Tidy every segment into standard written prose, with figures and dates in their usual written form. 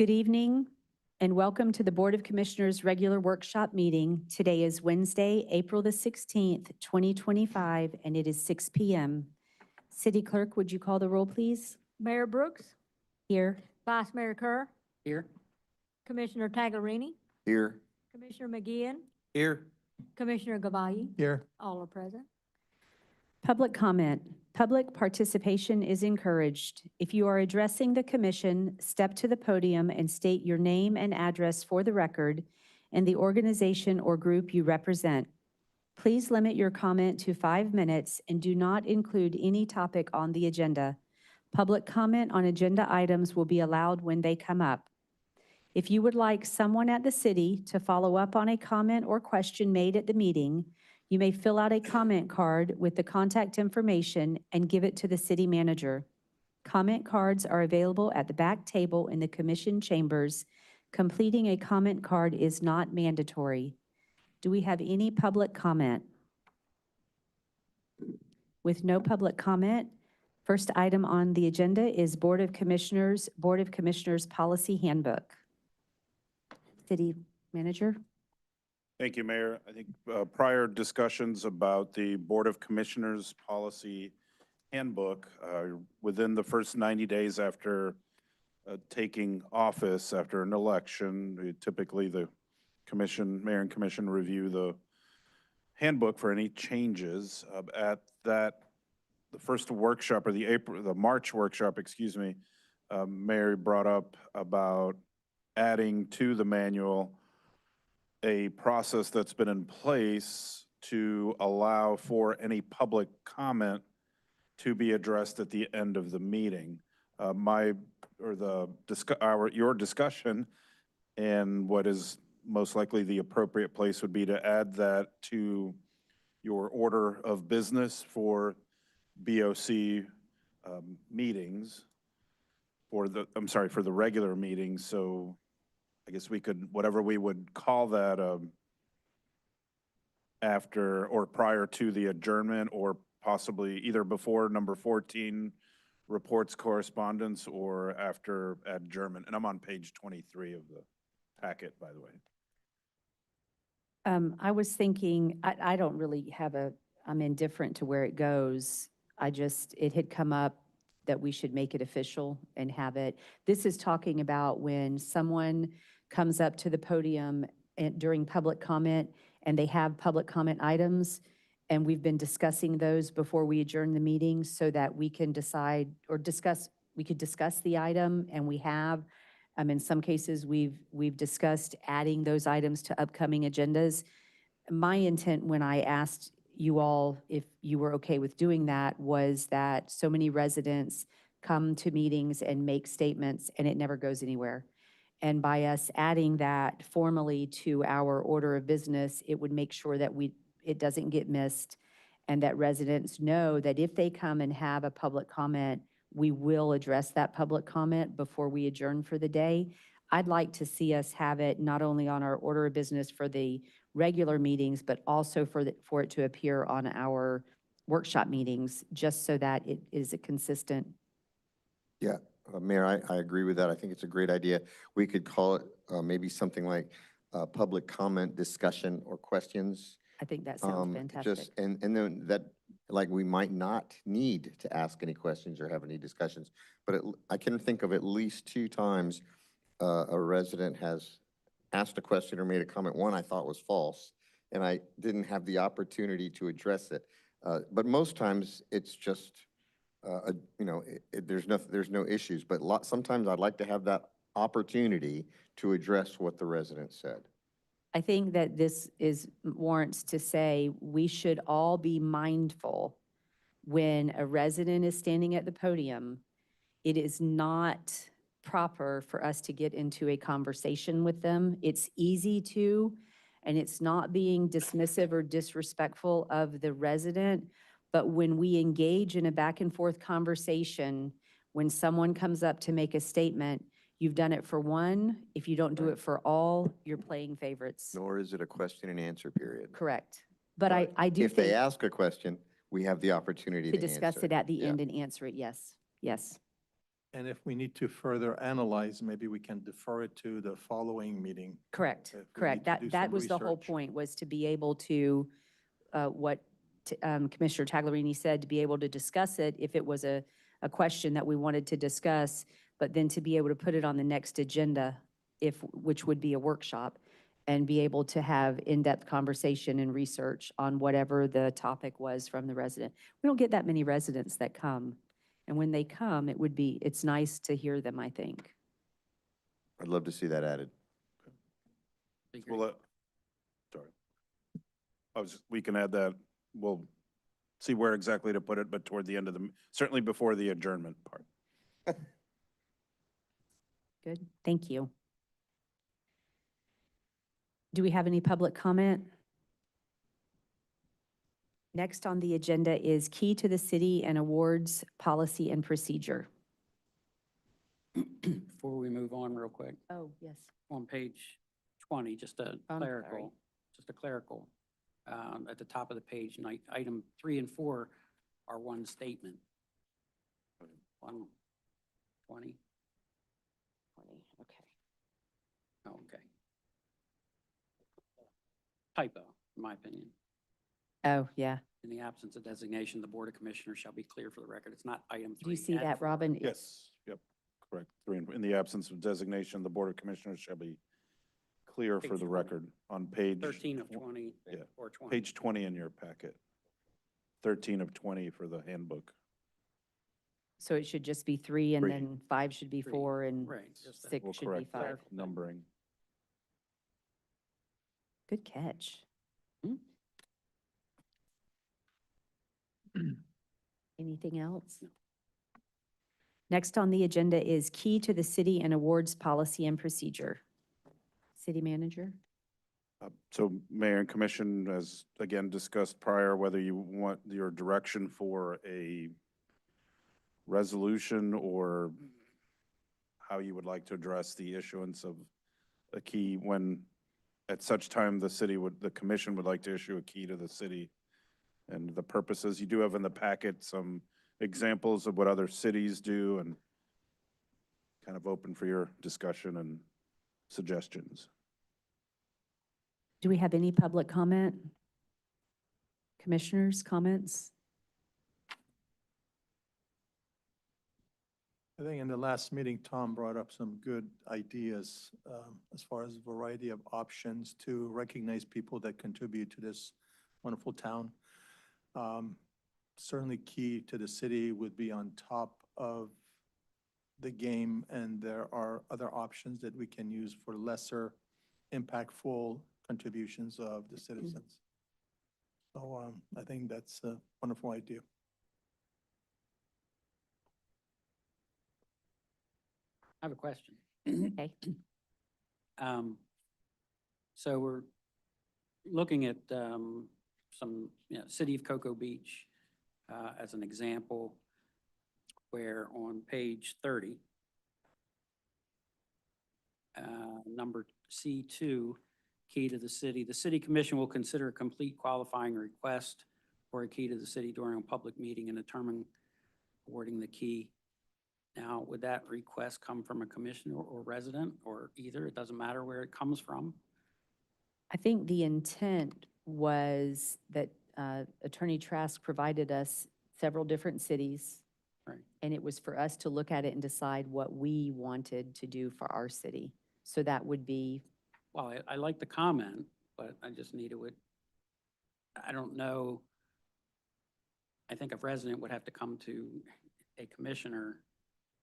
Good evening and welcome to the Board of Commissioners regular workshop meeting. Today is Wednesday, April the 16th, 2025, and it is 6 p.m. City Clerk, would you call the roll, please? Mayor Brooks, Here. Vice Mayor Kerr, Here. Commissioner Taglerini, Here. Commissioner McGeehan, Here. Commissioner Gavayi. Here. All are present. Public comment. Public participation is encouraged. If you are addressing the commission, step to the podium and state your name and address for the record and the organization or group you represent. Please limit your comment to 5 minutes and do not include any topic on the agenda. Public comment on agenda items will be allowed when they come up. If you would like someone at the city to follow up on a comment or question made at the meeting, you may fill out a comment card with the contact information and give it to the city manager. Comment cards are available at the back table in the commission chambers. Completing a comment card is not mandatory. Do we have any public comment? With no public comment, first item on the agenda is Board of Commissioners Policy Handbook. City Manager. Thank you, Mayor. I think prior discussions about the Board of Commissioners Policy Handbook, within the first 90 days after taking office, after an election, typically the commission, mayor and commission review the handbook for any changes. At that, the first workshop, or the March workshop, excuse me, Mary brought up about adding to the manual a process that's been in place to allow for any public comment to be addressed at the end of the meeting. Your discussion and what is most likely the appropriate place would be to add that to your order of business for BOC meetings, for the regular meetings. So I guess we could, whatever we would call that, after or prior to the adjournment, or possibly either before number 14, reports correspondence, or after adjournment. And I'm on page 23 of the packet, by the way. I was thinking, I don't really have I'm indifferent to where it goes. It had come up that we should make it official and have it. This is talking about when someone comes up to the podium during public comment and they have public comment items, and we've been discussing those before we adjourn the meeting so that we can decide or we could discuss the item, and we have. In some cases, we've discussed adding those items to upcoming agendas. My intent when I asked you all if you were okay with doing that was that so many residents come to meetings and make statements and it never goes anywhere. And by us adding that formally to our order of business, it would make sure that it doesn't get missed, and that residents know that if they come and have a public comment, we will address that public comment before we adjourn for the day. I'd like to see us have it not only on our order of business for the regular meetings, but also for it to appear on our workshop meetings, just so that it is a consistent. Yeah, Mayor, I agree with that. I think it's a great idea. We could call it maybe something like public comment, discussion, or questions. I think that sounds fantastic. And then that, like, we might not need to ask any questions or have any discussions, but I can think of at least 2 times a resident has asked a question or made a comment. One I thought was false, and I didn't have the opportunity to address it. But most times it's just, there's no issues. But sometimes I'd like to have that opportunity to address what the resident said. I think that this warrants to say we should all be mindful when a resident is standing at the podium. It is not proper for us to get into a conversation with them. It's easy to, and it's not being dismissive or disrespectful of the resident, but when we engage in a back and forth conversation, when someone comes up to make a statement, you've done it for one. If you don't do it for all, you're playing favorites. Nor is it a question and answer period. Correct. But I do if think they ask a question, we have the opportunity to discuss answer. it at the end and answer it. Yes, yes. And if we need to further analyze, maybe we can defer it to the following meeting. Correct, If we correct. need to do That some was the whole research. point, was to be able to, what Commissioner Taglerini said, to be able to discuss it if it was a question that we wanted to discuss, but then to be able to put it on the next agenda, which would be a workshop, and be able to have in-depth conversation and research on whatever the topic was from the resident. We don't get that many residents that come, and when they come, it's nice to hear them, I think. I'd love to see that added. Well, sorry. We can add that. We'll see where exactly to put it, but toward the end of certainly before the adjournment part. Good, thank you. Do we have any public comment? Next on the agenda is Key to the City and Awards Policy and Procedure. Before we move on real quick, Oh, yes. on page 20, just a I'm clerical, at the top of the page, item 3 and 4 are one statement. 120, Okay. oh, okay. Typo, in my opinion. Oh, yeah. In the absence of designation, the Board of Commissioners shall be clear for the record. It's not item 3. Do you see add that, 4. Robin? Yes, yep, correct. In the absence of designation, the Board of Commissioners shall be clear for Page the 20. record on page. 13 of 20 Yeah, or 20. Page 20 in your packet. 13 of 20 for the handbook. So it should just be 3, and 3. then 5 should be 3, 4, and right, just that. 6 We'll should be correct 5. that numbering. Good catch. Anything else? No. Next on the agenda is Key to the City and Awards Policy and Procedure. City Manager? So Mayor and Commission, as again discussed prior, whether you want your direction for a resolution or how you would like to address the issuance of a key when at such time the commission would like to issue a key to the city. And the purposes, you do have in the packet some examples of what other cities do, and kind of open for your discussion and suggestions. Do we have any public comment? Commissioners, comments? I think in the last meeting, Tom brought up some good ideas as far as variety of options to recognize people that contribute to this wonderful town. Certainly key to the city would be on top of the game, and there are other options that we can use for lesser impactful contributions of the citizens. So I think that's a wonderful idea. I have a question. Okay. So we're looking at some, City of Cocoa Beach as an example, where on page 30, number C2, key to the city commission will consider a complete qualifying request for a key to the city during a public meeting and determine awarding the key. Now, would that request come from a commissioner or resident, or either? It doesn't matter where it comes from? I think the intent was that Attorney Trask provided us several different cities. Right. And it was for us to look at it and decide what we wanted to do for our city. So that would be, Well, I like the comment, but I just need it. I don't know. I think a resident would have to come to a commissioner,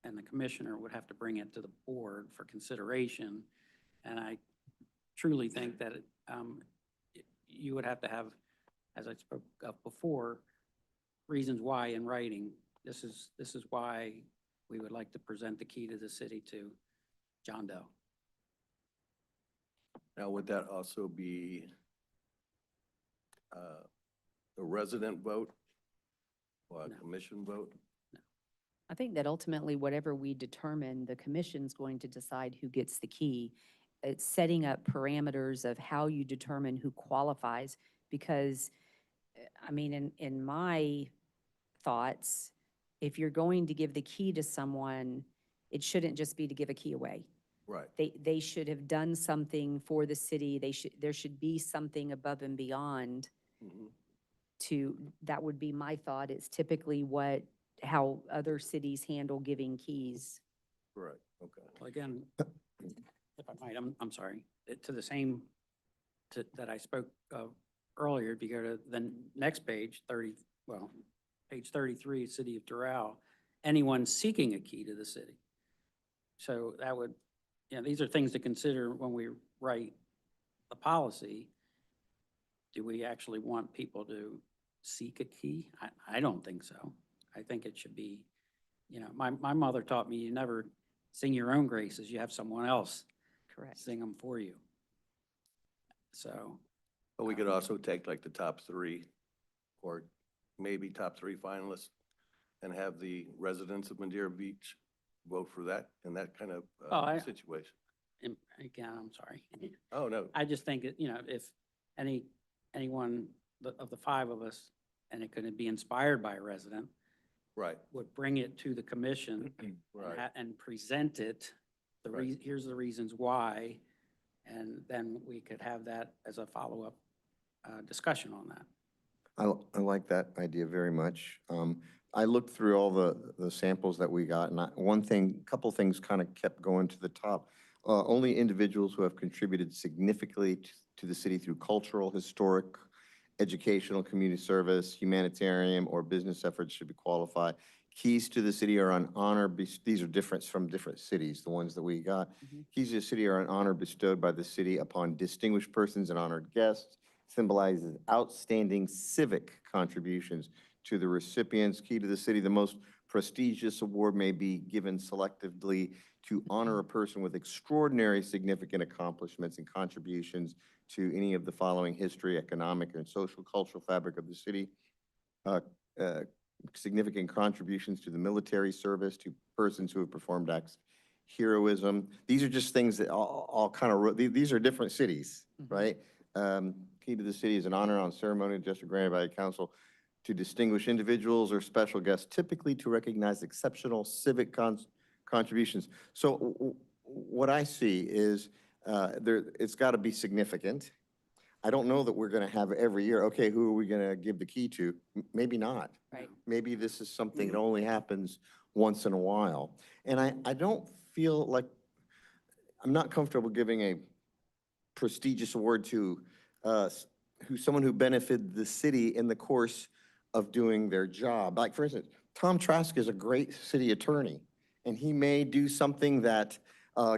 and the commissioner would have to bring it to the board for consideration. And I truly think that you would have to have, as I spoke of before, reasons why in writing. This is why we would like to present the key to the city to John Doe. Now, would that also be a resident vote or a No. commission vote? I think that ultimately whatever we determine, the commission's going to decide who gets the key. It's setting up parameters of how you determine who qualifies, because, I mean, in my thoughts, if you're going to give the key to someone, It shouldn't just be to give a key away. Right. They should have done something for the city. There should be something above and beyond Mhm. that would be my thought. It's typically how other cities handle giving keys. Correct, okay. Well, again, if I might, I'm sorry, to the same, that I spoke of earlier, if you go to the next page, page 33, City of Doral, anyone seeking a key to the city. So that would, these are things to consider when we write the policy. Do we actually want people to seek a key? I don't think so. I think it should be, my mother taught me you never sing your own graces, you have someone else Correct. sing them for you. So, But we could also take like the top three, or maybe top three finalists, and have the residents of Madeira Beach vote for that in that kind of Oh, situation. and again, I'm sorry. Oh, no, I just think, if anyone of the five of us, and it could be inspired by a resident, right, would bring it to the commission right. and present it, Right. here's the reasons why, and then we could have that as a follow-up discussion on that. I like that idea very much. I looked through all the samples that we got, and couple things kind of kept going to the top. Only individuals who have contributed significantly to the city through cultural, historic, educational, community service, humanitarian, or business efforts should be qualified. Keys to the city are on honor, these are different from different cities, the ones that we got. Mhm. Keys to the city are on honor bestowed by the city upon distinguished persons and honored guests, symbolizes outstanding civic contributions to the recipients. Key to the city, the most prestigious award may be given selectively to honor a person with extraordinary significant accomplishments and contributions to any of the following: history, economic, and social cultural fabric of the city, uh, uh, significant contributions to the military service, to persons who have performed acts of heroism. These are just things that all kind of, these are different cities, Mhm. right? Key to the city is an honor on ceremony gesture granted by the council to distinguish individuals or special guests, typically to recognize exceptional civic contributions. So what I see is it's got to be significant. I don't know that we're going to have every year, okay, who are we going to give the key to? Maybe not. Right. Maybe this is something that only happens once in a while. And I don't feel like, I'm not comfortable giving a prestigious award to someone who benefited the city in the course of doing their job. Like, for instance, Tom Trask is a great city attorney, and he may do something that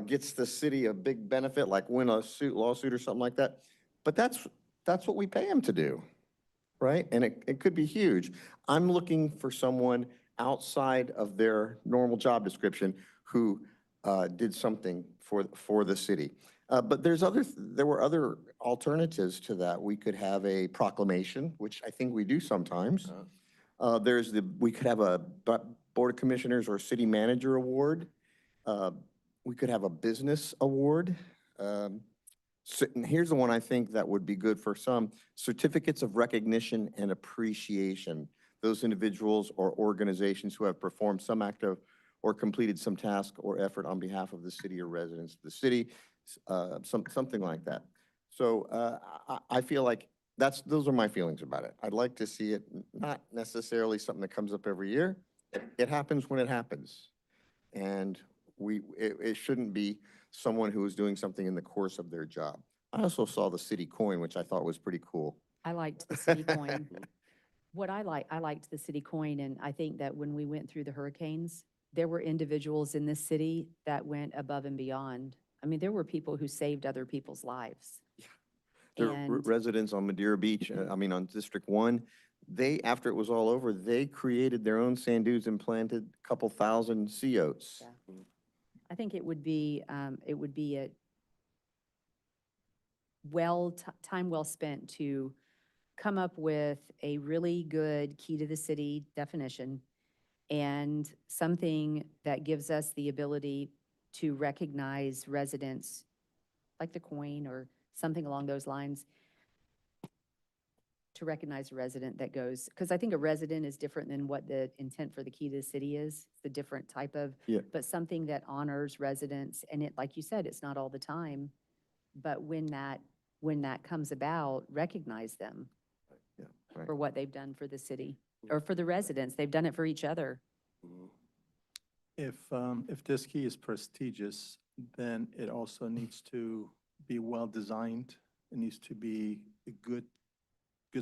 gets the city a big benefit, like win a lawsuit or something like that. But that's what we pay him to do, right? And it could be huge. I'm looking for someone outside of their normal job description who did something for the city. But there were other alternatives to that. We could have a proclamation, which I think we do sometimes. We could have a Board of Commissioners or City Manager Award. We could have a business award. And here's the one I think that would be good for some: certificates of recognition and appreciation. Those individuals or organizations who have performed some act of or completed some task or effort on behalf of the city or residents of the city, something like that. So I feel like those are my feelings about it. I'd like to see it not necessarily something that comes up every year. It happens when it happens. And it shouldn't be someone who is doing something in the course of their job. I also saw the city coin, which I thought was pretty cool. I liked the city coin. I liked the city coin, and I think that when we went through the hurricanes, there were individuals in this city that went above and beyond. I mean, there were people who saved other people's lives. The And residents on Madeira Beach, on District 1, after it was all over, they created their own sand dunes and planted a couple thousand sea oats. Yeah. I think it would be a time well spent to come up with a really good key to the city definition and something that gives us the ability to recognize residents, like the coin or something along those lines, to recognize a resident that goes, because I think a resident is different than what the intent for the key to the city is. It's a different type of, Yeah. but something that honors residents. And it, like you said, it's not all the time. But when that comes about, recognize them Yeah, right. for what they've done for the city or for the residents. They've done it for each other. Mhm. If this key is prestigious, then it also needs to be well-designed. It needs to be a good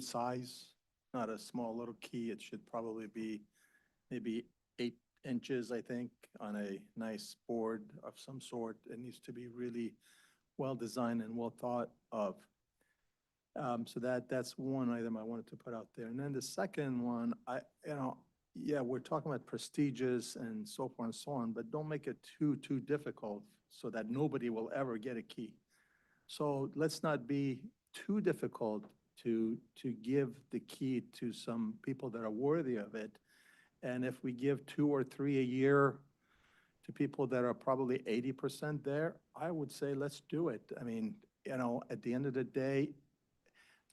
size, not a small little key. It should probably be maybe 8 inches, I think, on a nice board of some sort. It needs to be really well-designed and well thought of. So that's one item I wanted to put out there. And then the second one, yeah, we're talking about prestigious and so forth and so on, but don't make it too difficult so that nobody will ever get a key. So let's not be too difficult to give the key to some people that are worthy of it. And if we give 2 or 3 a year to people that are probably 80% there, I would say let's do it. I mean, at the end of the day,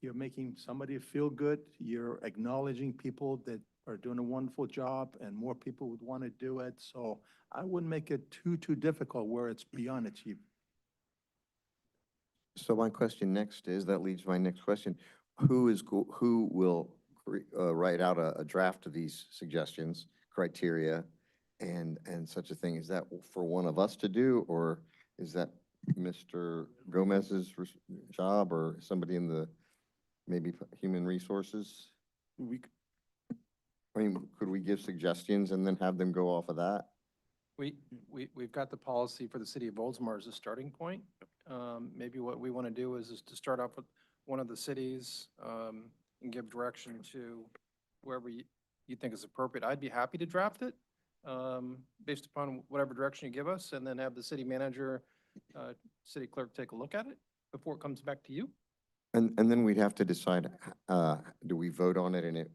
you're making somebody feel good. You're acknowledging people that are doing a wonderful job, and more people would want to do it. So I wouldn't make it too difficult where it's beyond achievement. So my question next is, that leads to my next question. Who will write out a draft of these suggestions, criteria, and such a thing? Is that for one of us to do, or is that Mr. Gomez's job, or somebody in the, maybe human resources? I mean, could we give suggestions and then have them go off of that? We've got the policy for the city of Oldsmar as a starting point. Maybe what we want to do is to start off with one of the cities and give direction to whoever you think is appropriate. I'd be happy to draft it based upon whatever direction you give us, and then have the city manager, city clerk take a look at it before it comes back to you. And then we'd have to decide, do we vote on it, and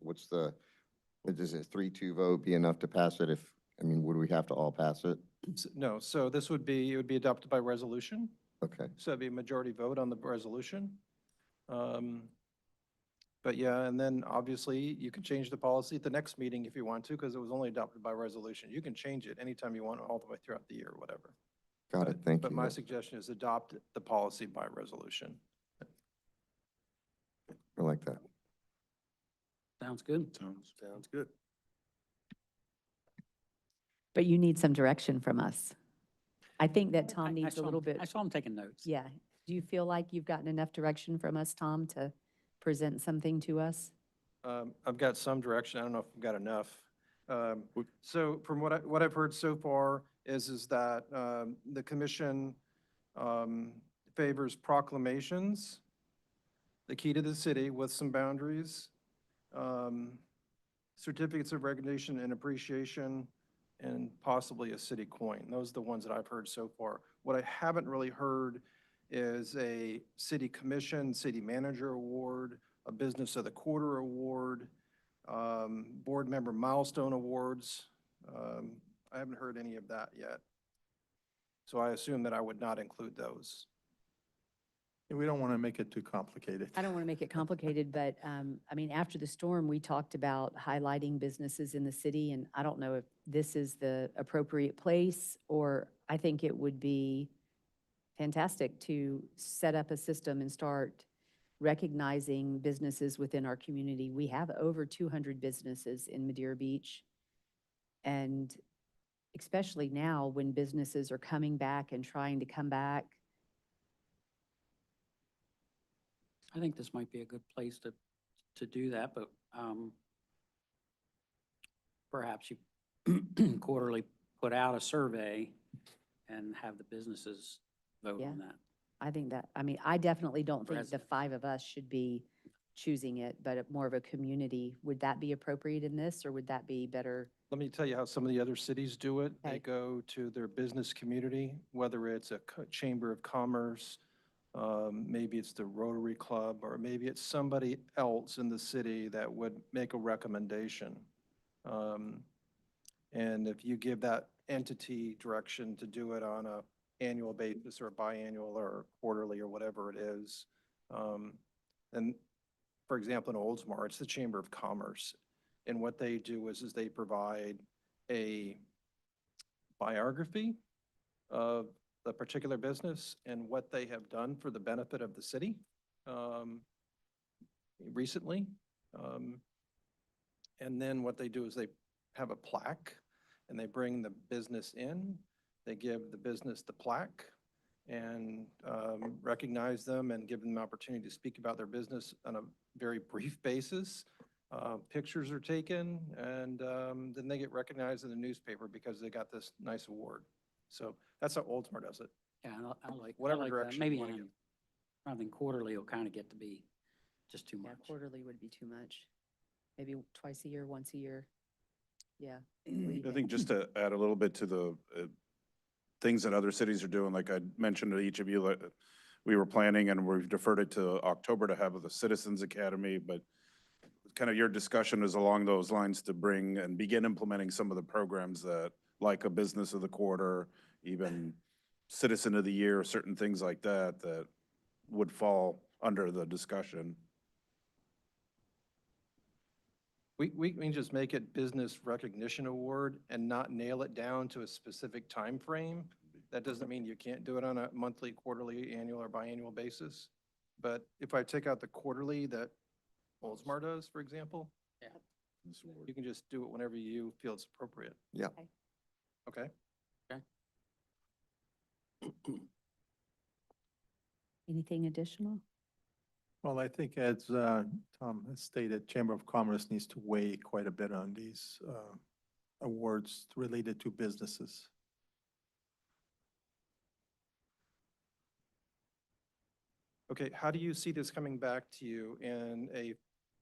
does a 3-2 vote be enough to pass it would we have to all pass it? No, so it would be adopted by resolution. Okay, So it'd be a majority vote on the resolution. But yeah, and then obviously you can change the policy at the next meeting if you want to, because it was only adopted by resolution. You can change it anytime you want, all the way throughout the year, or whatever. got it, thank you. But my suggestion is adopt the policy by resolution. I like that. Sounds good. Sounds good. But you need some direction from us. I think that I- Tom I needs a saw little him- bit. I saw him taking notes. Yeah. Do you feel like you've gotten enough direction from us, Tom, to present something to us? I've got some direction. I don't know if I've got enough. So from what I've heard so far is that the commission favors proclamations, the key to the city with some boundaries, certificates of recognition and appreciation, and possibly a city coin. Those are the ones that I've heard so far. What I haven't really heard is a city commission, city manager award, a business of the quarter award, board member milestone awards. I haven't heard any of that yet. So I assume that I would not include those. We don't want to make it too complicated. I don't want to make it complicated, but, after the storm, we talked about highlighting businesses in the city, and I don't know if this is the appropriate place, or I think it would be fantastic to set up a system and start recognizing businesses within our community. We have over 200 businesses in Madeira Beach. And especially now when businesses are coming back and trying to come back, I think this might be a good place to do that, but perhaps you quarterly put out a survey and have the businesses vote Yeah. on that. I think that, I definitely don't think the Residents. 5 of us should be choosing it, but more of a community. Would that be appropriate in this, or would that be better? Let me tell you how some of the other cities do it. Okay. They go to their business community, whether it's a chamber of commerce, maybe it's the Rotary Club, or maybe it's somebody else in the city that would make a recommendation. And if you give that entity direction to do it on a annual basis or biannual or quarterly or whatever it is, and for example, in Oldsmar, it's the Chamber of Commerce. And what they do is they provide a biography of the particular business and what they have done for the benefit of the city recently. And then what they do is they have a plaque and they bring the business in. They give the business the plaque and recognize them and give them the opportunity to speak about their business on a very brief basis. Pictures are taken and then they get recognized in the newspaper because they got this nice award. So that's how Oldsmar does it. Yeah, I like, I Whatever like that. direction you Maybe wanna on, go. I think quarterly will kind of get to be just too Yeah, much. quarterly would be too much. Maybe twice a year, once a year. Yeah. What do you I think just to add a little bit to the things that other cities are doing, like I mentioned to each of you, we were planning and we've deferred it to October to have the Citizens Academy, but kind of your discussion is along those lines to bring and begin implementing some of the programs that, like a Business of the Quarter, even Citizen of the Year, certain things like that, that would fall under the discussion. We can just make it Business Recognition Award and not nail it down to a specific time frame. That doesn't mean you can't do it on a monthly, quarterly, annual, or biannual basis. But if I take out the quarterly that Oldsmar does, for example, you can just do it whenever you feel it's appropriate. Yeah. Okay? Anything additional? Well, I think as Tom has stated, Chamber of Commerce needs to weigh quite a bit on these awards related to businesses. Okay, how do you see this coming back to you in a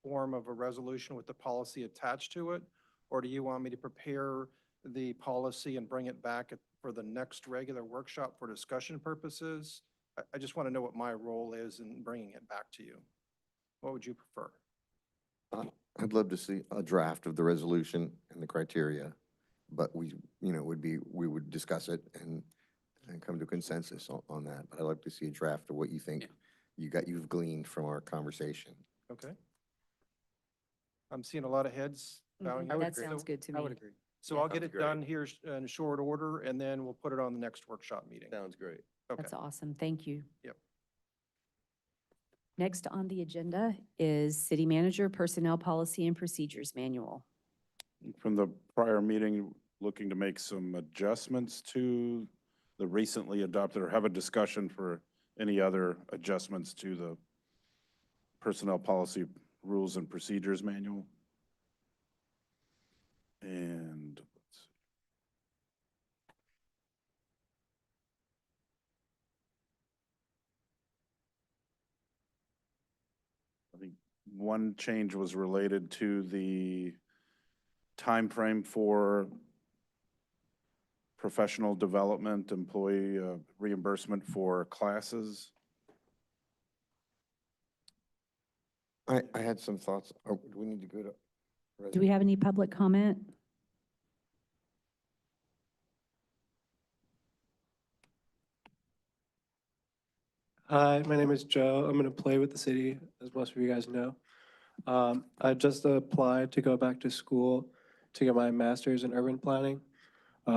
form of a resolution with the policy attached to it? Or do you want me to prepare the policy and bring it back for the next regular workshop for discussion purposes? I just want to know what my role is in bringing it back to you. What would you prefer? I'd love to see a draft of the resolution and the criteria, but we would discuss it and come to consensus on that. But I'd like to see a draft of what you think you've gleaned from our conversation. Okay. I'm seeing a lot of heads bowing. That sounds good to me. I would agree. So Yeah. I'll get Sounds it done here in short order, and then we'll put it on the next workshop meeting. Sounds great. Okay. That's awesome. Thank you. Yep. Next on the agenda is City Manager Personnel Policy and Procedures Manual. From the prior meeting, looking to make some adjustments to the recently adopted, or have a discussion for any other adjustments to the Personnel Policy Rules and Procedures Manual. And let's see. I think one change was related to the time frame for professional development, employee reimbursement for classes. I had some thoughts. Oh, do we need to go to? Do we have any public comment? Hi, my name is Joe. I'm going to play with the city, as most of you guys know. I just applied to go back to school to get my master's in urban planning.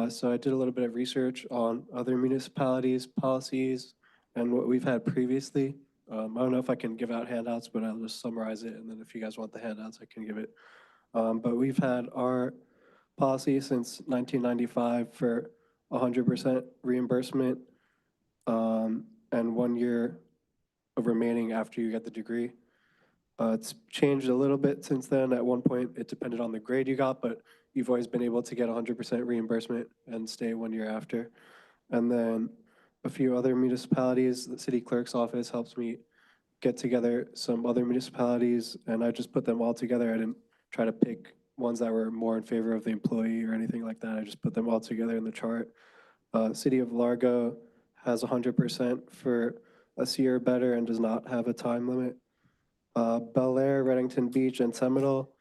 So I did a little bit of research on other municipalities' policies and what we've had previously. I don't know if I can give out handouts, but I'll just summarize it. And then if you guys want the handouts, I can give it. But we've had our policy since 1995 for 100% reimbursement and 1 year of remaining after you get the degree. It's changed a little bit since then. At one point, it depended on the grade you got, but you've always been able to get 100% reimbursement and stay 1 year after. And then a few other municipalities, the city clerk's office helps me get together some other municipalities, and I just put them all together. I didn't try to pick ones that were more in favor of the employee or anything like that. I just put them all together in the chart. City of Largo has 100% for a C or better and does not have a time limit. Bel Air, Reddington Beach, and Seminole,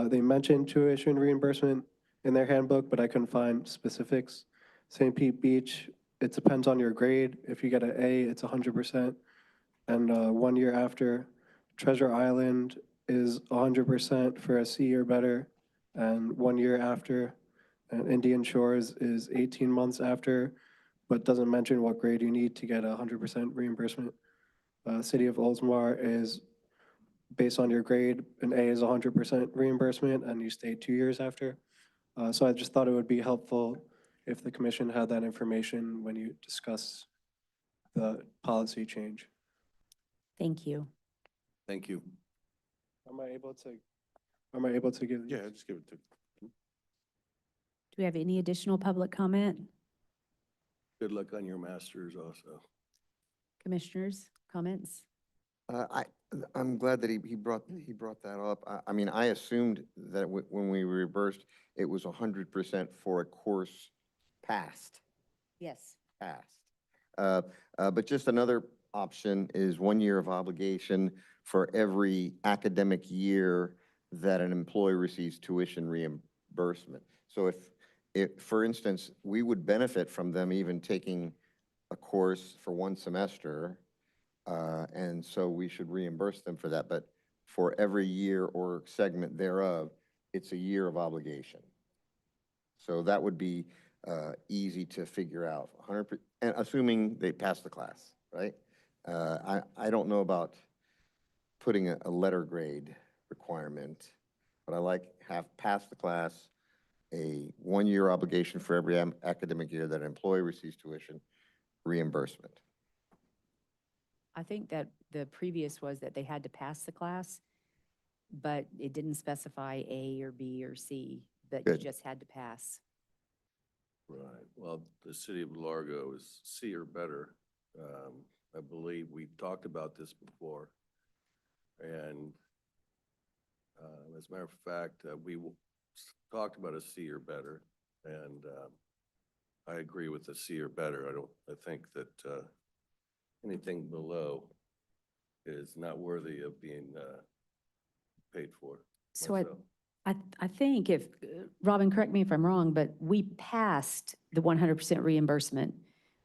they mentioned tuition reimbursement in their handbook, but I couldn't find specifics. St. Pete Beach, it depends on your grade. If you get an A, it's 100%. And 1 year after, Treasure Island is 100% for a C or better, and 1 year after. And Indian Shores is 18 months after, but doesn't mention what grade you need to get 100% reimbursement. City of Oldsmar is based on your grade, an A is 100% reimbursement, and you stay 2 years after. So I just thought it would be helpful if the commission had that information when you discuss the policy change. Thank you. Thank you. Am I able to give these? Yeah, just give it to. Do we have any additional public comment? Good luck on your masters also. Commissioners, comments? I'm glad that he brought that up. I mean, I assumed that when we reimbursed, it was 100% for a course passed. Yes. But just another option is 1 year of obligation for every academic year that an employee receives tuition reimbursement. So if, for instance, we would benefit from them even taking a course for 1 semester, and so we should reimburse them for that. But for every year or segment thereof, it's a year of obligation. So that would be easy to figure out, 100%, and assuming they pass the class, right? I don't know about putting a letter grade requirement, but I like have passed the class, a 1 year obligation for every academic year that an employee receives tuition reimbursement. I think that the previous was that they had to pass the class, but it didn't specify A or B or C, that you Good. just had to pass. Right. Well, the city of Largo is C or better. I believe we've talked about this before. And as a matter of fact, talked about a C or better. And I agree with the C or better. I think that anything below is not worthy of being paid for. So myself. I think if, Robin, correct me if I'm wrong, but we passed the 100% reimbursement.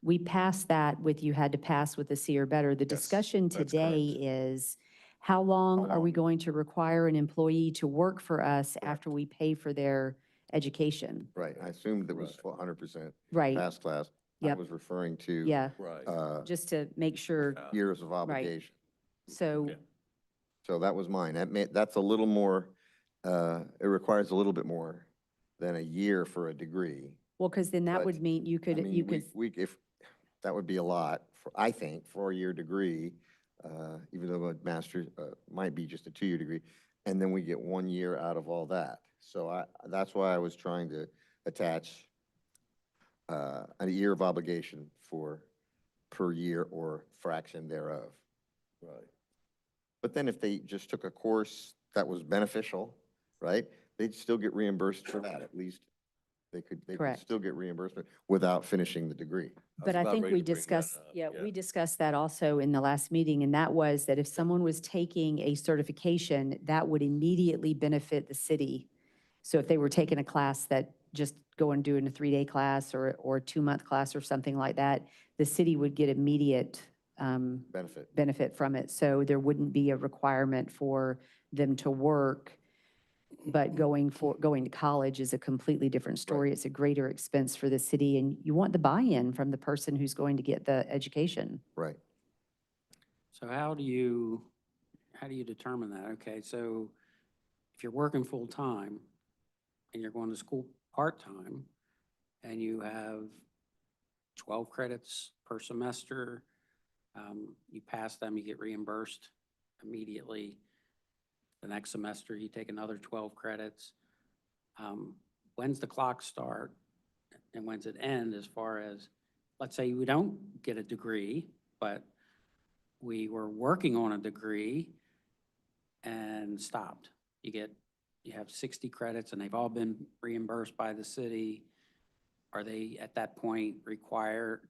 We passed that with you had to pass with a C or better. The Yes, discussion that's today is how long are we long? going to require an employee to work for us after we pay for their education? Right, I assumed it was 100% Right, pass class. I Yep. was referring to yeah, Right. just to make sure, years of obligation. so, Okay. So that was mine. That's a little more, it requires a little bit more than a year for a degree. well, because then that But, would mean you I could, mean, you could, if, that would be a lot, I think, 4-year degree, even though a master's might be just a 2-year degree, and then we get 1 year out of all that. So that's why I was trying to attach a year of obligation per year or fraction thereof. Right. But then if they just took a course that was beneficial, right, they'd still get reimbursed for that, at least. They could Correct. still get reimbursement without finishing the degree. but I about think ready we to bring that discussed, up, yeah, yeah. we discussed that also in the last meeting, and that was that if someone was taking a certification, that would immediately benefit the city. So if they were taking a class that just go and doing a 3-day class or a 2-month class or something like that, the city would get immediate benefit from it. So there wouldn't be a requirement for them to work, but going to college is a completely different story. It's a greater expense for the city, and you want the buy-in from the person who's going to get the education. Right. So how do you determine that? Okay, so if you're working full-time and you're going to school part-time and you have 12 credits per semester, you pass them, you get reimbursed immediately. The next semester, you take another 12 credits. When's the clock start and when's it end as far as, let's say we don't get a degree, but we were working on a degree and stopped. You have 60 credits and they've all been reimbursed by the city. Are they at that point required?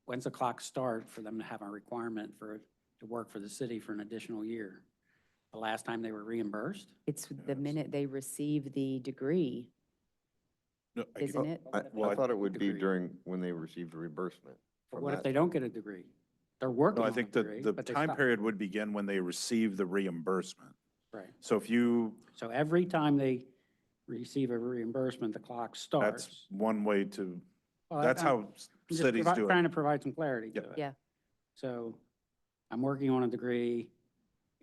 When's the clock start for them to have a requirement to work for the city for an additional year? The last time they were reimbursed? It's the minute they receive the degree, No, isn't it? I thought it would be when they received reimbursement. But from what if that. they don't get a degree? they're working No, I on a think degree, the but they time stop. period would begin when they receive the reimbursement. Right. So if you, So every time they receive a reimbursement, the clock that's starts. one way to, Well, that's I'm- how I'm just cities do Trying it. to provide some clarity to Yep. it. Yeah. So I'm working on a degree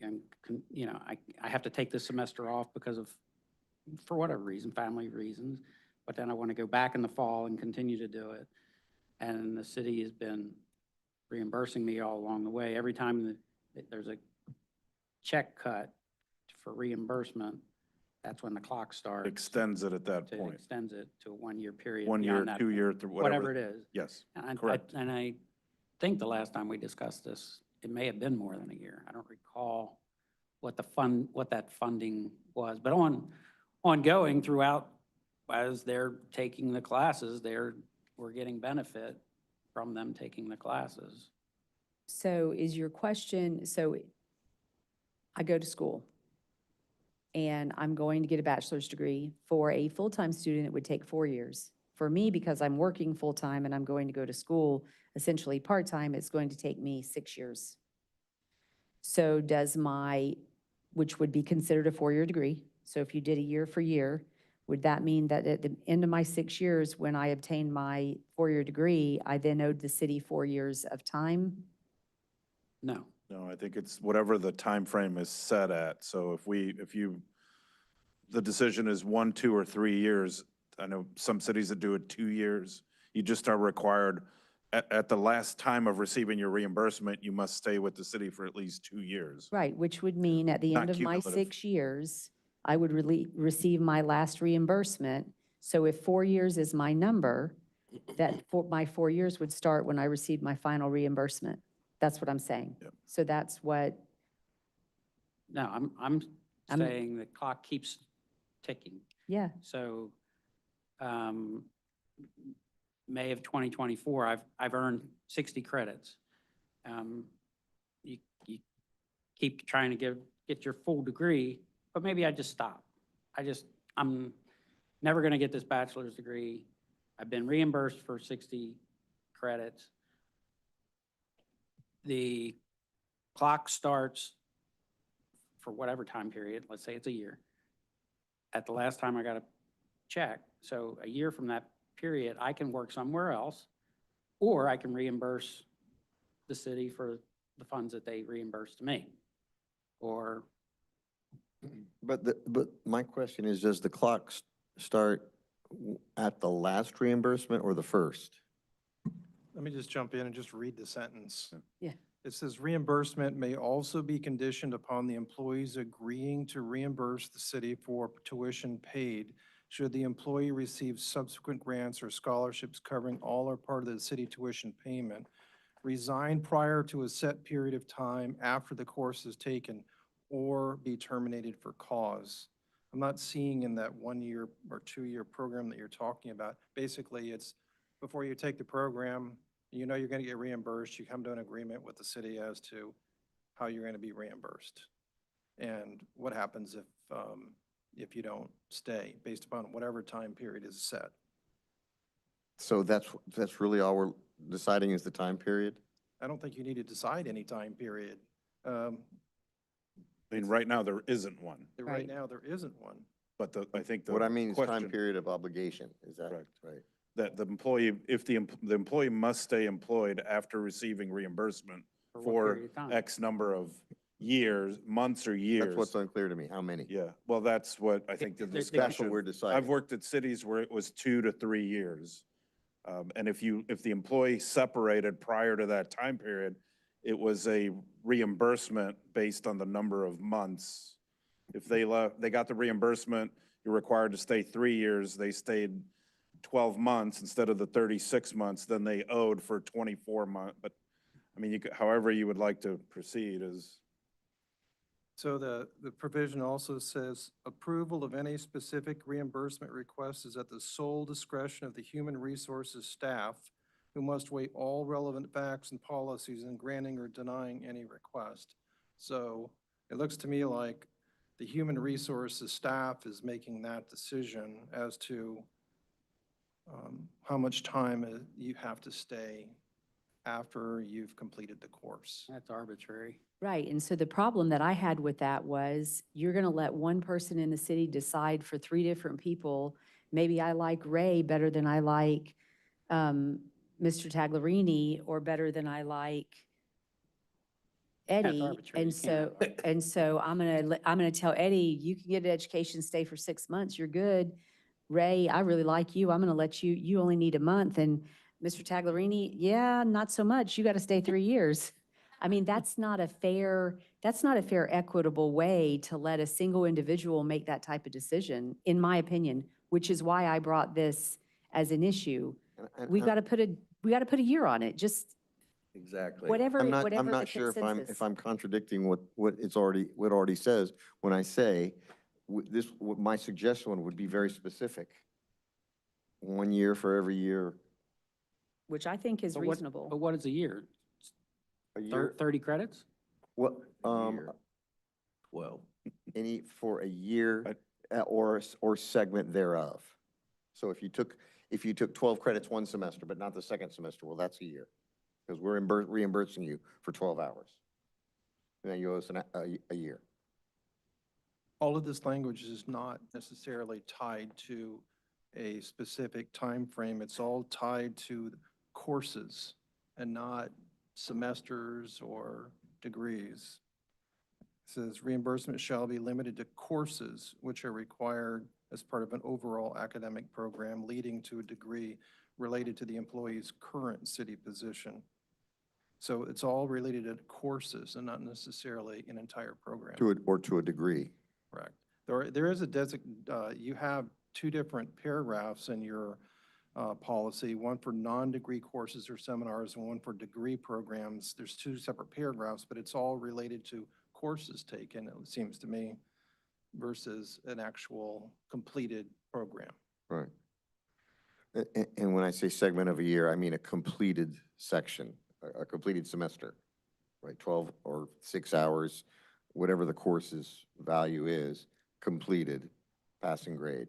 and, you know, I have to take this semester off because of, for whatever reason, family reasons. But then I want to go back in the fall and continue to do it. And the city has been reimbursing me all along the way. Every time that there's a check cut for reimbursement, that's when the clock starts. Extends it at that It point. extends it to a one-year period. 1 year, beyond that 2 point. year, through Whatever whatever. it is. Yes, And correct. and I think the last time we discussed this, it may have been more than a year. I don't recall what that funding was, but ongoing throughout, as they're taking the classes, we're getting benefit from them taking the classes. So is your question, so I go to school and I'm going to get a bachelor's degree. For a full-time student, it would take 4 years. For me, because I'm working full-time and I'm going to go to school essentially part-time, it's going to take me 6 years. So which would be considered a 4-year degree. So if you did a year for year, would that mean that at the end of my 6 years, when I obtained my 4-year degree, I then owed the city 4 years of time? No. No, I think it's whatever the time frame is set at. So the decision is 1, 2, or 3 years. I know some cities that do it 2 years. You just are required, at the last time of receiving your reimbursement, you must stay with the city for at least 2 years. Right, which would mean at the end Not of my cumulative. 6 years, I would receive my last reimbursement. So if 4 years is my number, my 4 years would start when I received my final reimbursement. That's what I'm saying. Yep. So that's what, No, I'm I'm- saying the clock keeps ticking. yeah, So, May of 2024, I've earned 60 credits. You keep trying to get your full degree, but maybe I just stop. I'm never going to get this bachelor's degree. I've been reimbursed for 60 credits. The clock starts for whatever time period, let's say it's a year, at the last time I got a check. So a year from that period, I can work somewhere else, or I can reimburse the city for the funds that they reimburse to me. Or, But my question is, does the clock start at the last reimbursement or the first? Let me just jump in and just read the sentence. Yeah. It says reimbursement may also be conditioned upon the employees agreeing to reimburse the city for tuition paid should the employee receive subsequent grants or scholarships covering all or part of the city tuition payment, resign prior to a set period of time after the course is taken, or be terminated for cause. I'm not seeing in that 1 year or 2 year program that you're talking about. Basically, it's before you take the program, you know you're going to get reimbursed. You come to an agreement with the city as to how you're going to be reimbursed. And what happens if you don't stay based upon whatever time period is set. So that's really all we're deciding is the time period? I don't think you need to decide any time period. I mean, right now, there isn't one, Right Right. now, there isn't one. but I think the What I mean is time question, period of obligation, is that Correct. right? that the employee, if the employee must stay employed after receiving reimbursement for what for period of time? X number of years, months or years. That's what's unclear to me, how many? Yeah, well, that's what I think the They- they- That's what discussion. we're I've deciding. worked at cities where it was 2 to 3 years. And if the employee separated prior to that time period, it was a reimbursement based on the number of months. If they got the reimbursement, you're required to stay 3 years, they stayed 12 months instead of the 36 months, then they owed for 24 months. But, I mean, however you would like to proceed is, So the provision also says approval of any specific reimbursement request is at the sole discretion of the human resources staff, who must weigh all relevant facts and policies in granting or denying any request. So it looks to me like the human resources staff is making that decision as to how much time you have to stay after you've completed the course. That's arbitrary. Right, and so the problem that I had with that was, you're gonna let one person in the city decide for three different people. Maybe I like Ray better than I like Mr. Taglerini, or better than I like Eddie. arbitrary. And You can't so, have and so I'm gonna tell Eddie, you can get an education, stay for 6 months, you're good. Ray, I really like you, I'm gonna let you, you only need a month. And Mr. Taglerini, yeah, not so much, you gotta stay 3 years. I mean, that's not a fair, equitable way to let a single individual make that type of decision, in my opinion, which is why I brought this as an issue. We gotta put a year on it, just Exactly. whatever, I'm whatever the not sure if consensus. I'm contradicting what it already says when I say what my suggestion would be very specific. 1 year for every year, Which I think is But what- reasonable. But what is a year? a year, 30 credits? what, A year. 12. for a year or segment thereof. So if you took 12 credits one semester, but not the second semester, well, that's a year. Because we're reimbursing you for 12 hours. And then you owe us a year. All of this language is not necessarily tied to a specific time frame. It's all tied to courses and not semesters or degrees. It says reimbursement shall be limited to courses which are required as part of an overall academic program leading to a degree related to the employee's current city position. So it's all related to courses and not necessarily an entire program. To a degree. Correct. There is you have two different paragraphs in your policy, one for non-degree courses or seminars and one for degree programs. There's two separate paragraphs, but it's all related to courses taken, it seems to me, versus an actual completed program. Right. And when I say segment of a year, I mean a completed section, a completed semester, right? 12 or 6 hours, whatever the course's value is, completed, passing grade.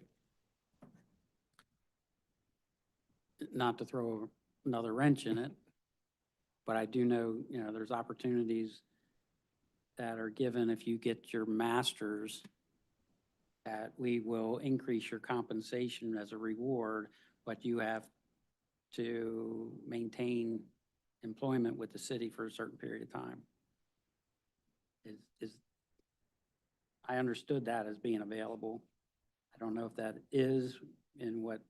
Not to throw another wrench in it, but I do know, there's opportunities that are given if you get your master's, that we will increase your compensation as a reward, but you have to maintain employment with the city for a certain period of time. I understood that as being available. I don't know if that is in what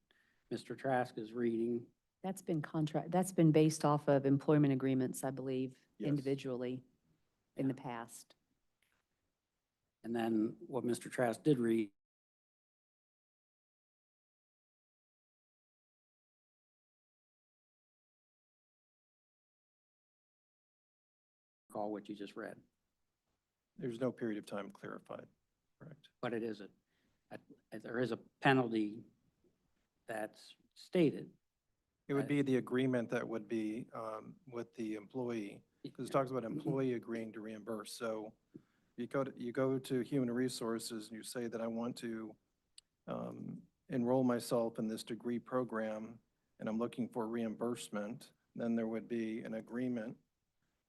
Mr. Trask is reading. That's been based off of employment agreements, I believe, Yes. individually in the past. And then what Mr. Trask did read call what you just read, There's no period of time clarified, correct? but it is there is a penalty that's stated. It would be the agreement that would be with the employee, because it talks about employee agreeing to reimburse. So you go to Human Resources and you say that I want to enroll myself in this degree program and I'm looking for reimbursement, then there would be an agreement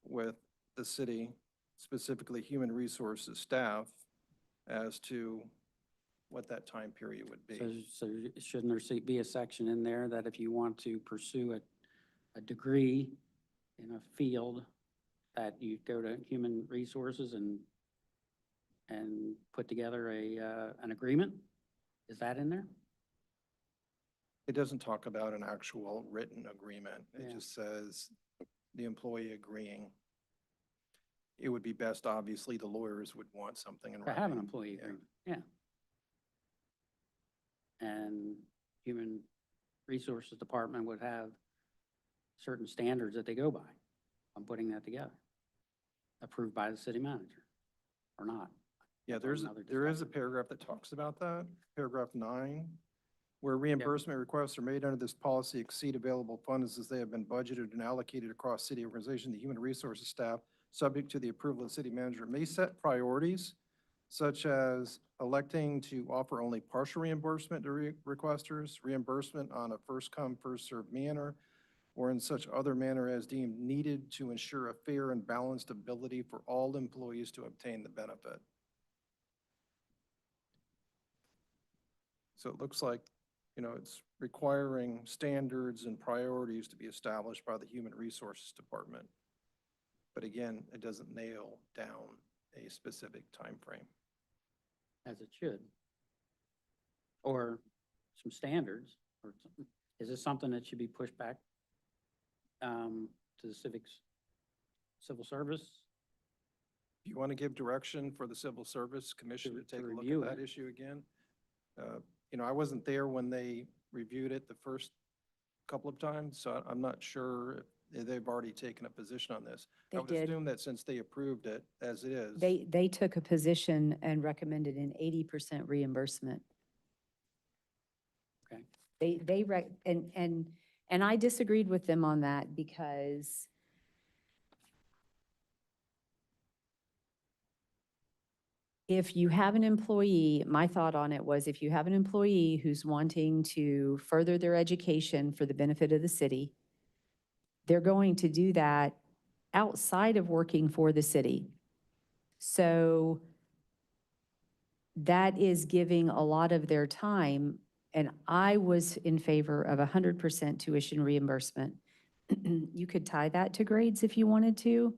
with the city, specifically Human Resources staff, as to what that time period would be. So shouldn't there be a section in there that if you want to pursue a degree in a field, that you go to Human Resources and put together an agreement? Is that in there? It doesn't talk about an actual written agreement. It Yeah. just says the employee agreeing. It would be best, obviously, the lawyers would want something in To writing. have an employee Yeah. agreement, yeah. And Human Resources Department would have certain standards that they go by on putting that together, approved by the city manager, or not. Yeah, That's there another is a discussion. paragraph that talks about that, paragraph 9, where reimbursement requests are made under this policy exceed available funds as they have been budgeted and allocated across city organization. The human resources staff, subject to the approval of the city manager, may set priorities such as electing to offer only partial reimbursement to requesters, reimbursement on a first come, first served manner, or in such other manner as deemed needed to ensure a fair and balanced ability for all employees to obtain the benefit. So it looks like, it's requiring standards and priorities to be established by the Human Resources Department. But again, it doesn't nail down a specific time frame. As it should. Or some standards, or something. Is this something that should be pushed back to the civil service? Do you want to give direction for the Civil Service Commission to To take a look review at that it. issue again? I wasn't there when they reviewed it the first couple of times, so I'm not sure if they've already taken a position on this. They I would did. assume that since they approved it as it is. They took a position and recommended an 80% reimbursement. Okay. And I disagreed with them on that because if you have an employee, my thought on it was if you have an employee who's wanting to further their education for the benefit of the city, they're going to do that outside of working for the city. So that is giving a lot of their time, and I was in favor of 100% tuition reimbursement. You could tie that to grades if you wanted to.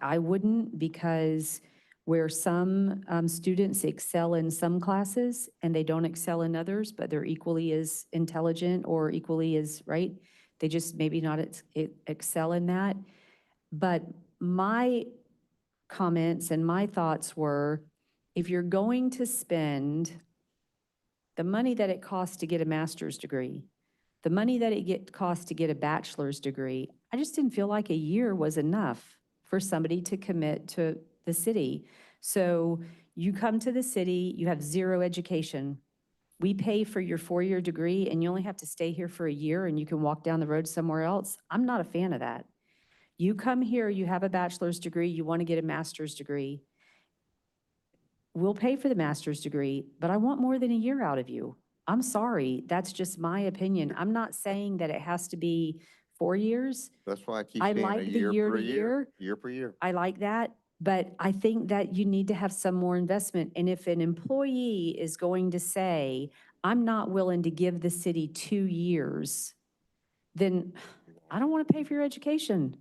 I wouldn't, because where some students excel in some classes and they don't excel in others, but they're equally as intelligent or equally as, right? They just maybe not excel in that. But my comments and my thoughts were, if you're going to spend the money that it costs to get a master's degree, the money that it costs to get a bachelor's degree, I just didn't feel like a year was enough for somebody to commit to the city. So you come to the city, you have zero education. We pay for your 4-year degree and you only have to stay here for a year and you can walk down the road somewhere else. I'm not a fan of that. You come here, you have a bachelor's degree, you want to get a master's degree. We'll pay for the master's degree, but I want more than a year out of you. I'm sorry, that's just my opinion. I'm not saying that it has to be 4 years. That's why I keep I saying a like the year year per to year, year. year per year. I like that, but I think that you need to have some more investment. And if an employee is going to say, I'm not willing to give the city 2 years, then I don't want to pay for your education.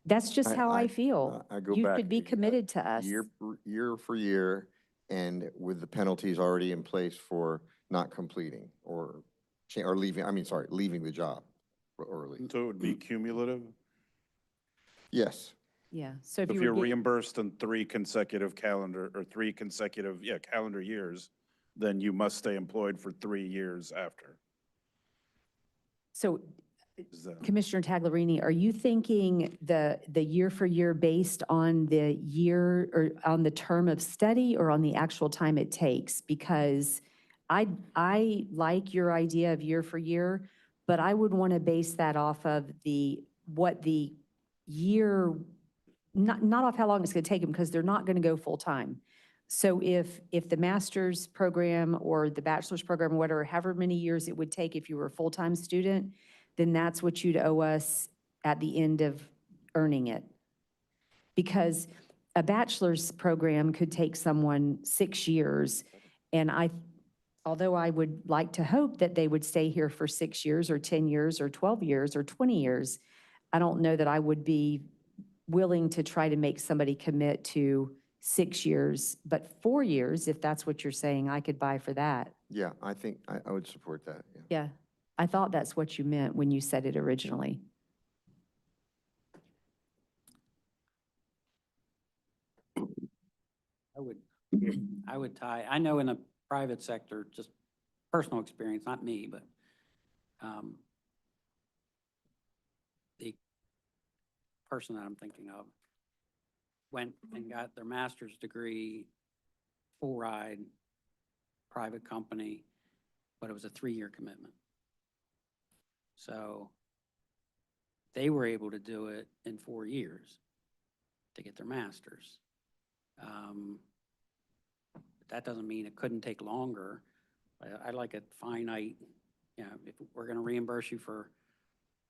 That's just how I feel. I go You back. should be committed to us. Year for year, and with the penalties already in place for not completing or leaving, leaving the job early. So it would be cumulative? Yes, Yeah, so if If you you're were getting, reimbursed in three consecutive calendar years, then you must stay employed for 3 years after. so Is that? Commissioner Taglerini, are you thinking the year for year based on the year or on the term of study or on the actual time it takes? Because I like your idea of year for year, but I would want to base that off of what the year, not off how long it's going to take them, because they're not going to go full time. So if the master's program or the bachelor's program, whatever, however many years it would take if you were a full-time student, then that's what you'd owe us at the end of earning it. Because a bachelor's program could take someone 6 years, and although I would like to hope that they would stay here for 6 years or 10 years or 12 years or 20 years, I don't know that I would be willing to try to make somebody commit to 6 years, but 4 years, if that's what you're saying, I could buy for that. yeah, I think I would support that, yeah. Yeah, I thought that's what you meant when you said it originally. I would tie, I know in the private sector, just personal experience, not me, but the person that I'm thinking of went and got their master's degree, full ride, private company, but it was a 3-year commitment. So they were able to do it in 4 years to get their master's. That doesn't mean it couldn't take longer. I like a finite, if we're going to reimburse you for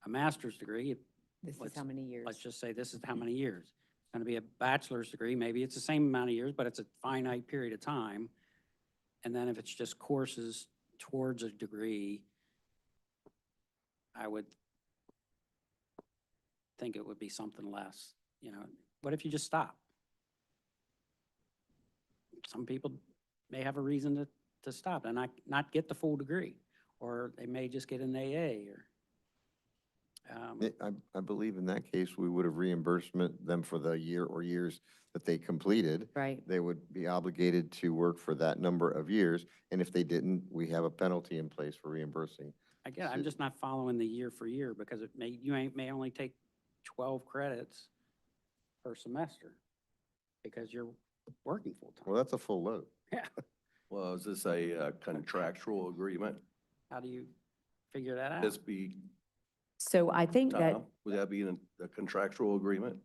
a master's degree, This is let's- how many years? let's just say this is how many years. It's going to be a bachelor's degree, maybe it's the same amount of years, but it's a finite period of time. And then if it's just courses towards a degree, I would think it would be something less, you know. What if you just stop? Some people may have a reason to stop and not get the full degree, or they may just get an AA or. I believe in that case, we would have reimbursement them for the year or years that they completed. Right. They would be obligated to work for that number of years, and if they didn't, we have a penalty in place for reimbursing. Again, I'm just not following the year for year because may only take 12 credits per semester because you're working full Well, time. that's a full load. Yeah. Well, is this a contractual agreement? How do you figure that out? This be, So I think that, Tom, would that be a contractual agreement?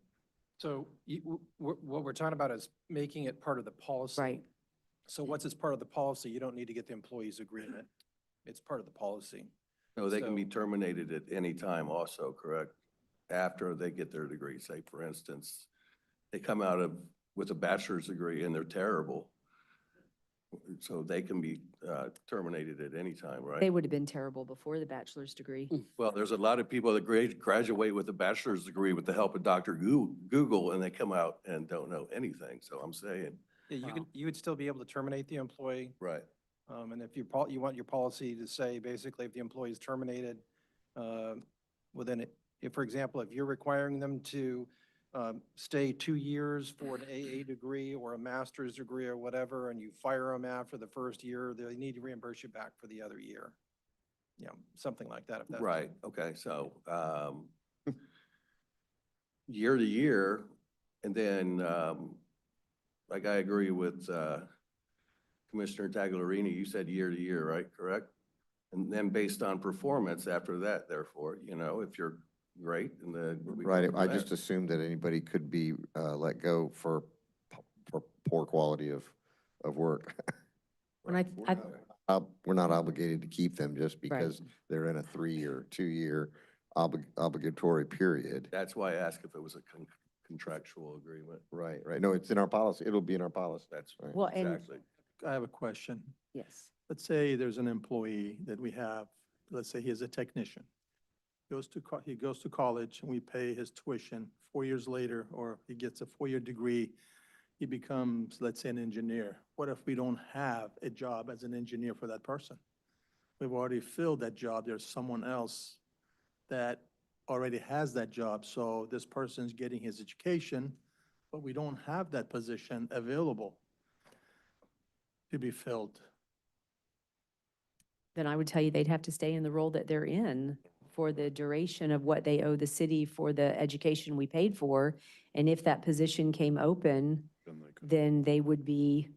So what we're talking about is making it part of the policy. right, So once it's part of the policy, you don't need to get the employee's agreement. It's part of the policy. No, they can be So- terminated at any time also, correct? After they get their degree, say, for instance, they come out with a bachelor's degree and they're terrible. So they can be terminated at any time, right? they would have been terrible before the bachelor's degree. Well, there's a lot of people that graduate with a bachelor's degree with the help of Dr. Google, and they come out and don't know anything. So I'm saying, Yeah, Wow. you would still be able to terminate the employee. right, And if you want your policy to say, basically, if the employee is terminated, within it, if, for example, if you're requiring them to stay 2 years for an AA degree or a master's degree or whatever, and you fire them after the first year, they need to reimburse you back for the other year. Yeah, something like that, if that's. right, okay, so, year to year, and then, like I agree with, Commissioner Tagliarini, you said year to year, right, correct? And then based on performance after that, therefore, you know, if you're great, and then. we go Right, from I there. just assumed that anybody could be let go for poor quality of work. And I, We're not obligated to keep them just because they're in a 3 or 2 year obligatory period. That's why I asked if it was a contractual agreement. Right, right. No, it's in our policy. It'll be in our policy. That's Right. well, and, exactly. I have a question. yes, Let's say there's an employee that we have, let's say he is a technician. He goes to college and we pay his tuition. 4 years later, or he gets a 4-year degree, he becomes, let's say, an engineer. What if we don't have a job as an engineer for that person? We've already filled that job. There's someone else that already has that job. So this person's getting his education, but we don't have that position available to be filled. then I would tell you they'd have to stay in the role that they're in for the duration of what they owe the city for the education we paid for. And if that position came open, Then they could- then they would be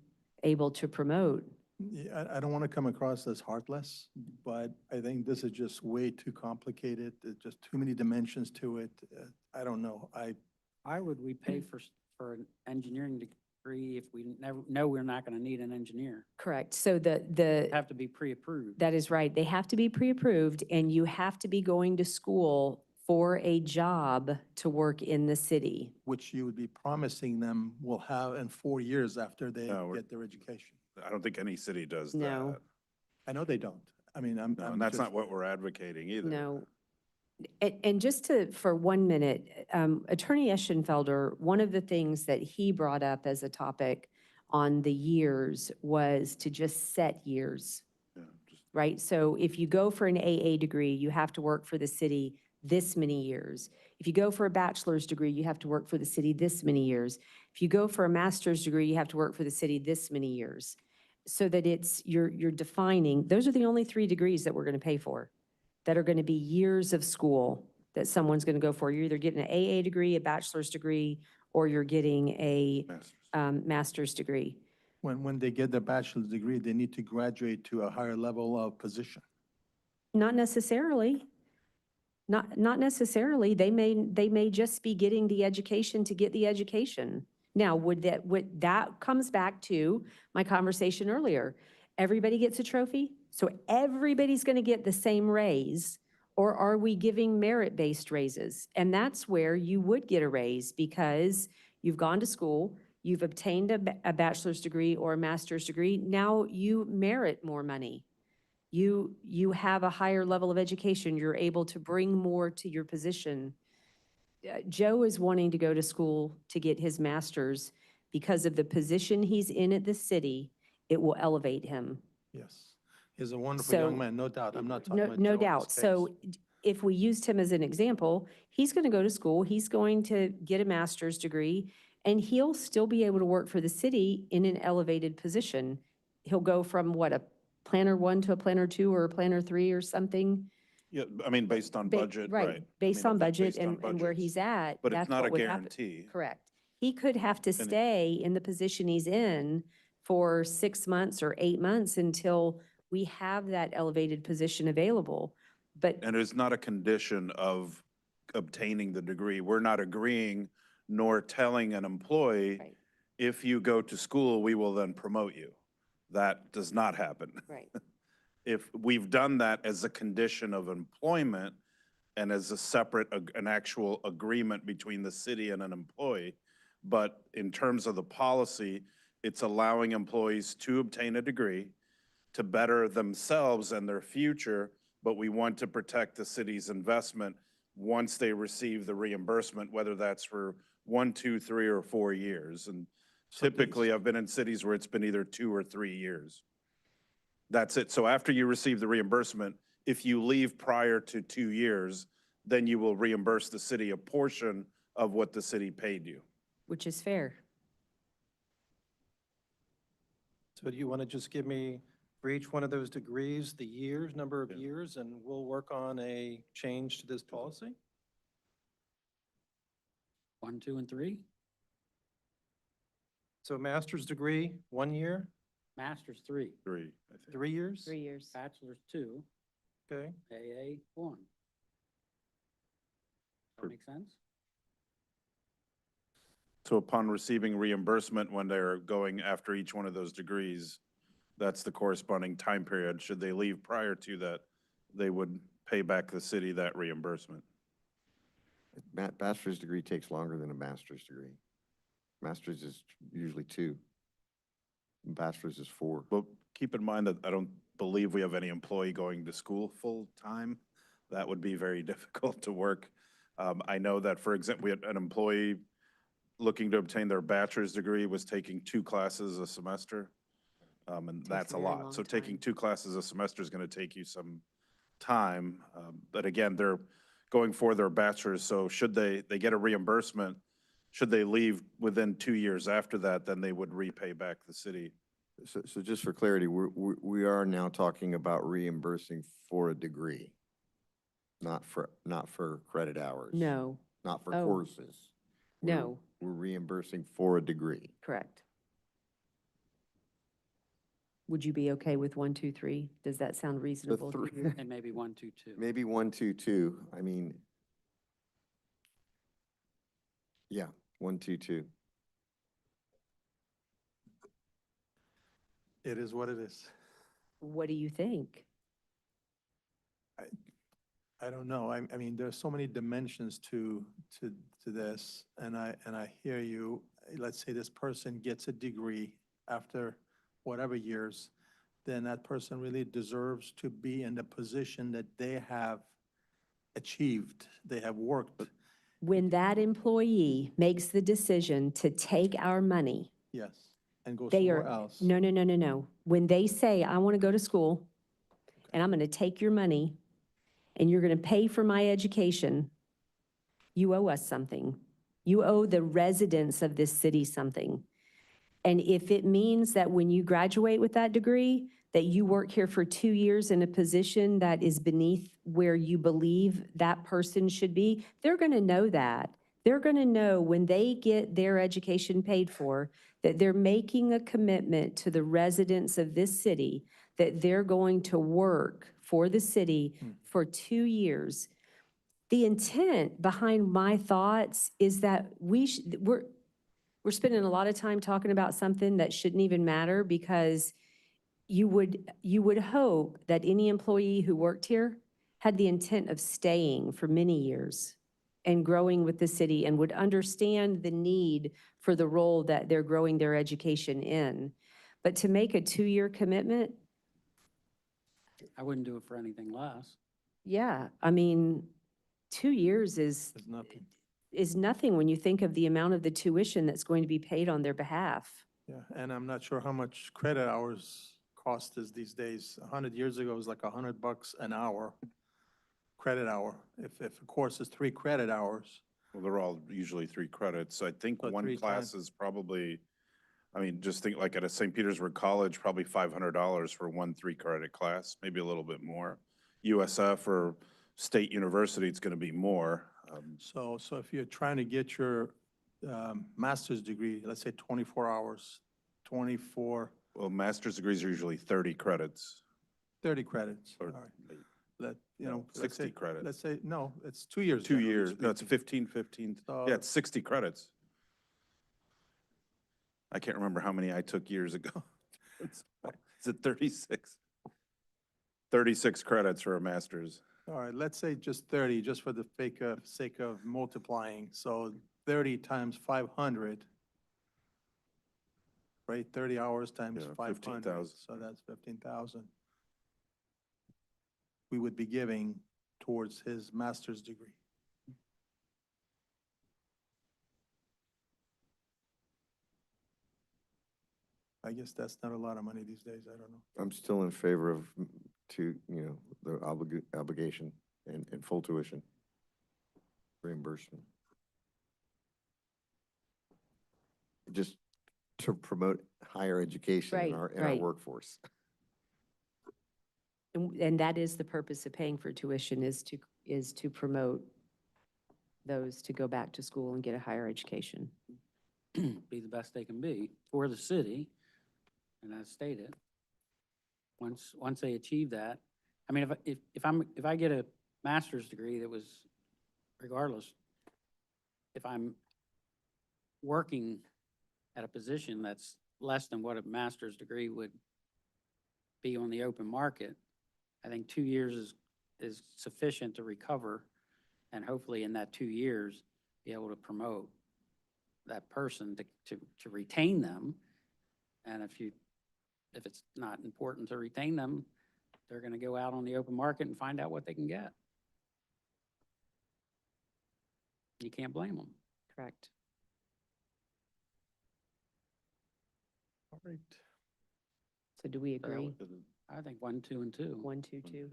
able to promote. Yeah, I don't want to come across as heartless, but I think this is just way too complicated. There's just too many dimensions to it. I don't know. Why would we pay for an engineering degree if we never know we're not going to need an engineer? Correct. So the, Have to be pre-approved. that is right. They have to be pre-approved and you have to be going to school for a job to work in the city. which you would be promising them will have in 4 years after they No, we're- get their education. I don't think any city does No. that. I know they don't. I mean, I'm. No, I'm and that's just- not what we're advocating either. No. And just for 1 minute, Attorney Eschenfelder, one of the things that he brought up as a topic on the years was to just set years, Yeah, just- right? So if you go for an AA degree, you have to work for the city this many years. If you go for a bachelor's degree, you have to work for the city this many years. If you go for a master's degree, you have to work for the city this many years. So that you're defining, those are the only 3 degrees that we're going to pay for, that are going to be years of school that someone's going to go for. You're either getting an AA degree, a bachelor's degree, or you're getting a Masters. master's degree. When they get their bachelor's degree, they need to graduate to a higher level of position. Not necessarily. Not necessarily. They may just be getting the education to get the education. Now, that comes back to my conversation earlier. Everybody gets a trophy, so everybody's going to get the same raise, Or are we giving merit-based raises? And that's where you would get a raise because you've gone to school, you've obtained a bachelor's degree or a master's degree, now you merit more money. You have a higher level of education, you're able to bring more to your position. Joe is wanting to go to school to get his master's because of the position he's in at the city, it will elevate him. Yes. He's a wonderful young So, man, no doubt. I'm not talking No, about no Joe in this doubt. So case. if we used him as an example, he's going to go to school, he's going to get a master's degree, and he'll still be able to work for the city in an elevated position. He'll go from what, a planner 1 to a planner 2 or a planner 3 or something. Yeah, I mean, based on budget, right. I Based mean, I on think budget based on and where budgets. he's at, But it's that's not a what would happen. guarantee. Correct. He could have to it- stay in the position he's in for 6 months or 8 months until we have that elevated position available. But And it's not a condition of obtaining the degree. We're not agreeing nor telling an employee, Right. if you go to school, we will then promote you. That does not happen. Right. If we've done that as a condition of employment and as a separate, an actual agreement between the city and an employee, but in terms of the policy, it's allowing employees to obtain a degree to better themselves and their future, but we want to protect the city's investment once they receive the reimbursement, whether that's for 1, 2, 3, or 4 years. And So typically, I've been in cities where it's been either 2 or 3 years. That's it. So after you receive the reimbursement, if you leave prior to 2 years, then you will reimburse the city a portion of what the city paid you. which is fair. So do you want to just give me, for each one of those degrees, the years, number of Yeah. years, and we'll work on a change to this policy? 1, 2, and 3? So master's degree, 1 year, Master's 3, 3, I think. 3 years? 3 years. bachelor's 2, Okay. AA 1. That make sense? So upon receiving reimbursement when they're going after each one of those degrees, that's the corresponding time period. Should they leave prior to that, they would pay back the city that reimbursement. Bachelor's degree takes longer than a master's degree. Master's is usually 2. Bachelor's is 4. But keep in mind that I don't believe we have any employee going to school full-time. That would be very difficult to work. I know that, for example, we had an employee looking to obtain their bachelor's degree was taking 2 classes a semester. And Takes that's a a very lot. long So taking time. 2 classes a semester is going to take you some time. But again, they're going for their bachelor's, so should they get a reimbursement, should they leave within 2 years after that, then they would repay back the city. So just for clarity, we are now talking about reimbursing for a degree, not for credit hours. No, Not for Oh. courses. no, We're reimbursing for a degree. correct. Would you be okay with 1, 2, 3? Does that sound reasonable to you? And maybe 1, 2, 2. Maybe 1, 2, 2. I mean, yeah, 1, 2, 2. It is what it is. What do you think? I don't know. I mean, there's so many dimensions to this, and I hear you. Let's say this person gets a degree after whatever years, then that person really deserves to be in the position that they have achieved, they have worked. When that employee makes the decision to take our money, Yes, and go they somewhere are, else. no, no, no, no, no. When they say, I want to go to school, and I'm going to take your money, and you're going to pay for my education, you owe us something. You owe the residents of this city something. And if it means that when you graduate with that degree, that you work here for 2 years in a position that is beneath where you believe that person should be, they're going to know that. They're going to know when they get their education paid for, that they're making a commitment to the residents of this city, that they're going to work for the city for 2 years. The intent behind my thoughts is that we're spending a lot of time talking about something that shouldn't even matter, because you would hope that any employee who worked here had the intent of staying for many years and growing with the city and would understand the need for the role that they're growing their education in. But to make a 2-year commitment, I wouldn't do it for anything less. yeah, I mean, 2 years There's nothing. is nothing when you think of the amount of the tuition that's going to be paid on their behalf. Yeah, and I'm not sure how much credit hours cost is these days. 100 years ago, it was like $100 an hour, credit hour. If a course is 3 credit hours, Well, they're all usually 3 credits. I think So one 3 class times- is probably, I mean, just think like at a St. Petersburg College, probably $500 for one 3-credit class, maybe a little bit more. USF or State University, it's going to be more. so if you're trying to get your master's degree, let's say 24 hours, 24, Well, master's degrees are usually 30 credits. 30 credits. All Or right. That, you No, know, let's 60 say, credits. let's say, no, it's 2 years. 2 generally years, no, it's speaking. 15. So- Yeah, it's 60 credits. I can't remember how many I took years ago. Is it 36? 36 credits for a master's. All right, let's say just 30, just for the sake of multiplying. So 30 times 500, right? 30 hours times Yeah, 500. 15,000. So that's 15,000. We would be giving towards his master's degree. I guess that's not a lot of money these days. I don't know. I'm still in favor of, the obligation and full tuition reimbursement. Just to promote higher education Right, in our right. workforce. And that is the purpose of paying for tuition, is to promote those to go back to school and get a higher education. Be the best they can be for the city, and as stated. Once they achieve that, I mean, if I get a master's degree that was, regardless, if I'm working at a position that's less than what a master's degree would be on the open market, I think 2 years is sufficient to recover, and hopefully in that 2 years, be able to promote that person to retain them. And if it's not important to retain them, they're gonna go out on the open market and find out what they can get. You can't blame them. Correct. All right. So do we So agree? I think 1, 2, and 2. 1, 2, 2.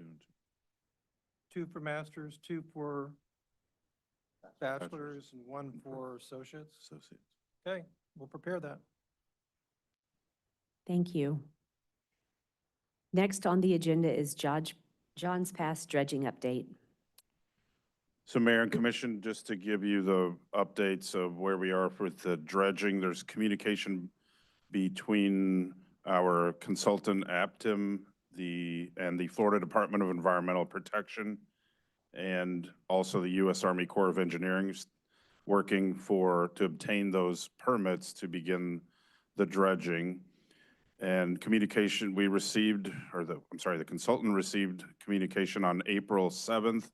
2 for masters, 2 for bachelors, and 1 for associates. Okay, we'll prepare that. Thank you. Next on the agenda is John's Pass dredging update. So Mayor and Commission, just to give you the updates of where we are with the dredging, there's communication between our consultant Aptim, and the Florida Department of Environmental Protection, and also the U.S. Army Corps of Engineering, working to obtain those permits to begin the dredging. And communication, the consultant received communication on April 7th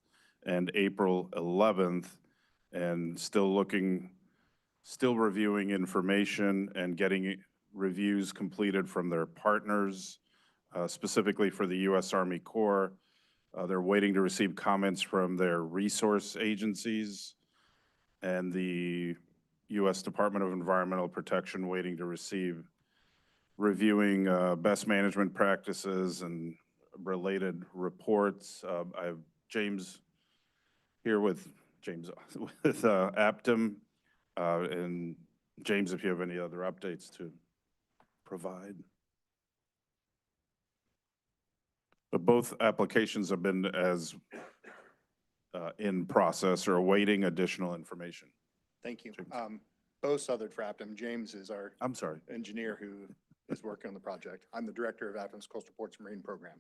and April 11th, and still reviewing information and getting reviews completed from their partners, specifically for the U.S. Army Corps. They're waiting to receive comments from their resource agencies, and the U.S. Department of Environmental Protection waiting to receive reviewing best management practices and related reports. I have James here with Aptim. And James, if you have any other updates to provide. But both applications have been in process or awaiting additional information. Thank you. James. Bo Southard for Aptim. James is our I'm sorry. engineer who is working on the project. I'm the director of Aptim's Coastal Ports Marine Program.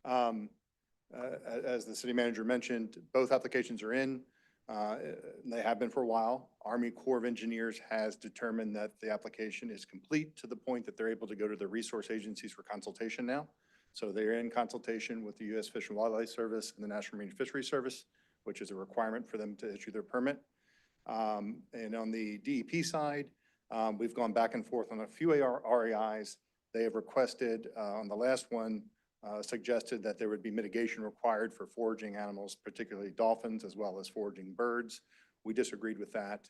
As the city manager mentioned, both applications are in. They have been for a while. Army Corps of Engineers has determined that the application is complete to the point that they're able to go to the resource agencies for consultation now. So they're in consultation with the U.S. Fish and Wildlife Service and the National Marine Fisheries Service, which is a requirement for them to issue their permit. And on the DEP side, we've gone back and forth on a few REIs. They have requested, on the last one, suggested that there would be mitigation required for foraging animals, particularly dolphins, as well as foraging birds. We disagreed with that.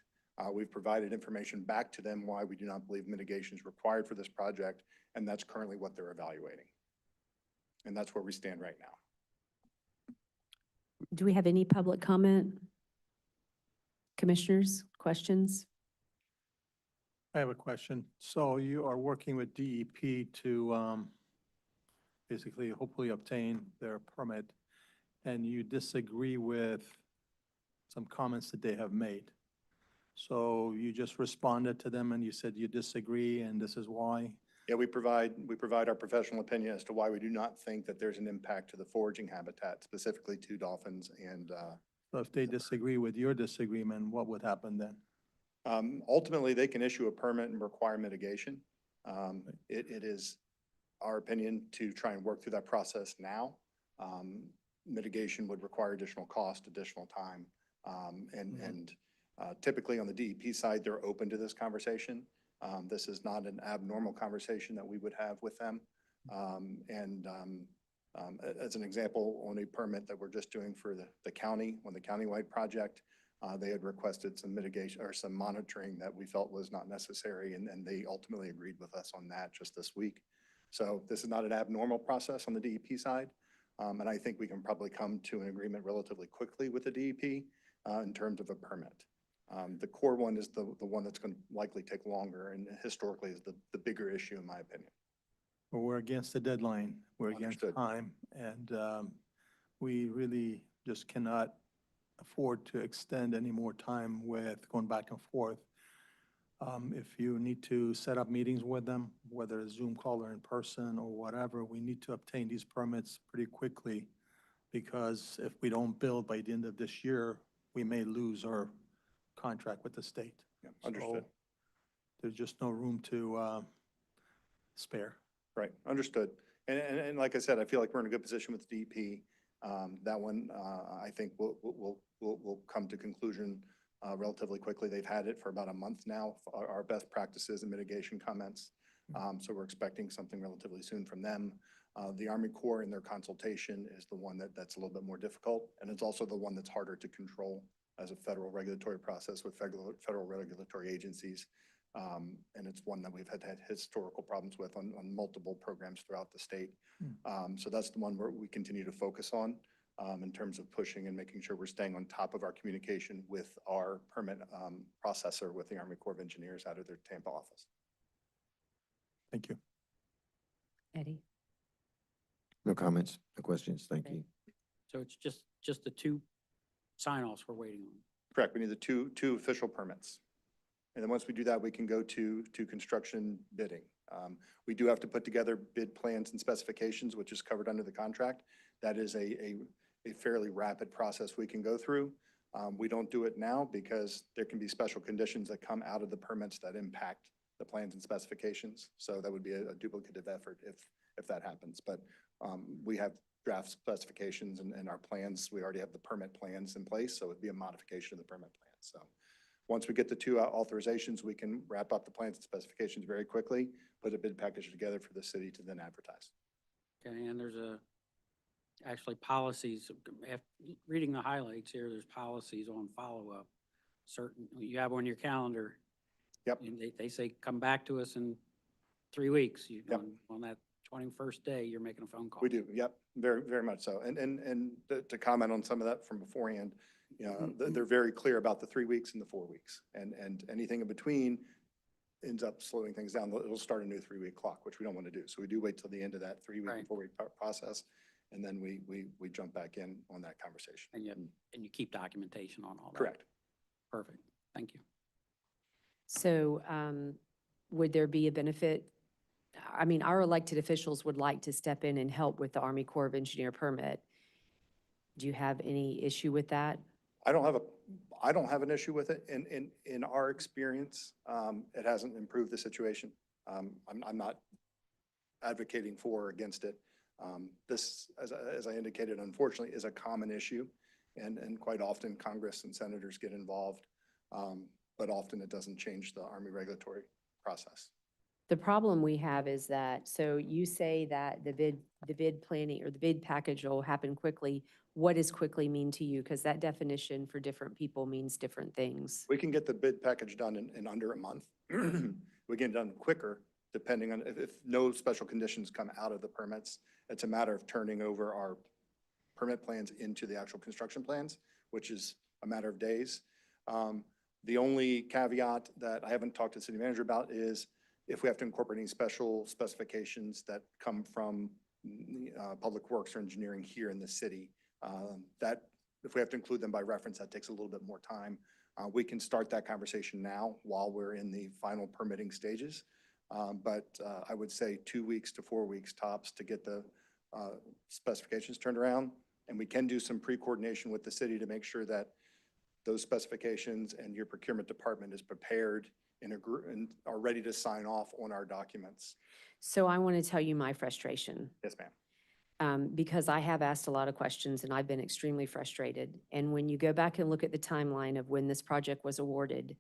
We've provided information back to them why we do not believe mitigation is required for this project, and that's currently what they're evaluating. And that's where we stand right now. Do we have any public comment? Commissioners, questions? I have a question. So you are working with DEP to basically hopefully obtain their permit, and you disagree with some comments that they have made. So you just responded to them and you said you disagree and this is why? Yeah, we provide our professional opinion as to why we do not think that there's an impact to the foraging habitat, specifically to dolphins and, So if they disagree with your disagreement, what would happen then? ultimately, they can issue a permit and require mitigation. It is our opinion to try and work through that process now. Mitigation would require additional cost, additional time. And typically on the DEP side, they're open to this conversation. This is not an abnormal conversation that we would have with them. As an example, on a permit that we're just doing for the county, on the countywide project, they had requested some mitigation or some monitoring that we felt was not necessary, and they ultimately agreed with us on that just this week. So this is not an abnormal process on the DEP side, and I think we can probably come to an agreement relatively quickly with the DEP in terms of a permit. The core one is the one that's going to likely take longer and historically is the bigger issue in my opinion. Well, we're against the deadline, we're against Understood. time, and we really just cannot afford to extend any more time with going back and forth. If you need to set up meetings with them, whether it's Zoom call or in person or whatever, we need to obtain these permits pretty quickly, because if we don't build by the end of this year, we may lose our contract with the state. Yeah, understood. So there's just no room to spare. Right, understood. And like I said, I feel like we're in a good position with DEP. That one, I think we'll come to conclusion relatively quickly. They've had it for about a month now, our best practices and mitigation comments. So we're expecting something relatively soon from them. The Army Corps in their consultation is the one that's a little bit more difficult, and it's also the one that's harder to control as a federal regulatory process with federal regulatory agencies. And it's one that we've had historical problems with on multiple programs throughout the state. So that's the one where we continue to focus on in terms of pushing and making sure we're staying on top of our communication with our permit processor with the Army Corps of Engineers out of their Tampa office. Thank you. Eddie? No comments, no questions. Thank you. So it's just the two sign-offs we're waiting on. Correct. We need the two official permits. And then once we do that, we can go to construction bidding. We do have to put together bid plans and specifications, which is covered under the contract. That is a fairly rapid process we can go through. We don't do it now because there can be special conditions that come out of the permits that impact the plans and specifications. So that would be a duplicative effort if that happens. But we have draft specifications and our plans. We already have the permit plans in place, so it'd be a modification of the permit plan. So once we get the two authorizations, we can wrap up the plans and specifications very quickly, put a bid package together for the city to then advertise. Okay, and there's actually policies, reading the highlights here, there's policies on follow-up. Certain, you have on your calendar. Yep. And they say, come back to us in 3 weeks. Yep. On that 21st day, you're making a phone call. We do, yep, very, very much so. And to comment on some of that from beforehand, you know, they're very clear about the 3 weeks and the 4 weeks. And anything in between ends up slowing things down. It'll start a new 3-week clock, which we don't want to do. So we do wait till the end of that 3-week and Right. 4-week process. And then we jump back in on that conversation. And you keep documentation on all that. Correct. Perfect. Thank you. So would there be a benefit? I mean, our elected officials would like to step in and help with the Army Corps of Engineer permit. Do you have any issue with that? I don't have an issue with it. In our experience, it hasn't improved the situation. I'm not advocating for or against it. This, as I indicated, unfortunately, is a common issue, and quite often Congress and senators get involved, but often it doesn't change the Army regulatory process. The problem we have is that, so you say that the bid planning or the bid package will happen quickly. What does quickly mean to you? Because that definition for different people means different things. We can get the bid package done in under a month. We get it done quicker, depending on if no special conditions come out of the permits. It's a matter of turning over our permit plans into the actual construction plans, which is a matter of days. The only caveat that I haven't talked to the city manager about is if we have to incorporate any special specifications that come from Public Works or engineering here in the city, that if we have to include them by reference, that takes a little bit more time. We can start that conversation now while we're in the final permitting stages. But I would say 2 weeks to 4 weeks tops to get the specifications turned around. And we can do some pre-coordination with the city to make sure that those specifications and your procurement department is prepared and are ready to sign off on our documents. So I want to tell you my frustration. Yes, ma'am. Because I have asked a lot of questions and I've been extremely frustrated. And when you go back and look at the timeline of when this project was awarded,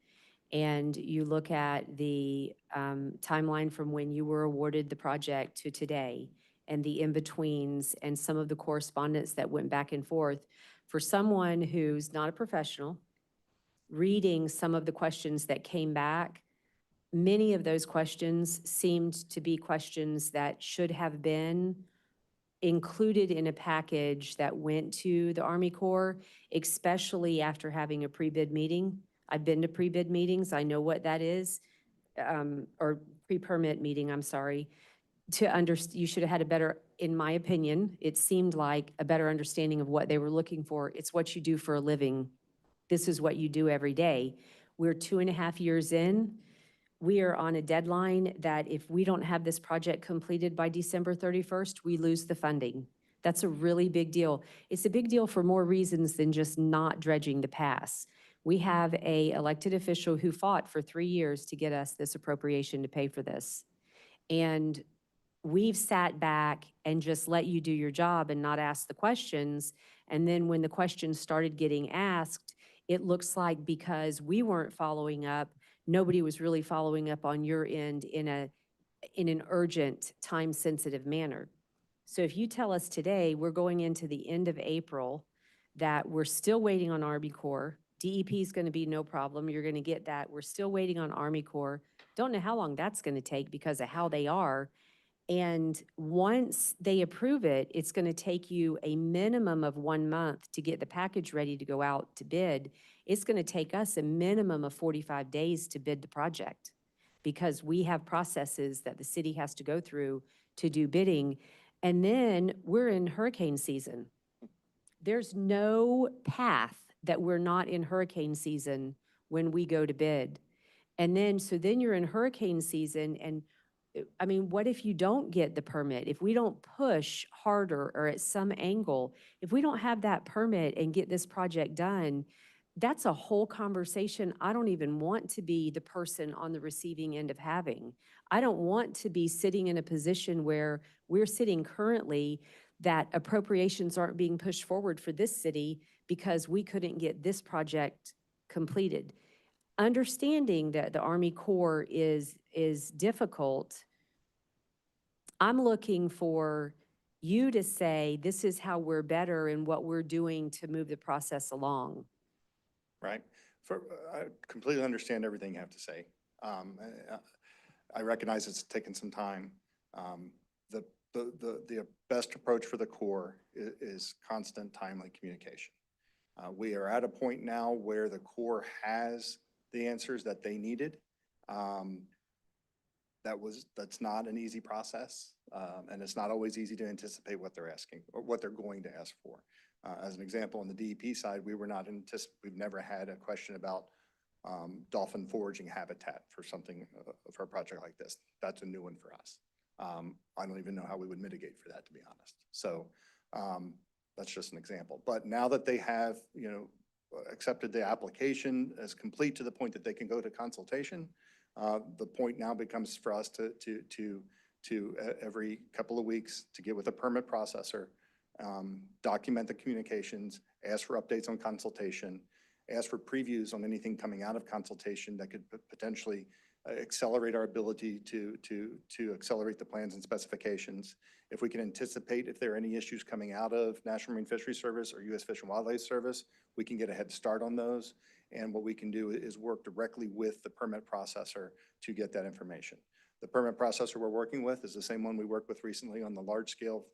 and you look at the timeline from when you were awarded the project to today, and the in-betweens and some of the correspondence that went back and forth, for someone who's not a professional, reading some of the questions that came back, many of those questions seemed to be questions that should have been included in a package that went to the Army Corps, especially after having a pre-bid meeting. I've been to pre-bid meetings. I know what that is, or pre-permit meeting, I'm sorry. You should have had a better, in my opinion, it seemed like a better understanding of what they were looking for. It's what you do for a living. This is what you do every day. We're 2.5 years in. We are on a deadline that if we don't have this project completed by December 31st, we lose the funding. That's a really big deal. It's a big deal for more reasons than just not dredging the pass. We have a elected official who fought for 3 years to get us this appropriation to pay for this. And we've sat back and just let you do your job and not ask the questions. And then when the questions started getting asked, it looks like because we weren't following up, nobody was really following up on your end in an urgent, time-sensitive manner. So if you tell us today, we're going into the end of April, that we're still waiting on Army Corps, DEP is going to be no problem, you're going to get that. We're still waiting on Army Corps. Don't know how long that's going to take because of how they are. And once they approve it, it's going to take you a minimum of 1 month to get the package ready to go out to bid. It's going to take us a minimum of 45 days to bid the project because we have processes that the city has to go through to do bidding. And then we're in hurricane season. There's no path that we're not in hurricane season when we go to bid. And then, so then you're in hurricane season, and I mean, what if you don't get the permit? If we don't push harder or at some angle, if we don't have that permit and get this project done, that's a whole conversation I don't even want to be the person on the receiving end of having. I don't want to be sitting in a position where we're sitting currently that appropriations aren't being pushed forward for this city because we couldn't get this project completed. Understanding that the Army Corps is difficult, I'm looking for you to say, this is how we're better and what we're doing to move the process along. Right? I completely understand everything you have to say. I recognize it's taken some time. The best approach for the Corps is constant, timely communication. We are at a point now where the Corps has the answers that they needed. That's not an easy process, and it's not always easy to anticipate what they're asking or what they're going to ask for. As an example, on the DEP side, we've never had a question about dolphin foraging habitat for a project like this. That's a new one for us. I don't even know how we would mitigate for that, to be honest. So that's just an example. But now that they have, accepted the application as complete to the point that they can go to consultation, the point now becomes for us to to every couple of weeks to get with a permit processor, document the communications, ask for updates on consultation, ask for previews on anything coming out of consultation that could potentially accelerate our ability to accelerate the plans and specifications. If we can anticipate if there are any issues coming out of National Marine Fisheries Service or U.S. Fish and Wildlife Service, we can get a head start on those. And what we can do is work directly with the permit processor to get that information. The permit processor we're working with is the same one we worked with recently on the large-scale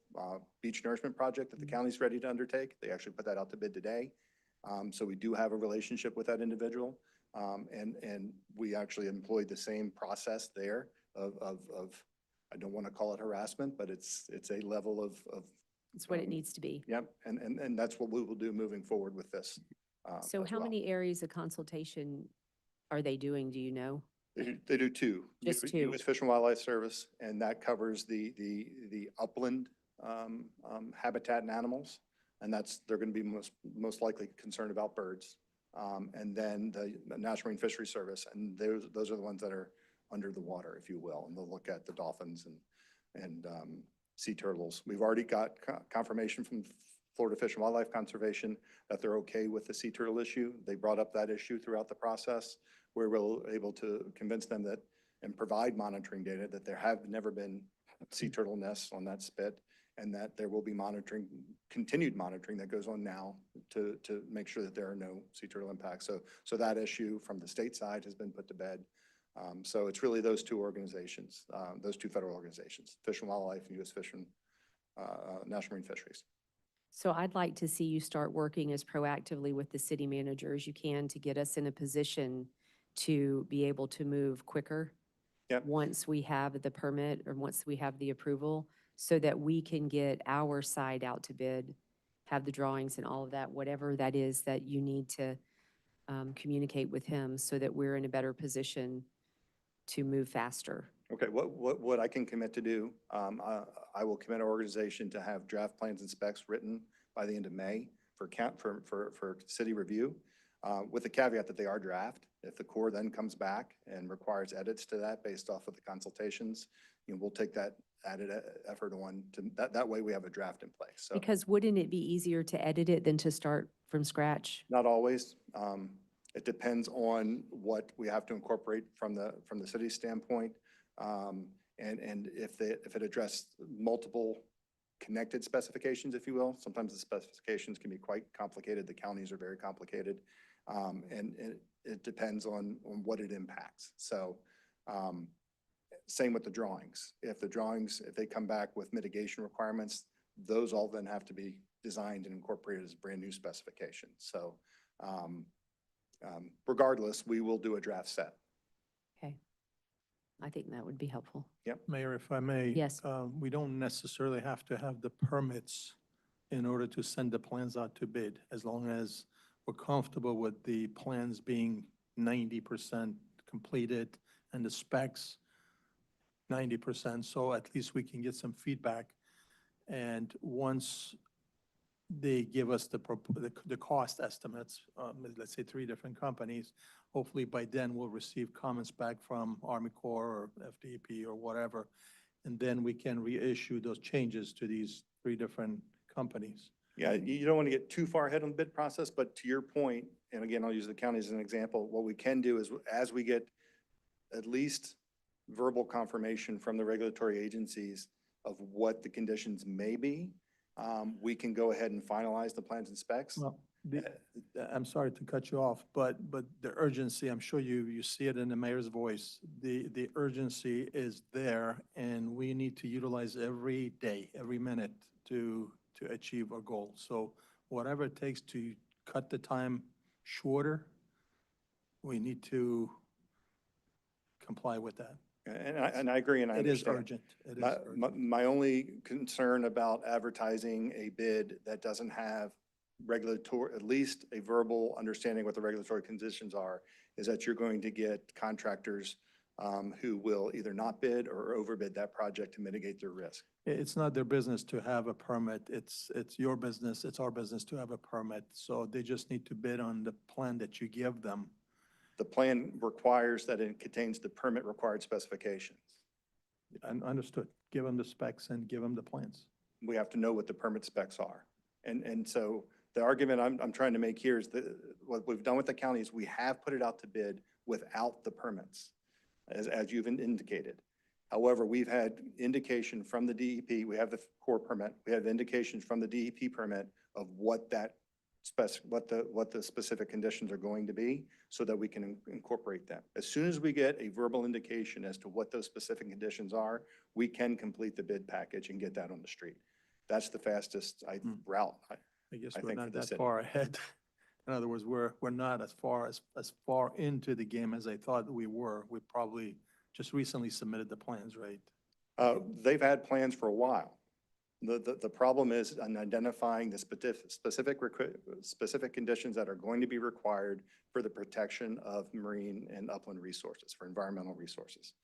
beach nourishment project that the county's ready to undertake. They actually put that out to bid today. So we do have a relationship with that individual. And we actually employed the same process there of I don't want to call it harassment, but it's a level of. It's what it needs to be. Yep, and that's what we will do moving forward with this. So as how well. many areas of consultation are they doing, do you know? They do two. Just two. U.S. Fish and Wildlife Service, and that covers the upland habitat and animals. And they're going to be most likely concerned about birds. And then the National Marine Fisheries Service, and those are the ones that are under the water, if you will, and they'll look at the dolphins and sea turtles. We've already got confirmation from Florida Fish and Wildlife Conservation that they're okay with the sea turtle issue. They brought up that issue throughout the process. We're able to convince them that and provide monitoring data that there have never been sea turtle nests on that spit, and that there will be continued monitoring that goes on now to make sure that there are no sea turtle impacts. So that issue from the state side has been put to bed. So it's really those two organizations, those two federal organizations, Fish and Wildlife and U.S. Fish and National Marine Fisheries. So I'd like to see you start working as proactively with the city manager as you can to get us in a position to be able to move quicker. Yep. Once we have the permit or once we have the approval, so that we can get our side out to bid, have the drawings and all of that, whatever that is that you need to communicate with him so that we're in a better position to move faster. Okay, what I can commit to do, I will commit our organization to have draft plans and specs written by the end of May for city review, with the caveat that they are draft. If the Corps then comes back and requires edits to that based off of the consultations, we'll take that added effort on to that way we have a draft in place. So Because wouldn't it be easier to edit it than to start from scratch? not always. It depends on what we have to incorporate from the city standpoint. And if it addressed multiple connected specifications, if you will, sometimes the specifications can be quite complicated. The counties are very complicated. And it depends on what it impacts. So same with the drawings. If they come back with mitigation requirements, those all then have to be designed and incorporated as brand new specifications. So regardless, we will do a draft set. Okay. I think that would be helpful. Mayor, if I may. Yes. We don't necessarily have to have the permits in order to send the plans out to bid, as long as we're comfortable with the plans being 90% completed and the specs 90%. So at least we can get some feedback. And once they give us the cost estimates, let's say 3 different companies, hopefully by then we'll receive comments back from Army Corps or FDP or whatever, and then we can reissue those changes to these 3 different companies. Yeah, you don't want to get too far ahead on the bid process, but to your point, and again, I'll use the county as an example, what we can do is as we get at least verbal confirmation from the regulatory agencies of what the conditions may be, we can go ahead and finalize the plans and specs. Well, I'm sorry to cut you off, but the urgency, I'm sure you see it in the mayor's voice. The urgency is there, and we need to utilize every day, every minute to achieve our goal. So whatever it takes to cut the time shorter, we need to comply with that. And I agree, and I It is understand. urgent. It is urgent. My only concern about advertising a bid that doesn't have regulatory, at least a verbal understanding what the regulatory conditions are, is that you're going to get contractors who will either not bid or overbid that project to mitigate their risk. It's not their business to have a permit. It's your business. It's our business to have a permit. So they just need to bid on the plan that you give them. The plan requires that it contains the permit required specifications. Understood. give them the specs and give them the plans. We have to know what the permit specs are. And so the argument I'm trying to make here is that what we've done with the county is we have put it out to bid without the permits, as you've indicated. However, we've had indication from the DEP, we have the core permit, we have indications from the DEP permit of what that what the specific conditions are going to be so that we can incorporate them. As soon as we get a verbal indication as to what those specific conditions are, we can complete the bid package and get that on the street. That's the fastest route. I guess I we're think not for the that city. far ahead. In other words, we're not as far into the game as I thought we were. We probably just recently submitted the plans, right? They've had plans for a while. The problem is in identifying the specific conditions that are going to be required for the protection of marine and upland resources, for environmental resources.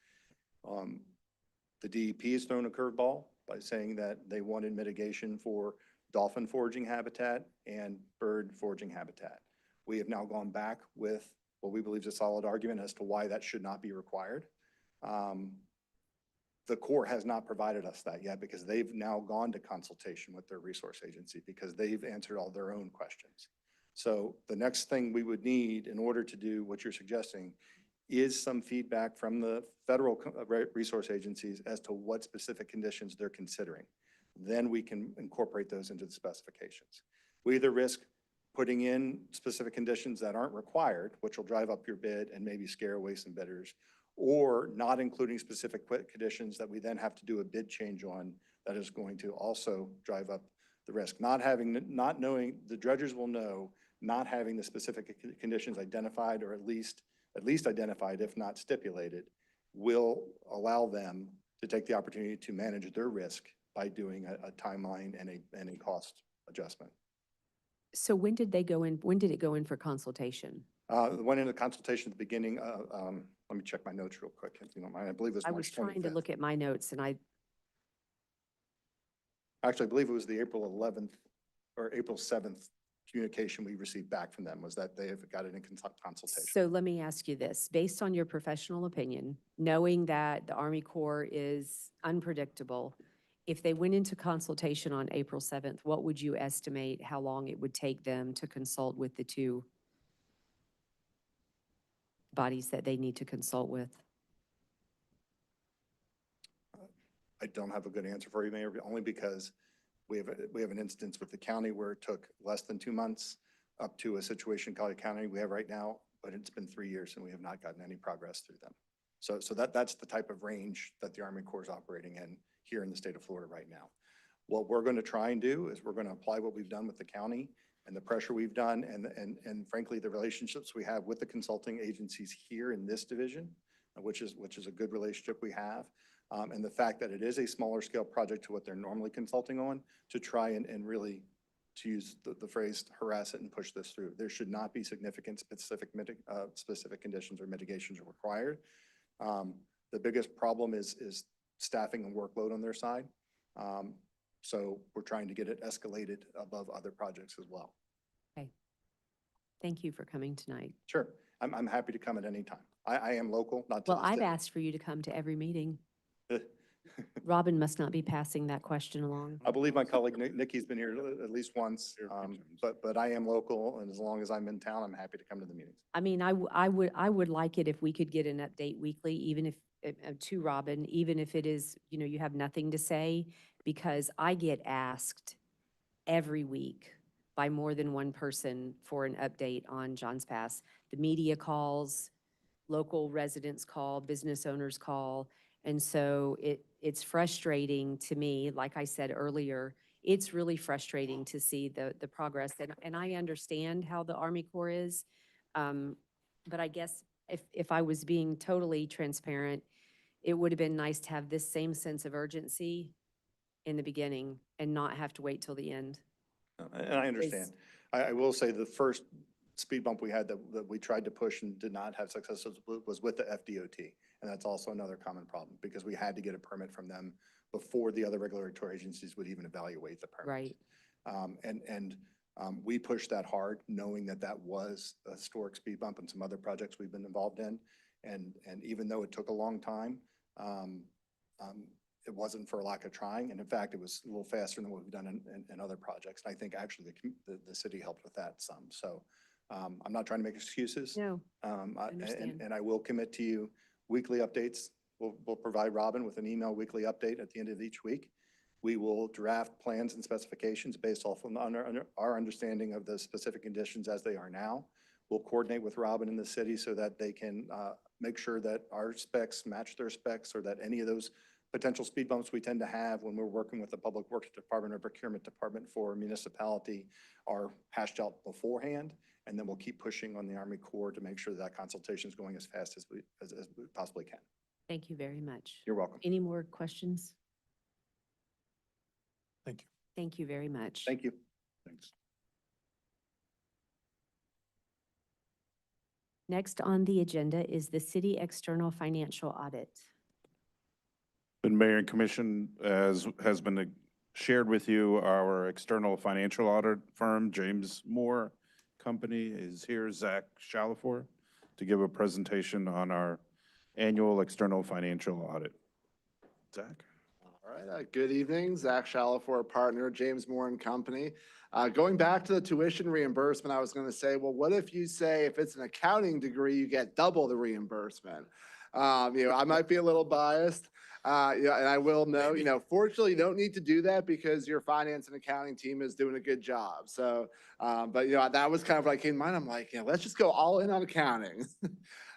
The DEP has thrown a curveball by saying that they wanted mitigation for dolphin foraging habitat and bird foraging habitat. We have now gone back with what we believe is a solid argument as to why that should not be required. The Corps has not provided us that yet because they've now gone to consultation with their resource agency because they've answered all their own questions. So the next thing we would need in order to do what you're suggesting is some feedback from the federal resource agencies as to what specific conditions they're considering. Then we can incorporate those into the specifications. We either risk putting in specific conditions that aren't required, which will drive up your bid and maybe scare away some bidders, or not including specific conditions that we then have to do a bid change on that is going to also drive up the risk. Not knowing, the dredgers will know, not having the specific conditions identified or at least identified, if not stipulated, will allow them to take the opportunity to manage their risk by doing a timeline and a cost adjustment. So when did it go in for consultation? Went into consultation at the beginning. Let me check my notes real quick, if you don't mind. I believe it was I March was trying to 25th. look at my notes and Actually, I believe it was the April 11th or April 7th communication we received back from them was that they have got it in consultation. so let me ask you this, based on your professional opinion, knowing that the Army Corps is unpredictable, if they went into consultation on April 7th, what would you estimate how long it would take them to consult with the two bodies that they need to consult with? I don't have a good answer for you, Mayor, only because we have an instance with the county where it took less than 2 months up to a situation in Collier County we have right now, but it's been 3 years and we have not gotten any progress through them. So that's the type of range that the Army Corps is operating in here in the state of Florida right now. What we're going to try and do is we're going to apply what we've done with the county and the pressure we've done and frankly, the relationships we have with the consulting agencies here in this division, which is a good relationship we have. And the fact that it is a smaller scale project to what they're normally consulting on, to try and really, to use the phrase, harass it and push this through. There should not be significant specific conditions or mitigations required. The biggest problem is staffing and workload on their side. So we're trying to get it escalated above other projects as well. Okay. Thank you for coming tonight. Sure, I'm happy to come at any time. I am local, not to Well, the I've city. asked for you to come to every meeting. Robin must not be passing that question along. I believe my colleague Nikki's been here at least once, but I am local, and as long as I'm in town, I'm happy to come to the meetings. I mean, I would like it if we could get an update weekly, even if, to Robin, even if it is, you have nothing to say, because I get asked every week by more than one person for an update on Johns Pass. The media calls, local residents call, business owners call. And so it's frustrating to me, like I said earlier, it's really frustrating to see the progress. And I understand how the Army Corps is. But I guess if I was being totally transparent, it would have been nice to have this same sense of urgency in the beginning and not have to wait till the end. And I understand. I will say the first speed bump we had that we tried to push and did not have success was with the FDOT. And that's also another common problem because we had to get a permit from them before the other regulatory agencies would even evaluate the permit. Right. We pushed that hard, knowing that was a historic speed bump and some other projects we've been involved in. And even though it took a long time, it wasn't for lack of trying. And in fact, it was a little faster than what we've done in other projects. And I think actually the city helped with that some. So I'm not trying to make excuses. No, And I will commit to you weekly updates. We'll provide Robin with an email weekly update at the end of each week. We will draft plans and specifications based off of our understanding of the specific conditions as they are now. We'll coordinate with Robin in the city so that they can make sure that our specs match their specs, or that any of those potential speed bumps we tend to have when we're working with the Public Works Department or Procurement Department for a municipality are hashed out beforehand. And then we'll keep pushing on the Army Corps to make sure that consultation is going as fast as we possibly can. thank you very much. You're welcome. Any more questions? Thank you. Thank you very much. Thank you. Thanks. Next on the agenda is the city external financial audit. And Mayor and Commission, as has been shared with you, our external financial audit firm, James Moore Company, is here, Zach Shalafor, to give a presentation on our annual external financial audit. Zach? All right, good evening. Zach Shalafor, partner, James Moore and Company. Going back to the tuition reimbursement, I was going to say, well, what if you say if it's an accounting degree, you get double the reimbursement? I might be a little biased, and I will know, fortunately, you don't need to do that because your finance and accounting team is doing a good job. So, but that was kind of like in mind. I'm like, let's just go all in on accounting.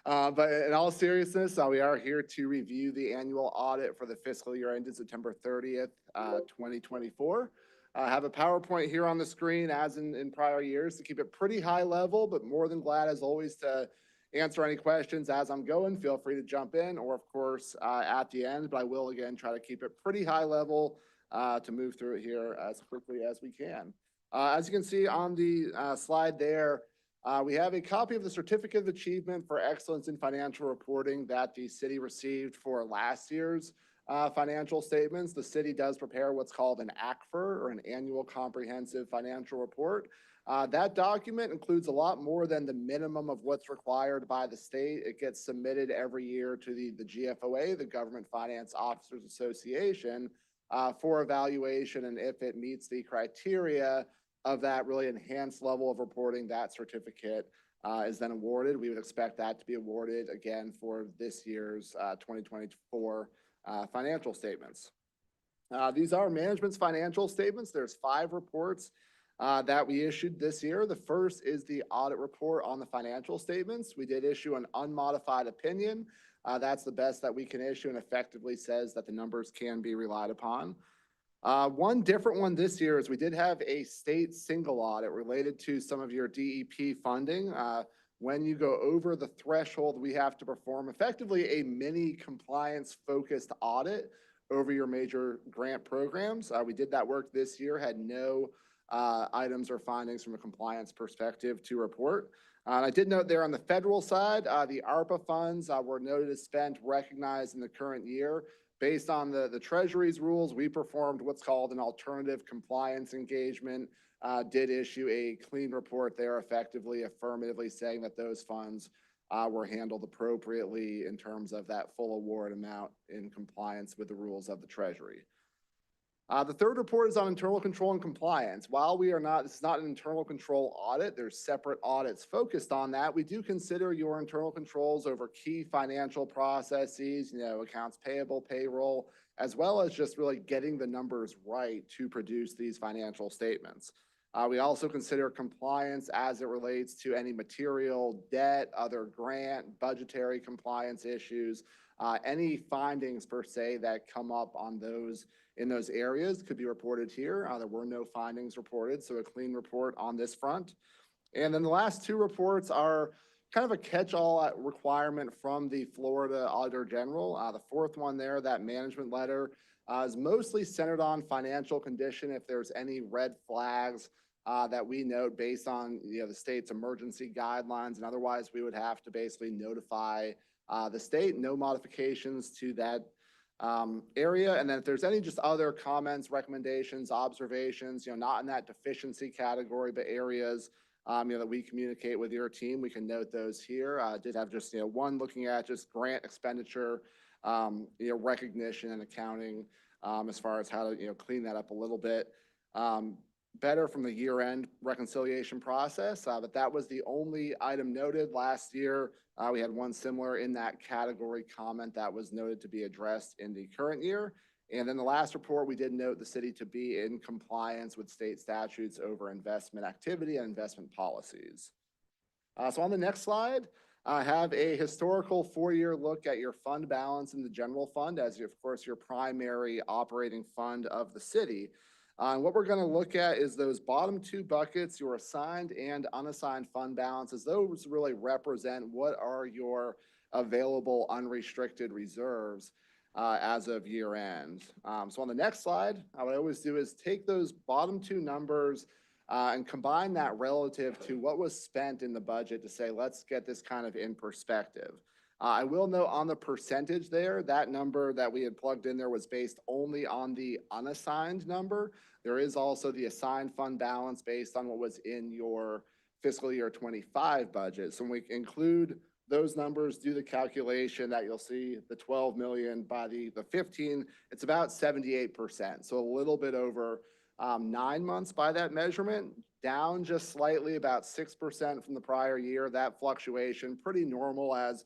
But in all seriousness, we are here to review the annual audit for the fiscal year ended September 30th, 2024. I have a PowerPoint here on the screen as in prior years to keep it pretty high level, but more than glad as always to answer any questions as I'm going. Feel free to jump in, or of course at the end, but I will again try to keep it pretty high level to move through it here as quickly as we can. As you can see on the slide there, we have a copy of the Certificate of Achievement for Excellence in Financial Reporting that the city received for last year's financial statements. The city does prepare what's called an ACFR, or an Annual Comprehensive Financial Report. That document includes a lot more than the minimum of what's required by the state. It gets submitted every year to the GFOA, the Government Finance Officers Association, for evaluation, and if it meets the criteria of that really enhanced level of reporting, that certificate is then awarded. We would expect that to be awarded again for this year's 2024 financial statements. These are management's financial statements. There's 5 reports that we issued this year. The first is the audit report on the financial statements. We did issue an unmodified opinion. That's the best that we can issue and effectively says that the numbers can be relied upon. One different one this year is we did have a state single audit related to some of your DEP funding. When you go over the threshold, we have to perform effectively a mini compliance-focused audit over your major grant programs. We did that work this year, had no items or findings from a compliance perspective to report. I did note there on the federal side, the ARPA funds were noted as spent, recognized in the current year. Based on the Treasury's rules, we performed what's called an alternative compliance engagement, did issue a clean report there, effectively, affirmatively saying that those funds were handled appropriately in terms of that full award amount in compliance with the rules of the Treasury. The third report is on internal control and compliance. While this is not an internal control audit, there's separate audits focused on that. We do consider your internal controls over key financial processes, accounts payable, payroll, as well as just really getting the numbers right to produce these financial statements. We also consider compliance as it relates to any material, debt, other grant, budgetary compliance issues, any findings per se that come up on in those areas could be reported here. There were no findings reported, so a clean report on this front. And then the last 2 reports are kind of a catch-all requirement from the Florida Auditor General. The 4th one there, that management letter, is mostly centered on financial condition. If there's any red flags that we note based on the state's emergency guidelines, and otherwise we would have to basically notify the state. No modifications to that area. And then if there's any just other comments, recommendations, observations, not in that deficiency category, but areas that we communicate with your team, we can note those here. Did have just one looking at just grant expenditure recognition and accounting, as far as how to, clean that up a little bit. Better from the year-end reconciliation process, but that was the only item noted last year. We had one similar in that category comment that was noted to be addressed in the current year. And then the last report, we did note the city to be in compliance with state statutes over investment activity and investment policies. So on the next slide, I have a historical 4-year look at your fund balance in the general fund as, of course, your primary operating fund of the city. And what we're going to look at is those bottom 2 buckets, your assigned and unassigned fund balances. Those really represent what are your available unrestricted reserves as of year end. So on the next slide, what I always do is take those bottom 2 numbers and combine that relative to what was spent in the budget to say, let's get this kind of in perspective. I will note on the percentage there, that number that we had plugged in there was based only on the unassigned number. There is also the assigned fund balance based on what was in your fiscal year 25 budget. So when we include those numbers, do the calculation that you'll see the 12 million by the 15, it's about 78%. So a little bit over 9 months by that measurement, down just slightly, about 6% from the prior year. That fluctuation, pretty normal, as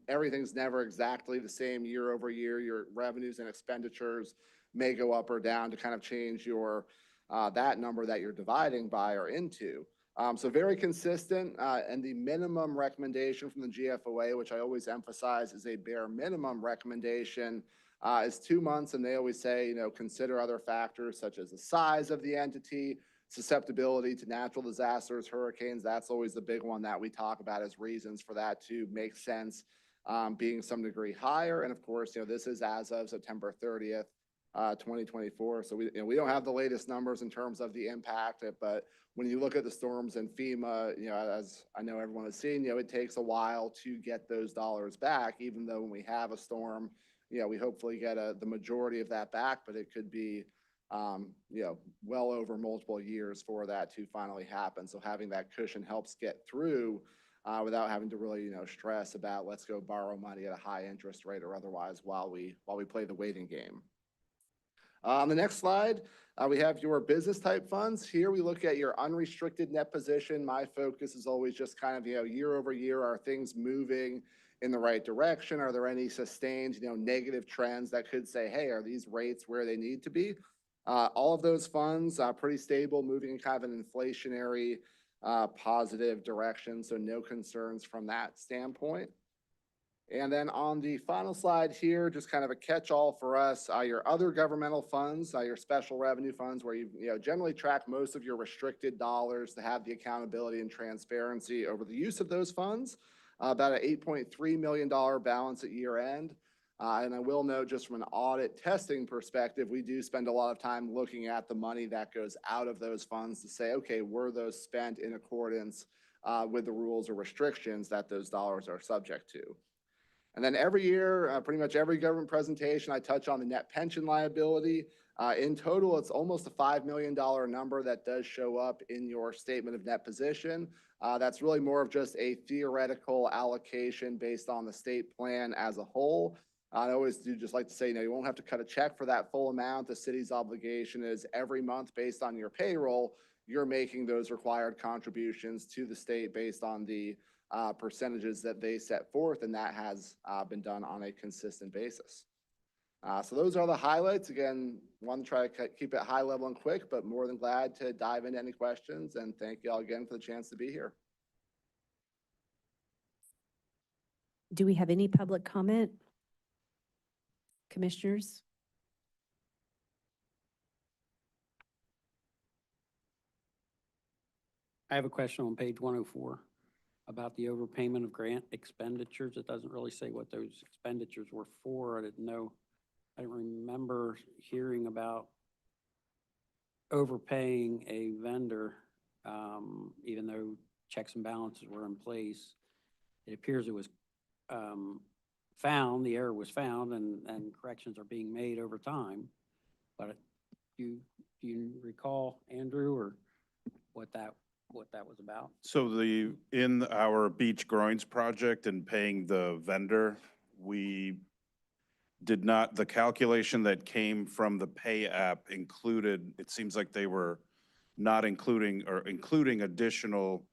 everything's never exactly the same year over year. Your revenues and expenditures may go up or down to kind of change your that number that you're dividing by or into. So very consistent, and the minimum recommendation from the GFOA, which I always emphasize is a bare minimum recommendation, is 2 months, and they always say, consider other factors such as the size of the entity, susceptibility to natural disasters, hurricanes. That's always the big one that we talk about as reasons for that to make sense, being some degree higher. And of course, this is as of September 30th, 2024. So we don't have the latest numbers in terms of the impact, but when you look at the storms and FEMA, as I know everyone has seen, it takes a while to get those dollars back, even though when we have a storm, we hopefully get the majority of that back, but it could be well over multiple years for that to finally happen. So having that cushion helps get through without having to really, stress about let's go borrow money at a high interest rate or otherwise while we play the waiting game. On the next slide, we have your business type funds. Here we look at your unrestricted net position. My focus is always just kind of, year over year, are things moving in the right direction? Are there any sustained, negative trends that could say, hey, are these rates where they need to be? All of those funds are pretty stable, moving in kind of an inflationary positive direction. So no concerns from that standpoint. And then on the final slide here, just kind of a catch-all for us, your other governmental funds, your special revenue funds, where you generally track most of your restricted dollars to have the accountability and transparency over the use of those funds. About an $8.3 million balance at year end. And I will note, just from an audit testing perspective, we do spend a lot of time looking at the money that goes out of those funds to say, okay, were those spent in accordance with the rules or restrictions that those dollars are subject to? And then every year, pretty much every government presentation, I touch on the net pension liability. In total, it's almost a $5 million number that does show up in your statement of net position. That's really more of just a theoretical allocation based on the state plan as a whole. I always do just like to say, you won't have to cut a check for that full amount. The city's obligation is every month based on your payroll, you're making those required contributions to the state based on the percentages that they set forth, and that has been done on a consistent basis. So those are the highlights. Again, want to try to keep it high level and quick, but more than glad to dive into any questions, and thank you all again for the chance to be here. Do we have any public comment? Commissioners? I have a question on page 104 about the overpayment of grant expenditures. It doesn't really say what those expenditures were for. I didn't remember hearing about overpaying a vendor, even though checks and balances were in place. It appears it was found, the error was found, and corrections are being made over time. But do you recall, Andrew, or what that was about? So in our Beach Groins project and paying the vendor, we did not, the calculation that came from the pay app included, it seems like they were not including, or including additional,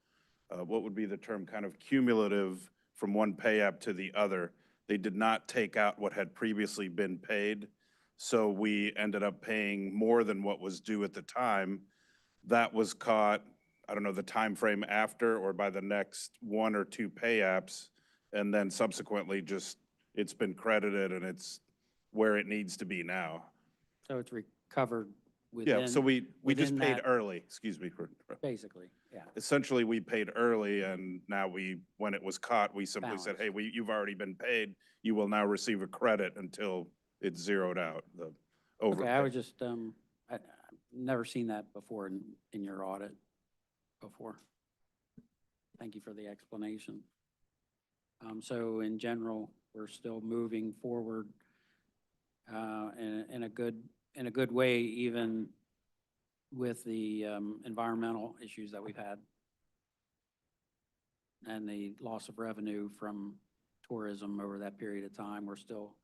what would be the term, kind of cumulative from one pay app to the other. They did not take out what had previously been paid, so we ended up paying more than what was due at the time. That was caught, I don't know, the time frame after or by the next one or two pay apps, and then subsequently just, it's been credited and it's where it needs to be now. So it's recovered Yeah, so within, we just within paid that- early, excuse me. basically, yeah. Essentially, we paid early, and now we, when it was caught, we simply said, Balance. hey, you've already been paid. You will now receive a credit until it's zeroed out, the over. Okay, I was just, I've never seen that before in your audit before. Thank you for the explanation. So in general, we're still moving forward in a good way, even with the environmental issues that we've had and the loss of revenue from tourism over that period of time. We're still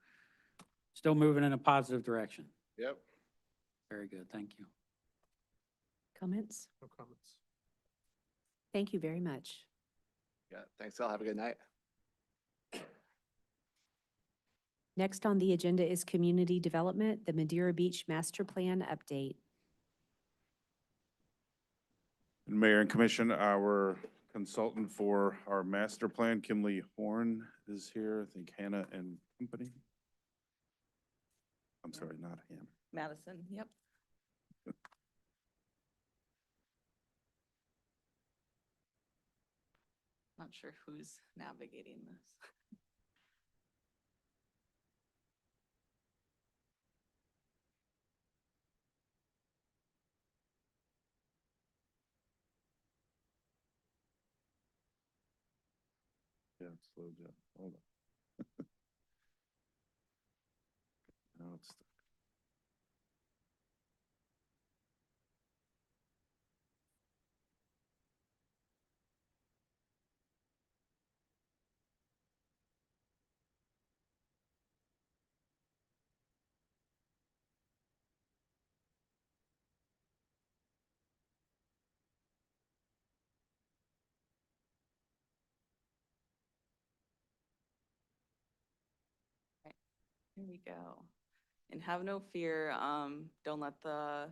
moving in a positive direction. Yep. Very good, thank you. Comments? No comments. Thank you very much. Yeah, thanks, all. Have a good night. Next on the agenda is Community Development, the Madeira Beach Master Plan update. Mayor and Commission, our consultant for our master plan, Kimberly Horn, is here. I think Hannah and company. I'm sorry, not Hannah. Madison, yep. Not sure who's navigating this. Yeah, slow down. Hold on. Now it's stuck. Here we go. And have no fear, don't let the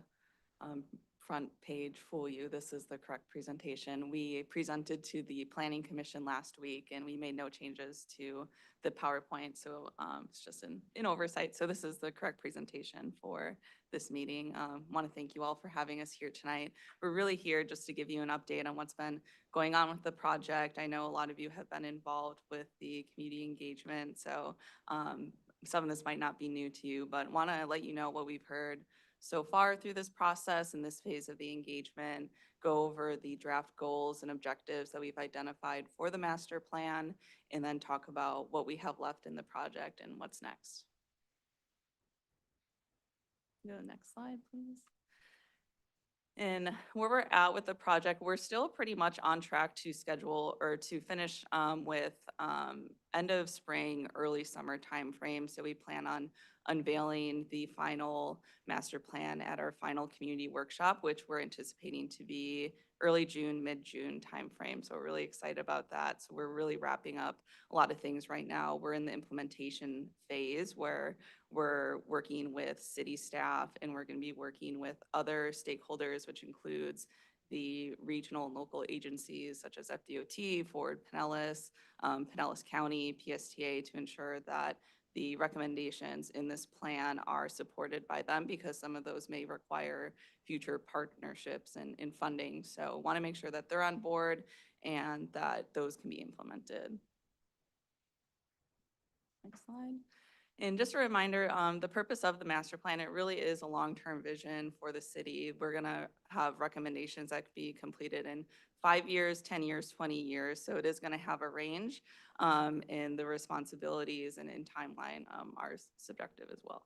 front page fool you. This is the correct presentation. We presented to the Planning Commission last week and we made no changes to the PowerPoint. So it's just an oversight. So this is the correct presentation for this meeting. Want to thank you all for having us here tonight. We're really here just to give you an update on what's been going on with the project. I know a lot of you have been involved with the community engagement. So some of this might not be new to you, but want to let you know what we've heard so far through this process and this phase of the engagement, go over the draft goals and objectives that we've identified for the master plan, and then talk about what we have left in the project and what's next. Go to the next slide, please. And where we're at with the project, we're still pretty much on track to schedule or to finish with end of spring, early summer timeframe. So we plan on unveiling the final master plan at our final community workshop, which we're anticipating to be early June, mid-June timeframe. So we're really excited about that. So we're really wrapping up a lot of things right now. We're in the implementation phase where we're working with city staff and we're going to be working with other stakeholders, which includes the regional and local agencies such as FDOT, Ford, Pinellas, Pinellas County, PSTA, to ensure that the recommendations in this plan are supported by them, because some of those may require future partnerships and funding. So want to make sure that they're on board and that those can be implemented. Next slide. And just a reminder, the purpose of the master plan, it really is a long-term vision for the city. We're gonna have recommendations that could be completed in 5 years, 10 years, 20 years. So it is gonna have a range, and the responsibilities and in timeline are subjective as well.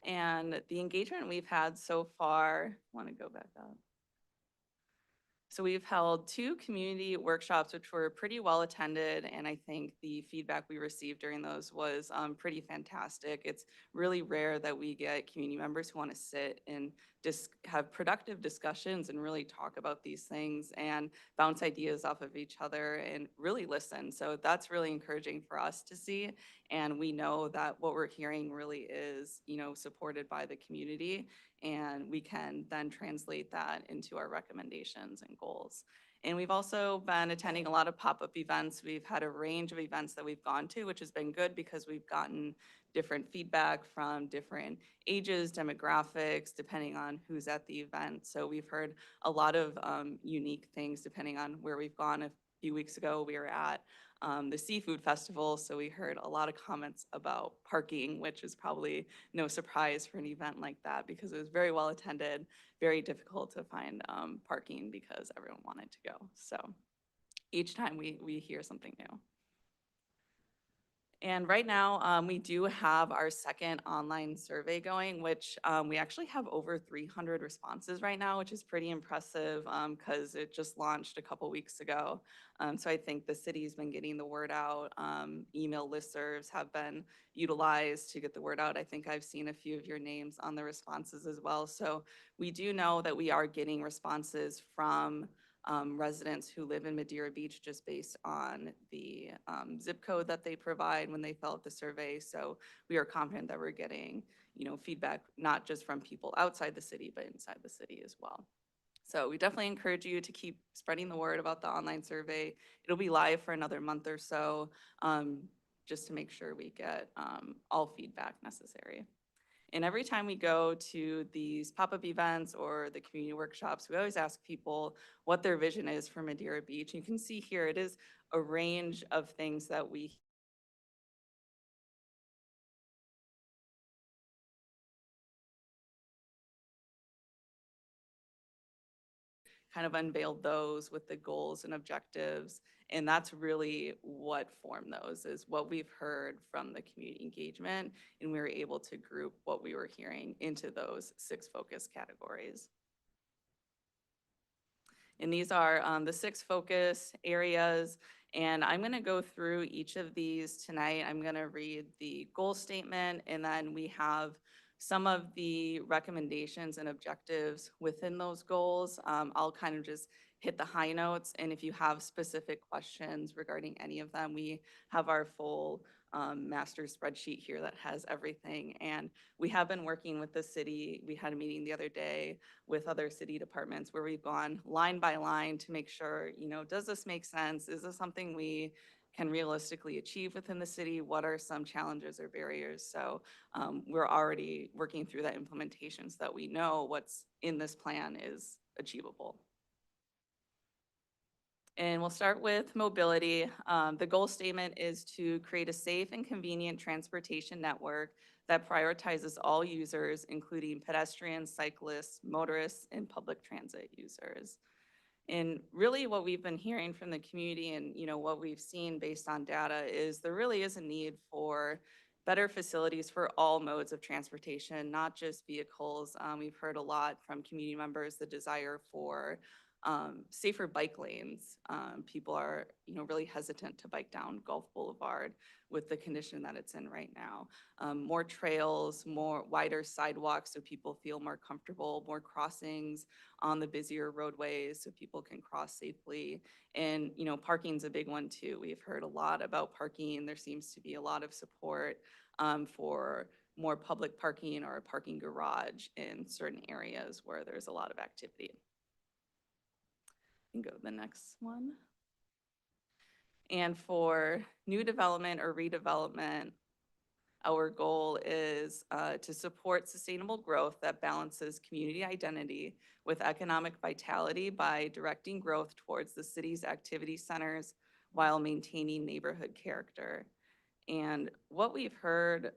And the engagement we've had so far, want to go back up. So we've held 2 community workshops, which were pretty well attended, and I think the feedback we received during those was pretty fantastic. It's really rare that we get community members who want to sit and just have productive discussions and really talk about these things and bounce ideas off of each other and really listen. So that's really encouraging for us to see. And we know that what we're hearing really is, supported by the community. And we can then translate that into our recommendations and goals. And we've also been attending a lot of pop-up events. We've had a range of events that we've gone to, which has been good because we've gotten different feedback from different ages, demographics, depending on who's at the event. So we've heard a lot of unique things depending on where we've gone. A few weeks ago, we were at the Seafood Festival, so we heard a lot of comments about parking, which is probably no surprise for an event like that because it was very well attended, very difficult to find parking because everyone wanted to go. So each time we hear something new. And right now, we do have our second online survey going, which we actually have over 300 responses right now, which is pretty impressive because it just launched a couple weeks ago. So I think the city's been getting the word out. Email listservs have been utilized to get the word out. I think I've seen a few of your names on the responses as well. So we do know that we are getting responses from residents who live in Madeira Beach just based on the zip code that they provide when they fill out the survey. So we are confident that we're getting, feedback not just from people outside the city, but inside the city as well. So we definitely encourage you to keep spreading the word about the online survey. It'll be live for another month or so, just to make sure we get all feedback necessary. And every time we go to these pop-up events or the community workshops, we always ask people what their vision is for Madeira Beach. You can see here, it is a range of things that we kind of unveiled those with the goals and objectives. And that's really what formed those, is what we've heard from the community engagement. And we were able to group what we were hearing into those 6 focus categories. And these are the 6 focus areas. And I'm going to go through each of these tonight. I'm going to read the goal statement, and then we have some of the recommendations and objectives within those goals. I'll kind of just hit the high notes. And if you have specific questions regarding any of them, we have our full master spreadsheet here that has everything. And we have been working with the city. We had a meeting the other day with other city departments where we've gone line by line to make sure, does this make sense? Is this something we can realistically achieve within the city? What are some challenges or barriers? So we're already working through that implementation so that we know what's in this plan is achievable. And we'll start with mobility. The goal statement is to create a safe and convenient transportation network that prioritizes all users, including pedestrians, cyclists, motorists, and public transit users. And really what we've been hearing from the community and what we've seen based on data is there really is a need for better facilities for all modes of transportation, not just vehicles. We've heard a lot from community members the desire for safer bike lanes. People are, really hesitant to bike down Gulf Boulevard with the condition that it's in right now. More trails, more wider sidewalks so people feel more comfortable, more crossings on the busier roadways so people can cross safely. And, parking's a big one too. We've heard a lot about parking. There seems to be a lot of support for more public parking or a parking garage in certain areas where there's a lot of activity. You can go to the next one. And for new development or redevelopment, our goal is to support sustainable growth that balances community identity with economic vitality by directing growth towards the city's activity centers while maintaining neighborhood character. And what we've heard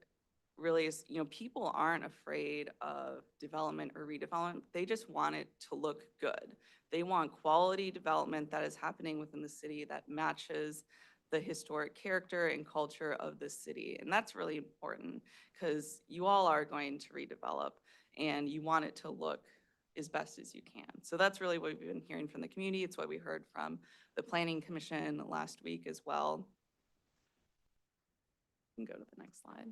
really is, people aren't afraid of development or redevelopment. They just want it to look good. They want quality development that is happening within the city that matches the historic character and culture of the city. And that's really important because you all are going to redevelop and you want it to look as best as you can. So that's really what we've been hearing from the community. It's what we heard from the Planning Commission last week as well. You can go to the next slide.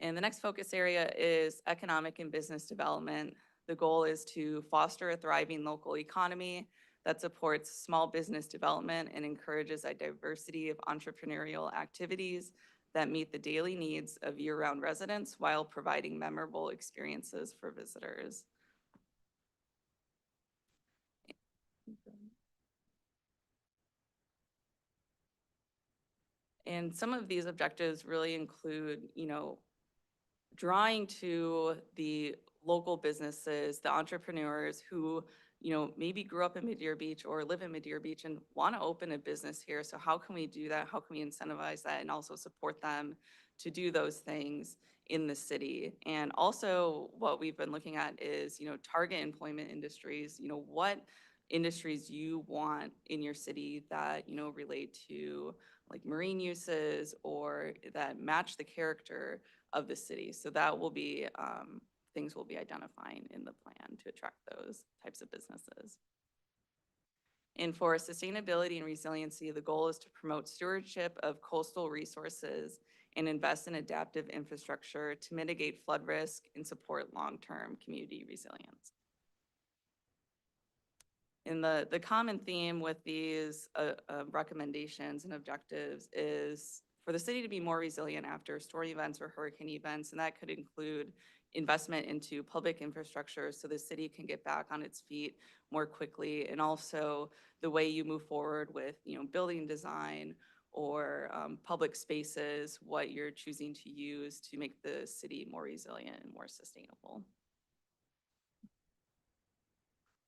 And the next focus area is economic and business development. The goal is to foster a thriving local economy that supports small business development and encourages a diversity of entrepreneurial activities that meet the daily needs of year-round residents while providing memorable experiences for visitors. And some of these objectives really include, drawing to the local businesses, the entrepreneurs who, maybe grew up in Mid-Deer Beach or live in Mid-Deer Beach and want to open a business here. So how can we do that? How can we incentivize that and also support them to do those things in the city? And also what we've been looking at is, target employment industries, what industries you want in your city that, relate to like marine uses or that match the character of the city. So that will be things we'll be identifying in the plan to attract those types of businesses. And for sustainability and resiliency, the goal is to promote stewardship of coastal resources and invest in adaptive infrastructure to mitigate flood risk and support long-term community resilience. And the common theme with these recommendations and objectives is for the city to be more resilient after storm events or hurricane events, and that could include investment into public infrastructure so the city can get back on its feet more quickly, and also the way you move forward with building design or public spaces, what you're choosing to use to make the city more resilient and more sustainable.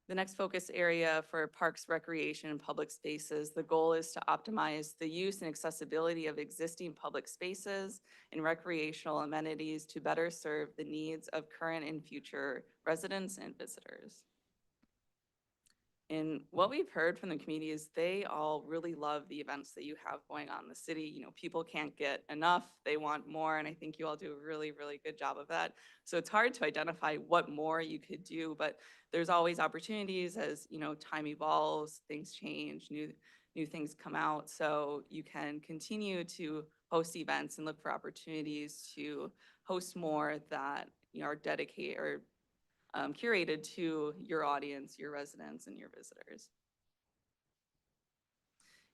The next focus area for parks, recreation, and public spaces, the goal is to optimize the use and accessibility of existing public spaces and recreational amenities to better serve the needs of current and future residents and visitors. And what we've heard from the community is they all really love the events that you have going on in the city. People can't get enough, they want more, and I think you all do a really, really good job of that. So it's hard to identify what more you could do, but there's always opportunities as, time evolves, things change, new things come out. So you can continue to host events and look for opportunities to host more that are dedicated or curated to your audience, your residents, and your visitors.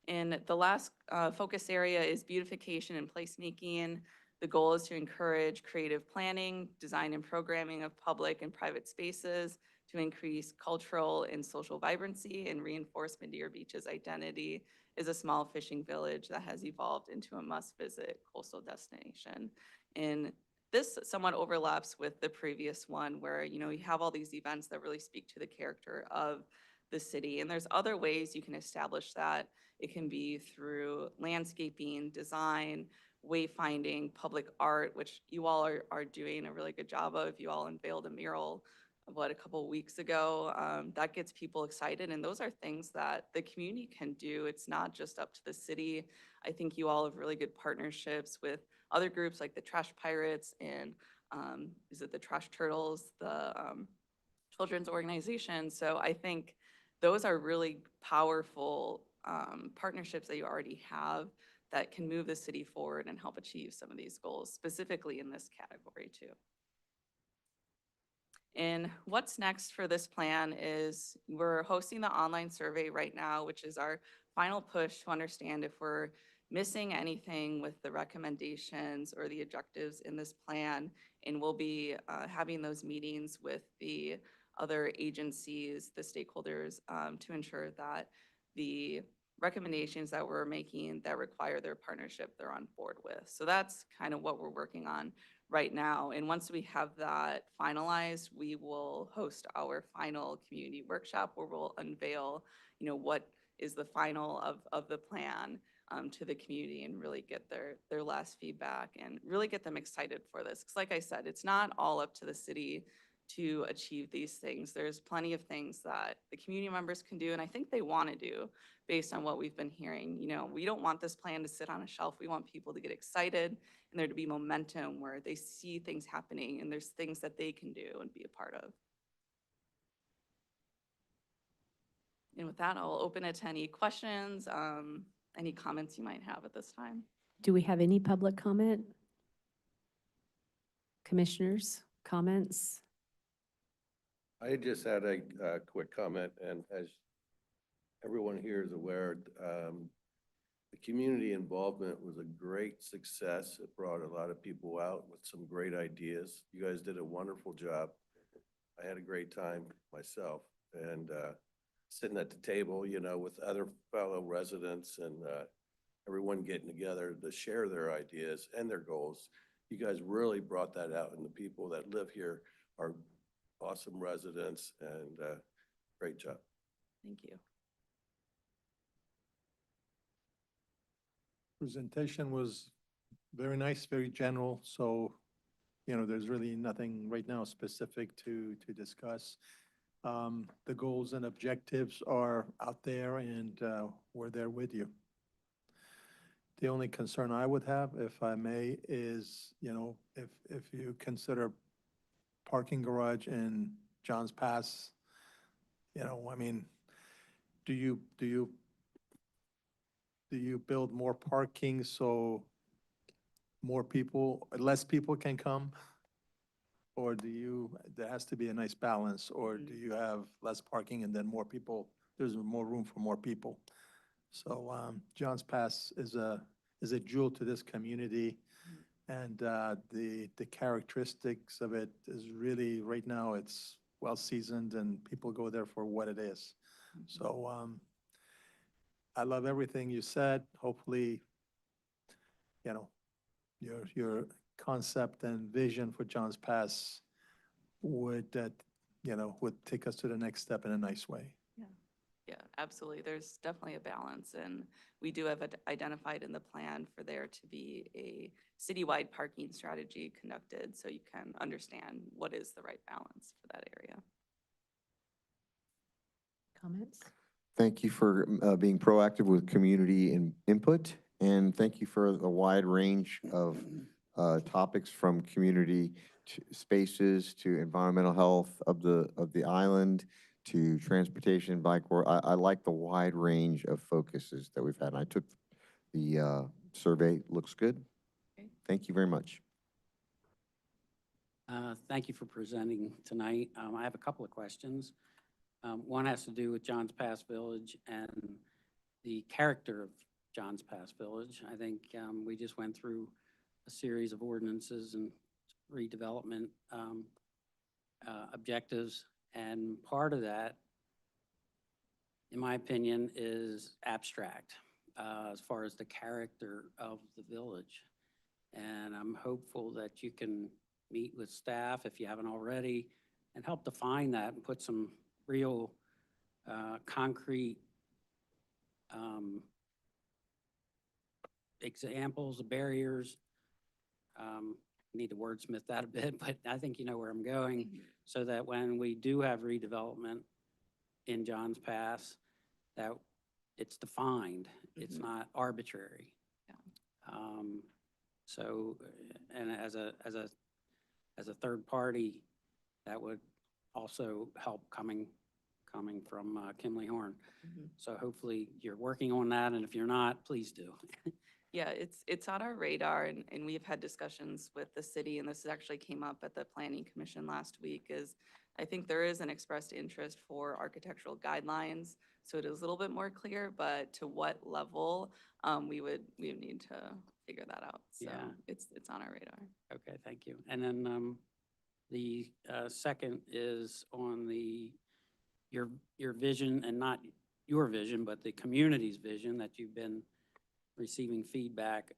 And the last focus area is beautification and placemaking. The goal is to encourage creative planning, design and programming of public and private spaces to increase cultural and social vibrancy and reinforce Mid-Deer Beach's identity as a small fishing village that has evolved into a must-visit coastal destination. And this somewhat overlaps with the previous one where, you have all these events that really speak to the character of the city. And there's other ways you can establish that. It can be through landscaping, design, wayfinding, public art, which you all are doing a really good job of. You all unveiled a mural a couple of weeks ago. That gets people excited. And those are things that the community can do. It's not just up to the city. I think you all have really good partnerships with other groups like the Trash Pirates and is it the Trash Turtles, the children's organization. So I think those are really powerful partnerships that you already have that can move the city forward and help achieve some of these goals, specifically in this category too. And what's next for this plan is we're hosting the online survey right now, which is our final push to understand if we're missing anything with the recommendations or the objectives in this plan. And we'll be having those meetings with the other agencies, the stakeholders, to ensure that the recommendations that we're making that require their partnership, they're on board with. So that's kind of what we're working on right now. And once we have that finalized, we will host our final community workshop where we'll unveil, what is the final of the plan to the community and really get their last feedback and really get them excited for this. Because like I said, it's not all up to the city to achieve these things. There's plenty of things that the community members can do, and I think they want to do based on what we've been hearing. We don't want this plan to sit on a shelf. We want people to get excited and there to be momentum where they see things happening and there's things that they can do and be a part of. And with that, I'll open it to any questions, any comments you might have at this time. Do we have any public comment? Commissioners, comments? I just had a quick comment, and as everyone here is aware, the community involvement was a great success. It brought a lot of people out with some great ideas. You guys did a wonderful job. I had a great time myself, and sitting at the table, you know, with other fellow residents and everyone getting together to share their ideas and their goals. You guys really brought that out, and the people that live here are awesome residents, and great job. Thank you. Presentation was very nice, very general, so, you know, there's really nothing right now specific to discuss. The goals and objectives are out there, and we're there with you. The only concern I would have, if I may, is, you know, if you consider parking garage in John's Pass, you know, I mean, do you build more parking so more people, less people can come? Or there has to be a nice balance, or do you have less parking and then more people, there's more room for more people? So, John's Pass is a jewel to this community. And, the characteristics of it is really, right now, it's well-seasoned and people go there for what it is. So, I love everything you said. Hopefully, you know, your concept and vision for John's Pass would, you know, would take us to the next step in a nice way. Yeah, absolutely. There's definitely a balance, and we do have identified in the plan for there to be a citywide parking strategy conducted, so you can understand what is the right balance for that area. Comments? Thank you for being proactive with community input, and thank you for the wide range of topics, from community spaces to environmental health of the island to transportation, bike work. I like the wide range of focuses that we've had. I took the survey. Looks good. Okay. Thank you very much. Thank you for presenting tonight. I have a couple of questions. One has to do with Johns Pass Village and the character of Johns Pass Village. I think we just went through a series of ordinances and redevelopment objectives, and part of that, in my opinion, is abstract as far as the character of the village. And I'm hopeful that you can meet with staff, if you haven't already, and help define that and put some real concrete examples of barriers. Need to wordsmith that a bit, but I think you know where I'm going, so that when we do have redevelopment in Johns Pass, that it's defined, it's not arbitrary. Yeah. So, and as a third party, that would also help coming from Kimley Horn. So hopefully you're working on that, and if you're not, please do. Yeah, it's on our radar, and we've had discussions with the city, and this actually came up at the Planning Commission last week, is I think there is an expressed interest for architectural guidelines, so it is a little bit more clear, but to what level, we would need to figure that out. So Yeah. it's on our radar. Okay, thank you. And then the second is on your vision, and not your vision, but the community's vision that you've been receiving feedback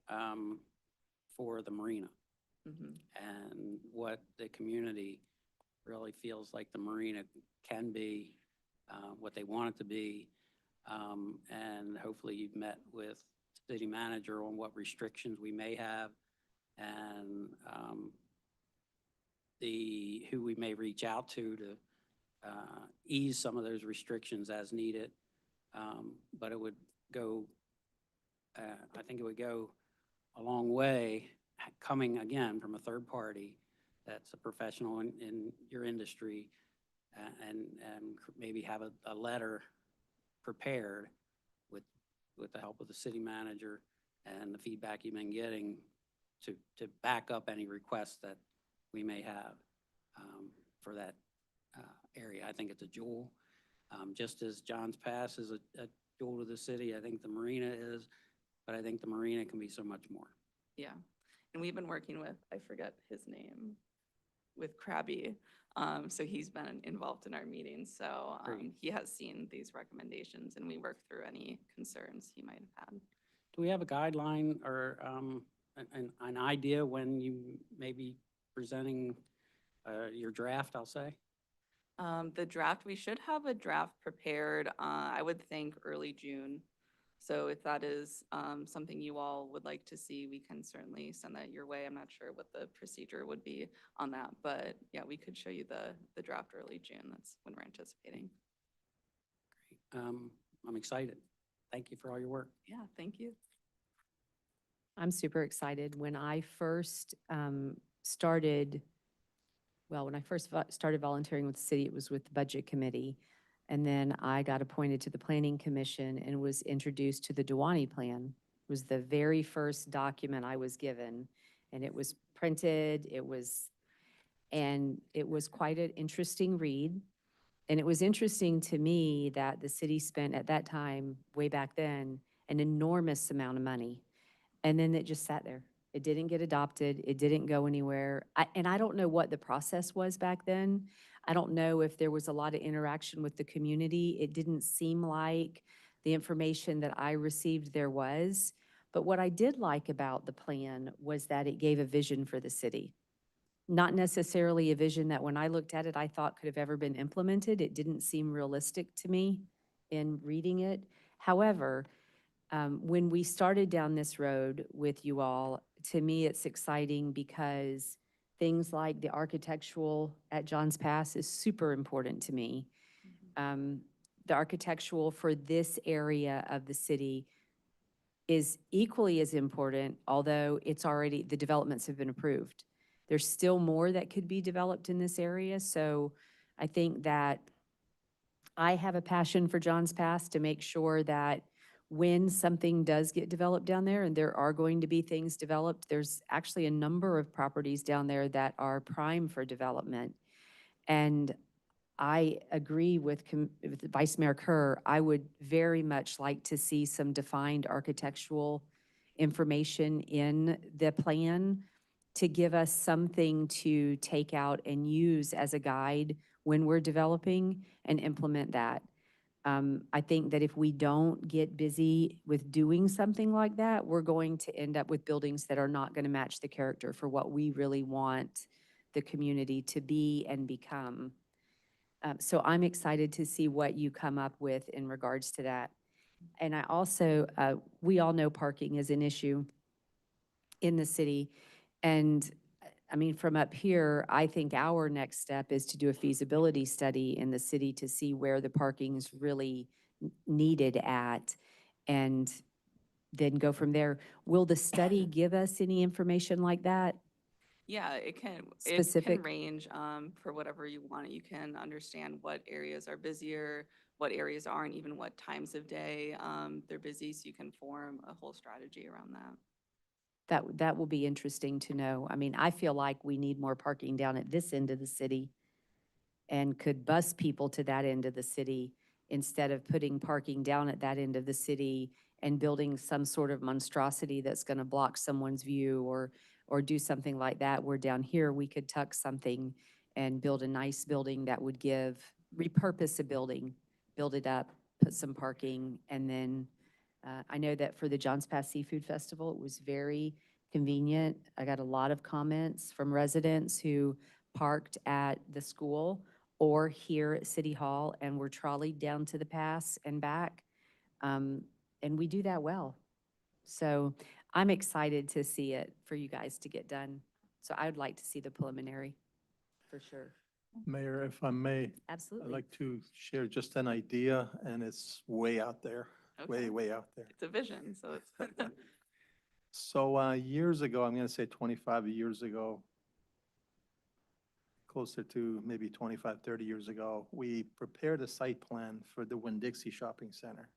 for the marina, and what the community really feels like the marina can be, what they want it to be. And hopefully you've met with city manager on what restrictions we may have, and who we may reach out to ease some of those restrictions as needed. But it would go, I think it would go a long way, coming again from a third party that's a professional in your industry, and maybe have a letter prepared with the help of the city manager and the feedback you've been getting to back up any requests that we may have for that area. I think it's a jewel. Just as John's Pass is a jewel to the city, I think the marina is, but I think the marina can be so much more. Yeah. And we've been working with, I forget his name, with Krabby. So he's been involved in our meetings. So Great. he has seen these recommendations and we work through any concerns he might have had. Do we have a guideline or an idea when you may be presenting your draft, I'll say? The draft, we should have a draft prepared, I would think early June. So if that is something you all would like to see, we can certainly send that your way. I'm not sure what the procedure would be on that, but yeah, we could show you the draft early June. That's when we're anticipating. Great. I'm excited. Thank you for all your work. Yeah, thank you. I'm super excited. When I first started, well, when I first started volunteering with the city, it was with the Budget Committee. And then I got appointed to the Planning Commission and was introduced to the Duwani Plan. It was the very first document I was given. And it was printed, and it was quite an interesting read. And it was interesting to me that the city spent at that time, way back then, an enormous amount of money. And then it just sat there. It didn't get adopted. It didn't go anywhere. And I don't know what the process was back then. I don't know if there was a lot of interaction with the community. It didn't seem like the information that I received there was. But what I did like about the plan was that it gave a vision for the city. Not necessarily a vision that when I looked at it, I thought could have ever been implemented. It didn't seem realistic to me in reading it. However, when we started down this road with you all, to me, it's exciting because things like the architectural at John's Pass is super important to me. The architectural for this area of the city is equally as important, although the developments have been approved. There's still more that could be developed in this area, so I think that I have a passion for John's Pass to make sure that when something does get developed down there, and there are going to be things developed, there's actually a number of properties down there that are prime for development. And I agree with Vice Mayor Kerr. I would very much like to see some defined architectural information in the plan to give us something to take out and use as a guide when we're developing and implement that. I think that if we don't get busy with doing something like that, we're going to end up with buildings that are not going to match the character for what we really want the community to be and become. So I'm excited to see what you come up with in regards to that. And I also, we all know parking is an issue in the city. And I mean, from up here, I think our next step is to do a feasibility study in the city to see where the parking's really needed at, and then go from there. Will the study give us any information like that? Yeah, it can Specific? range for whatever you want. You can understand what areas are busier, what areas aren't, even what times of day they're busy, so you can form a whole strategy around that. That will be interesting to know. I mean, I feel like we need more parking down at this end of the city and could bus people to that end of the city instead of putting parking down at that end of the city and building some sort of monstrosity that's going to block someone's view or do something like that, where down here we could tuck something and build a nice building that would repurpose a building, build it up, put some parking, and then I know that for the John's Pass Seafood Festival, it was very convenient. I got a lot of comments from residents who parked at the school or here at City Hall and were trolleyed down to the pass and back. And we do that well. So I'm excited to see it for you guys to get done. So I would like to see the preliminary, for sure. Mayor, if I may, I'd Absolutely. like to share just an idea, and it's way out there, Okay. way out there. It's a vision, so it's So years ago, I'm going to say 25 years ago, closer to maybe 25, 30 years ago, we prepared a site plan for the Winn-Dixie Shopping Center.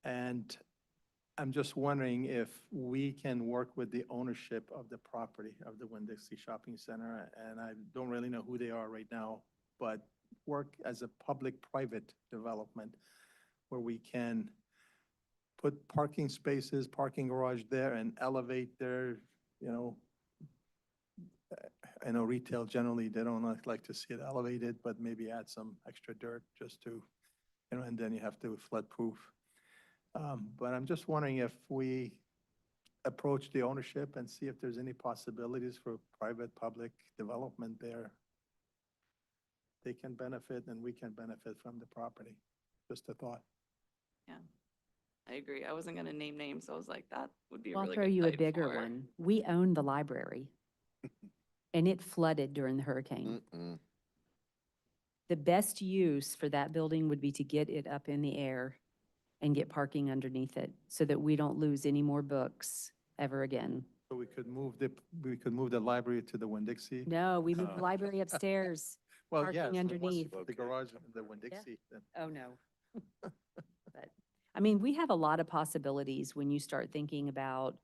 And I'm just wondering if we can work with the ownership of the property of the Winn-Dixie Shopping Center, and I don't really know who they are right now, but work as a public-private development where we can put parking spaces, parking garage there, and elevate their, you know, I know retail generally, they don't like to see it elevated, but maybe add some extra dirt just to, you know, and then you have to flood-proof. But I'm just wondering if we approach the ownership and see if there's any possibilities for private-public development there. They can benefit and we can benefit from the property. Just a thought. I agree. I wasn't gonna name names. So I was like, that would be a I'll really throw good you a site bigger for- one. We own the library. And it flooded during the hurricane. Mm-mm. The best use for that building would be to get it up in the air and get parking underneath it so that we don't lose any more books ever again. So we could move the library to the Winn-Dixie. No, we moved the library upstairs. Well, parking yes, unless underneath. The garage, the Winn-Dixie, then. Oh, no. But, I mean, we have a lot of possibilities when you start thinking about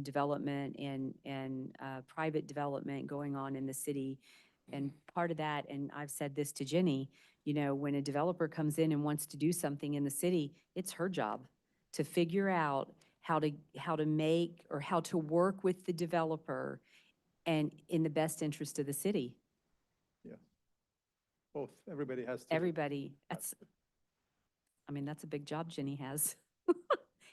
development and private development going on in the city. And part of that, and I've said this to Jenny, you know, when a developer comes in and wants to do something in the city, it's her job to figure out how to make or how to work with the developer and in the best interest of the city. Both, everybody has to. Everybody, I mean, that's a big job Jenny has.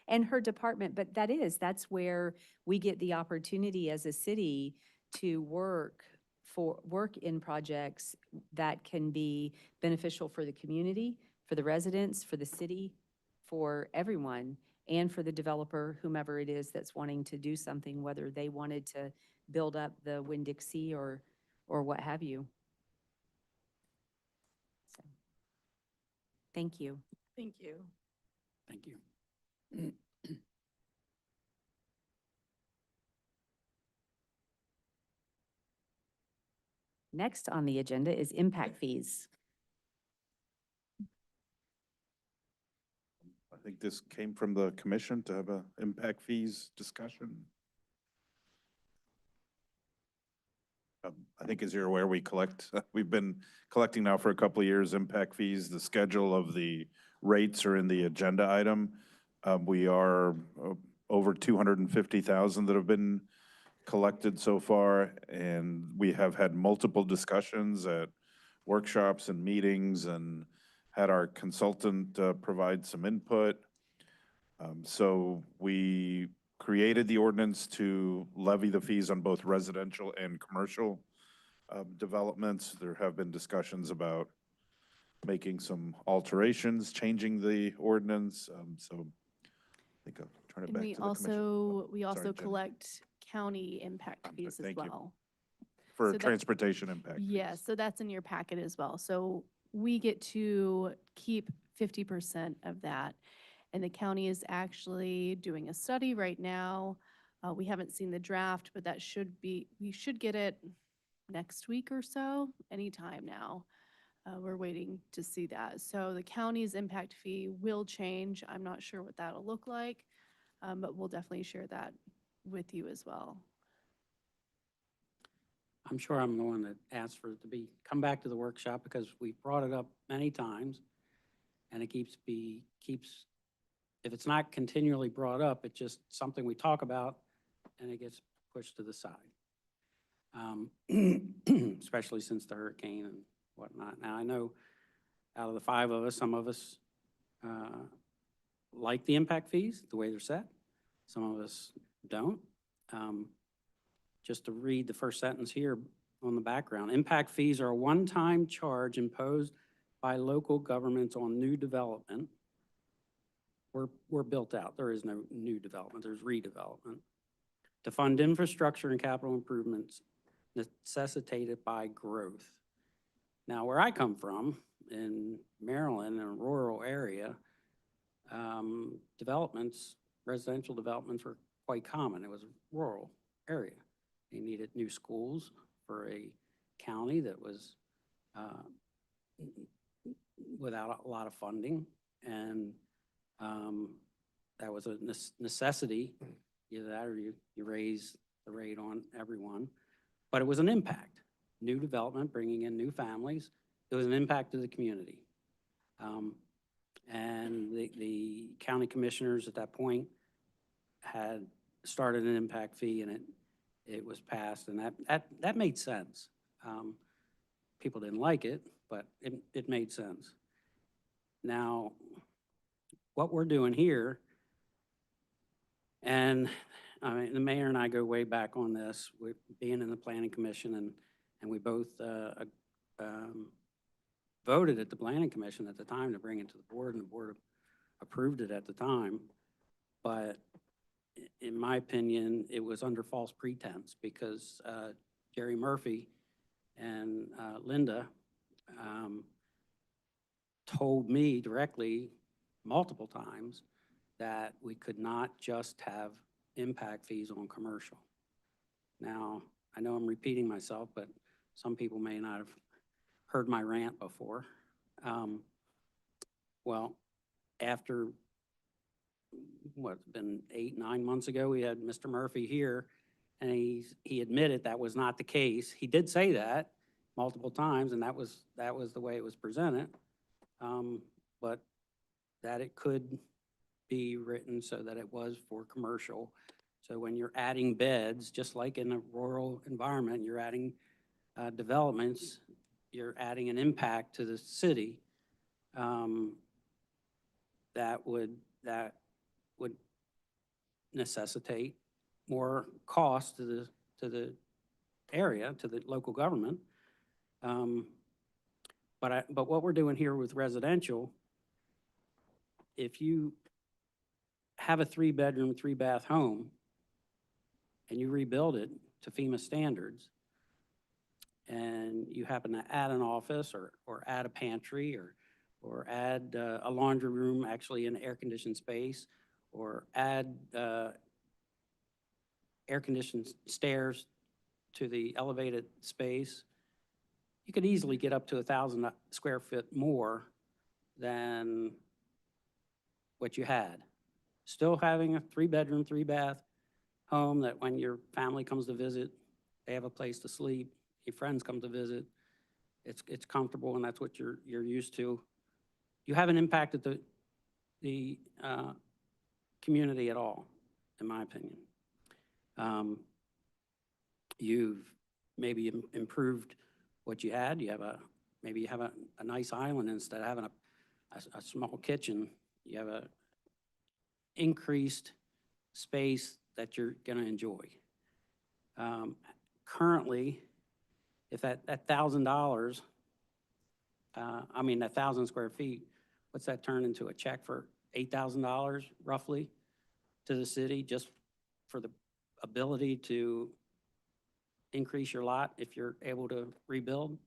And her department, but that's where we get the opportunity as a city to work in projects that can be beneficial for the community, for the residents, for the city, for everyone, and for the developer, whomever it is that's wanting to do something, whether they wanted to build up the Winn-Dixie or what have you. So, thank you. Thank you. Thank you. Next on the agenda is impact fees. I think this came from the commission to have a impact fees discussion. I think as you're aware, we've been collecting now for a couple of years, impact fees. The schedule of the rates are in the agenda item. We are over 250,000 that have been collected so far, and we have had multiple discussions at workshops and meetings and had our consultant provide some input. So we created the ordinance to levy the fees on both residential and commercial developments. There have been discussions about making some alterations, changing the ordinance. So I think I'll turn it And back to we the commission. we also Jenny. collect county impact fees as Thank you. well. For so that- transportation impact. Yes, so that's in your packet as well. So we get to keep 50% of that. And the county is actually doing a study right now. We haven't seen the draft, but we should get it next week or so, anytime now. We're waiting to see that. So the county's impact fee will change. I'm not sure what that'll look like, but we'll definitely share that with you as well. I'm sure I'm the one that asked for it to come back to the workshop because we brought it up many times. And it keeps, if it's not continually brought up, it's just something we talk about and it gets pushed to the side. Especially since the hurricane and whatnot. Now, I know out of the five of us, some of us like the impact fees, the way they're set. Some of us don't. Just to read the first sentence here on the background, impact fees are a one-time charge imposed by local governments on new development. We're built out. There is no new development. There's redevelopment. To fund infrastructure and capital improvements necessitated by growth. Now, where I come from, in Maryland, in a rural area, residential developments were quite common. It was a rural area. They needed new schools for a county that was without a lot of funding, and that was a necessity. Either that or you raise the rate on everyone. But it was an impact. New development, bringing in new families. It was an impact to the community. And the county commissioners at that point had started an impact fee, and it was passed, and that made sense. People didn't like it, but it made sense. Now, what we're doing here, and I mean, the mayor and I go way back on this, with being in the planning commission, and we both voted at the planning commission at the time to bring it to the board, and the board approved it at the time. But in my opinion, it was under false pretense, because Jerry Murphy and Linda told me directly multiple times that we could not just have impact fees on commercial. Now, I know I'm repeating myself, but some people may not have heard my rant before. Well, after what's been 8, 9 months ago, we had Mr. Murphy here, and he admitted that was not the case. He did say that multiple times, and that was the way it was presented. But that it could be written so that it was for commercial. So when you're adding beds, just like in a rural environment, you're adding developments, you're adding an impact to the city, that would necessitate more cost to the area, to the local government. But what we're doing here with residential, if you have a 3-bedroom, 3-bath home and you rebuild it to FEMA standards, and you happen to add an office or add a pantry or add a laundry room actually in air-conditioned space, or add air-conditioned stairs to the elevated space, you could easily get up to 1,000 square foot more than what you had. Still having a 3-bedroom, 3-bath home that when your family comes to visit, they have a place to sleep. Your friends come to visit, it's comfortable, and that's what you're used to. You haven't impacted the community at all, in my opinion. You've maybe improved what you had. Maybe you have a nice island instead of having a small kitchen. You have a increased space that you're going to enjoy. Currently, if that $1,000, I mean, 1,000 square feet, what's that turn into? A check for $8,000 roughly to the city, just for the ability to increase your lot if you're able to rebuild,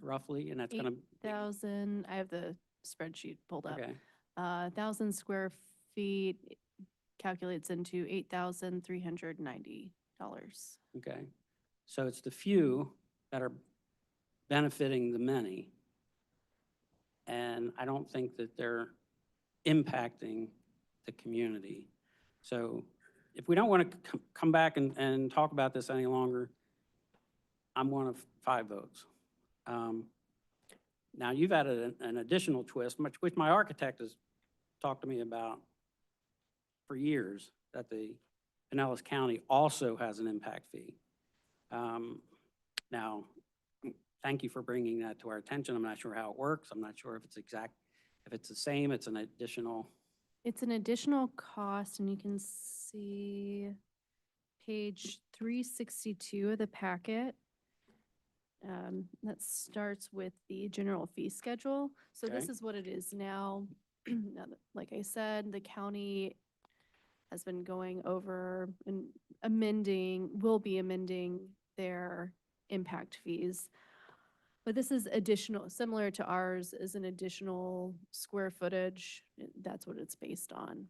roughly, and that's going to. 8,000, I have the spreadsheet pulled up. Okay. 1,000 square feet calculates into $8,390. Okay. So it's the few that are benefiting the many. And I don't think that they're impacting the community. So if we don't want to come back and talk about this any longer, I'm one of 5 votes. Now, you've added an additional twist, which my architect has talked to me about for years, that the Pinellas County also has an impact fee. Now, thank you for bringing that to our attention. I'm not sure how it works. I'm not sure if it's if it's the same, it's an additional. It's an additional cost, and you can see page 362 of the packet. That starts with the general fee schedule. So this Okay. is what it is now. Now, like I said, the county has been going over and will be amending their impact fees. But this is additional, similar to ours, is an additional square footage. That's what it's based on.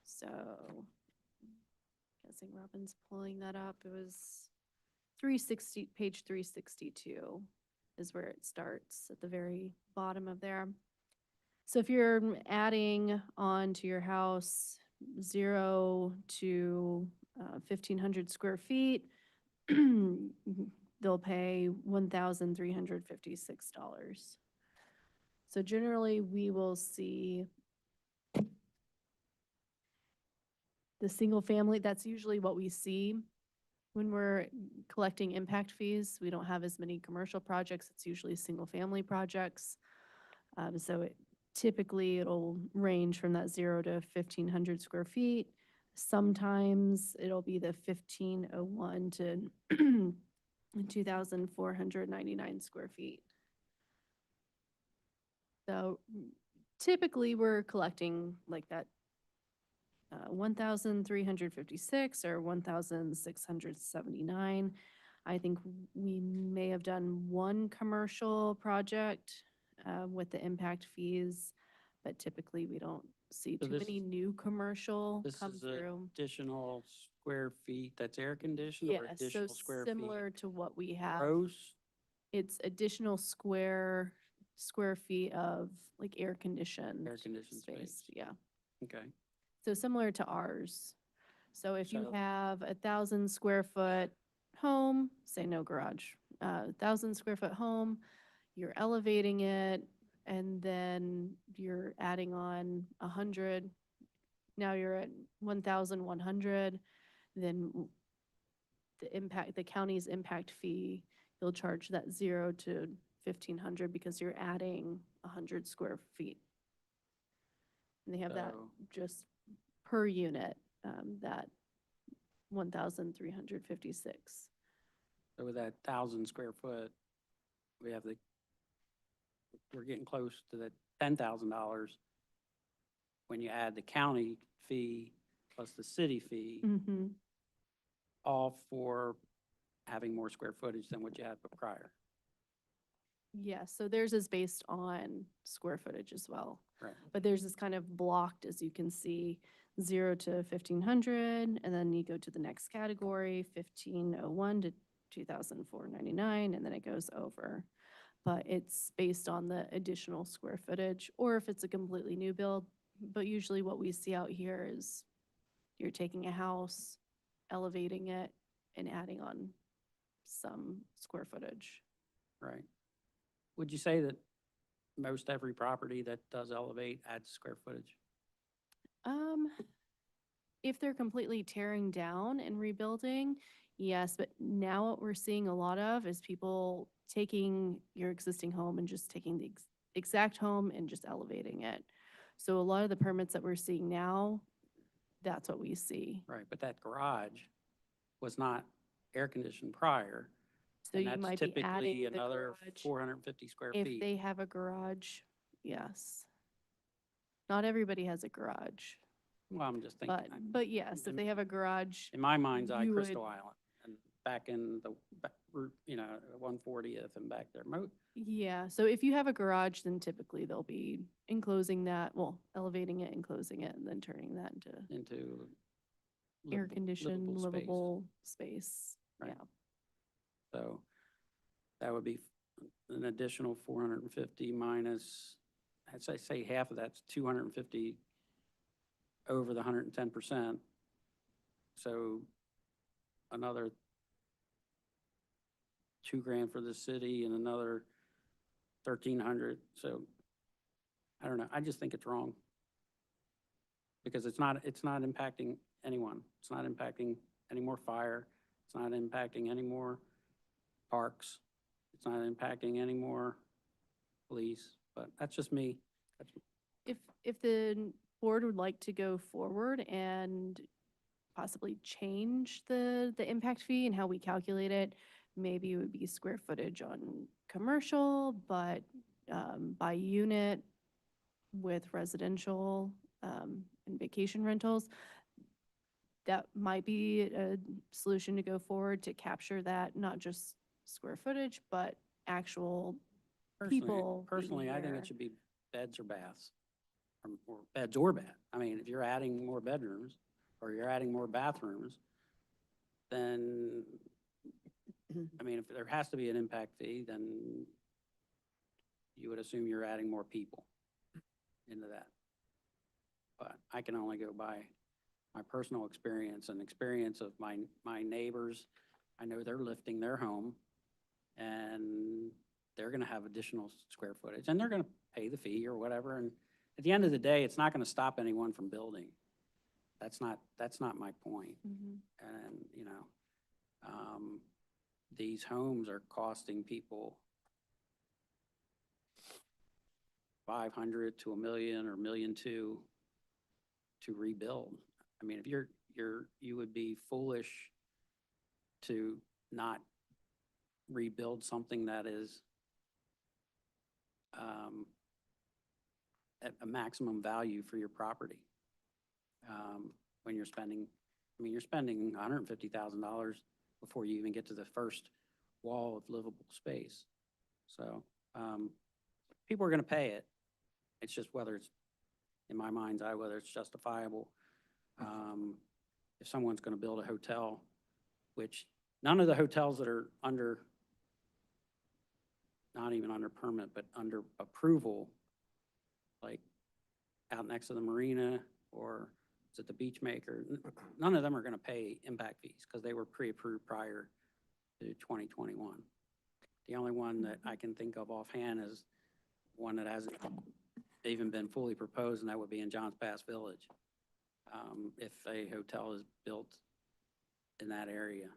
So, guessing Robin's pulling that up. It was page 362 is where it starts, at the very bottom of there. So if you're adding on to your house 0 to 1,500 square feet, they'll pay $1,356. So generally, we will see the single family, that's usually what we see when we're collecting impact fees. We don't have as many commercial projects. It's usually single family projects. So typically it'll range from that 0 to 1,500 square feet. Sometimes it'll be the 1,501 to 2,499 square feet. So typically we're collecting like that 1,356 or 1,679. I think we may have done one commercial project with the impact fees, but typically we don't see So too many new commercial This come is through. additional square feet that's air conditioned or Yes, so additional square similar feet? to what we have. Gross? It's additional square feet of like air conditioned space. Yeah. Okay. So similar to ours. So if you So- have 1,000 square foot home, say no garage, 1,000 square foot home, you're elevating it, and then you're adding on 100. Now you're at 1,100, then the county's impact fee, you'll charge that 0 to 1,500 because you're adding 100 square feet. And they have that So- just per unit, that 1,356. So with that 1,000 square foot, we're getting close to the $10,000 when you add the county fee plus the city fee, Mm-hmm. all for having more square footage than what you had prior. Yeah, so theirs is based on square footage as well. Right. But theirs is kind of blocked, as you can see, 0 to 1,500, and then you go to the next category, 1,501 to 2,499, and then it goes over. But it's based on the additional square footage, or if it's a completely new build. But usually what we see out here is you're taking a house, elevating it, and adding on some square footage. Right. Would you say that most every property that does elevate adds square footage? If they're completely tearing down and rebuilding, yes, but now what we're seeing a lot of is people taking your existing home and just taking the exact home and just elevating it. So a lot of the permits that we're seeing now, that's what we see. Right, but that garage was not air conditioned prior. So and you that's might be typically adding the another garage. 450 square If feet. they have a garage, yes. Not everybody has a garage, Well, I'm just thinking, but yes, if they have a garage, in my mind's eye, you would- Crystal Island, and back in the route, 140th and back there. yeah, so if you have a garage, then typically they'll be enclosing that, well, elevating it, enclosing it, and then turning that into air-conditioned, livable space. livable space. Right. Yeah. So that would be an additional 450 minus, I'd say half of that's 250 over the 110%. So another $2,000 for the city and another 1,300. So I don't know. I just think it's wrong. Because it's not impacting anyone. It's not impacting any more fire. It's not impacting any more parks. It's not impacting any more police, but that's just me. If the board would like to go forward and possibly change the impact fee and how we calculate it, maybe it would be square footage on commercial, but by unit with residential and vacation rentals. That might be a solution to go forward to capture that, not just square footage, but actual people being Personally, I think there. it should be beds or baths, or beds or bath. I mean, if you're adding more bedrooms or you're adding more bathrooms, then I mean, if there has to be an impact fee, then you would assume you're adding more people into that. But I can only go by my personal experience and experience of my neighbors. I know they're lifting their home and they're gonna have additional square footage and they're gonna pay the fee or whatever. And at the end of the day, it's not gonna stop anyone from building. That's not my point. Mhm. And, these homes are costing people 500 to 1 million or 1.2 million to rebuild. I mean, if you would be foolish to not rebuild something that is at a maximum value for your property. When you're spending, I mean, you're spending $150,000 before you even get to the first wall of livable space. So, people are gonna pay it. It's just whether it's, in my mind's eye, whether it's justifiable. If someone's gonna build a hotel, which none of the hotels that are under, not even under permit, but under approval, like out next to the marina or is it the Beach Maker, none of them are gonna pay impact fees because they were pre-approved prior to 2021. The only one that I can think of offhand is one that hasn't even been fully proposed, and that would be in Johns Pass Village. If a hotel is built in that area.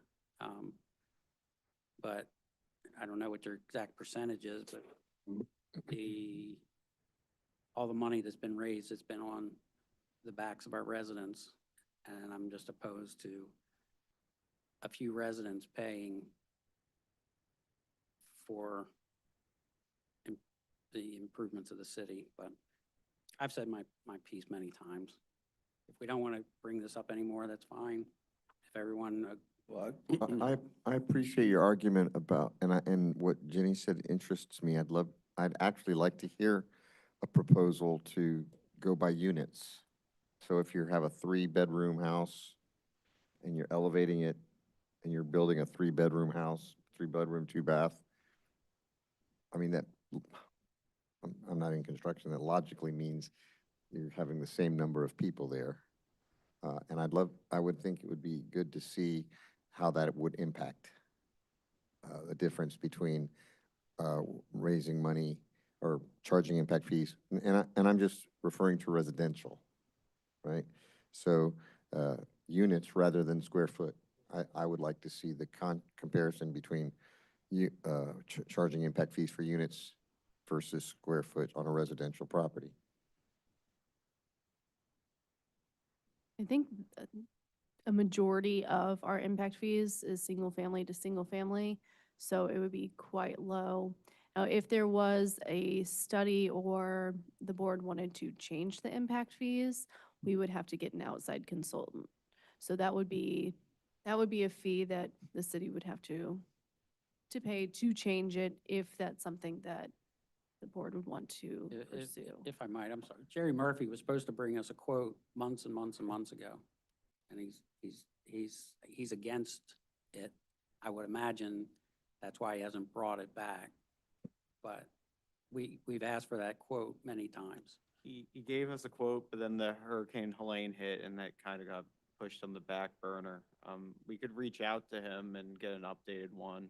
But I don't know what your exact percentage is, but all the money that's been raised, it's been on the backs of our residents. And I'm just opposed to a few residents paying for the improvements of the city. But I've said my piece many times. If we don't want to bring this up anymore, that's fine. If everyone, Well, I appreciate your argument about, and what Jenny said interests me. I'd actually like to hear a proposal to go by units. So if you have a 3-bedroom house and you're elevating it and you're building a 3-bedroom house, 3-bedroom, 2-bath, I mean, I'm not in construction, that logically means you're having the same number of people there. And I would think it would be good to see how that would impact the difference between raising money or charging impact fees. And I'm just referring to residential, right? So units rather than square foot. I would like to see the comparison between charging impact fees for units versus square foot on a residential property. I think a majority of our impact fees is single family to single family, so it would be quite low. Now, if there was a study or the board wanted to change the impact fees, we would have to get an outside consultant. So that would be a fee that the city would have to pay to change it if that's something that the board would want to pursue. if I might, I'm sorry. Jerry Murphy was supposed to bring us a quote months and months and months ago. And he's against it. I would imagine that's why he hasn't brought it back. But we've asked for that quote many times. He gave us a quote, but then the Hurricane Helene hit and that kind of got pushed on the back burner. We could reach out to him and get an updated one.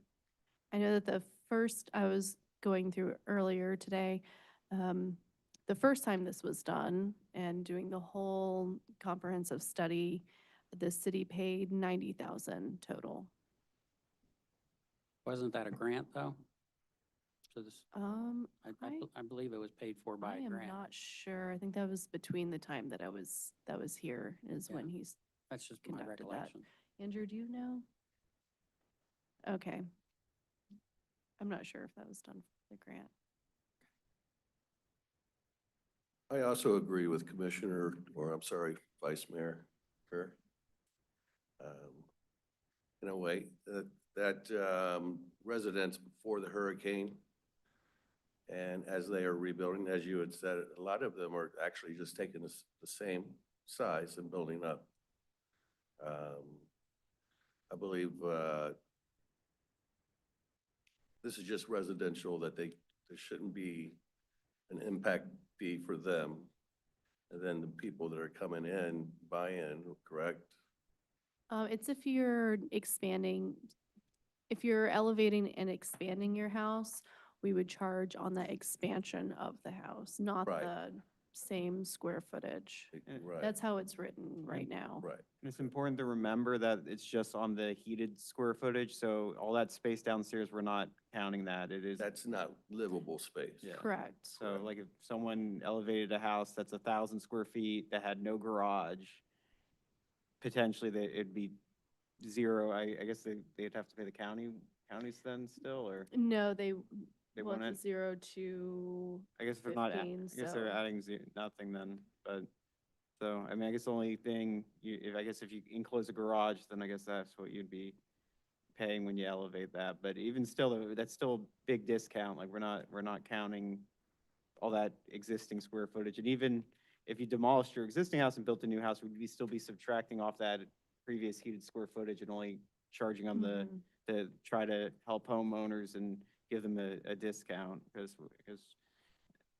I know that the first, I was going through earlier today, the first time this was done and doing the whole comprehensive study, the city paid 90,000 total. Wasn't that a grant, though? So this, I believe it was paid for by I a am grant. not sure. I think that was between the time that I was here is when he's That's just my conducted that. recollection. Andrew, do you know? Okay. I'm not sure if that was done for the grant. I also agree with Commissioner, or I'm sorry, Vice Mayor Kerr. In a way, that residents before the hurricane and as they are rebuilding, as you had said, a lot of them are actually just taking the same size and building up. I believe this is just residential, that there shouldn't be an impact fee for them. And then the people that are coming in, buy in, correct? It's if you're expanding, if you're elevating and expanding your house, we would charge on the expansion of the house, not Right. the same square footage. Right, That's how it's written right now. right. And it's important to remember that it's just on the heated square footage, so all that space downstairs, we're not counting that. It is, That's not livable space. Yeah. Correct. so correct. like if someone elevated a house that's 1,000 square feet that had no garage, potentially it'd be zero. I guess they'd have to pay the counties then still, or No, they want want it? 0 to I guess if they're not, 15, I guess they're so- adding nothing then, but, so, I mean, I guess the only thing, if you enclose a garage, then I guess that's what you'd be paying when you elevate that, but even still, that's still a big discount, like, we're not counting all that existing square footage, and even if you demolished your existing house and built a new house, would we still be subtracting off that previous heated square footage and only charging on Mhm. to try to help homeowners and give them a discount, because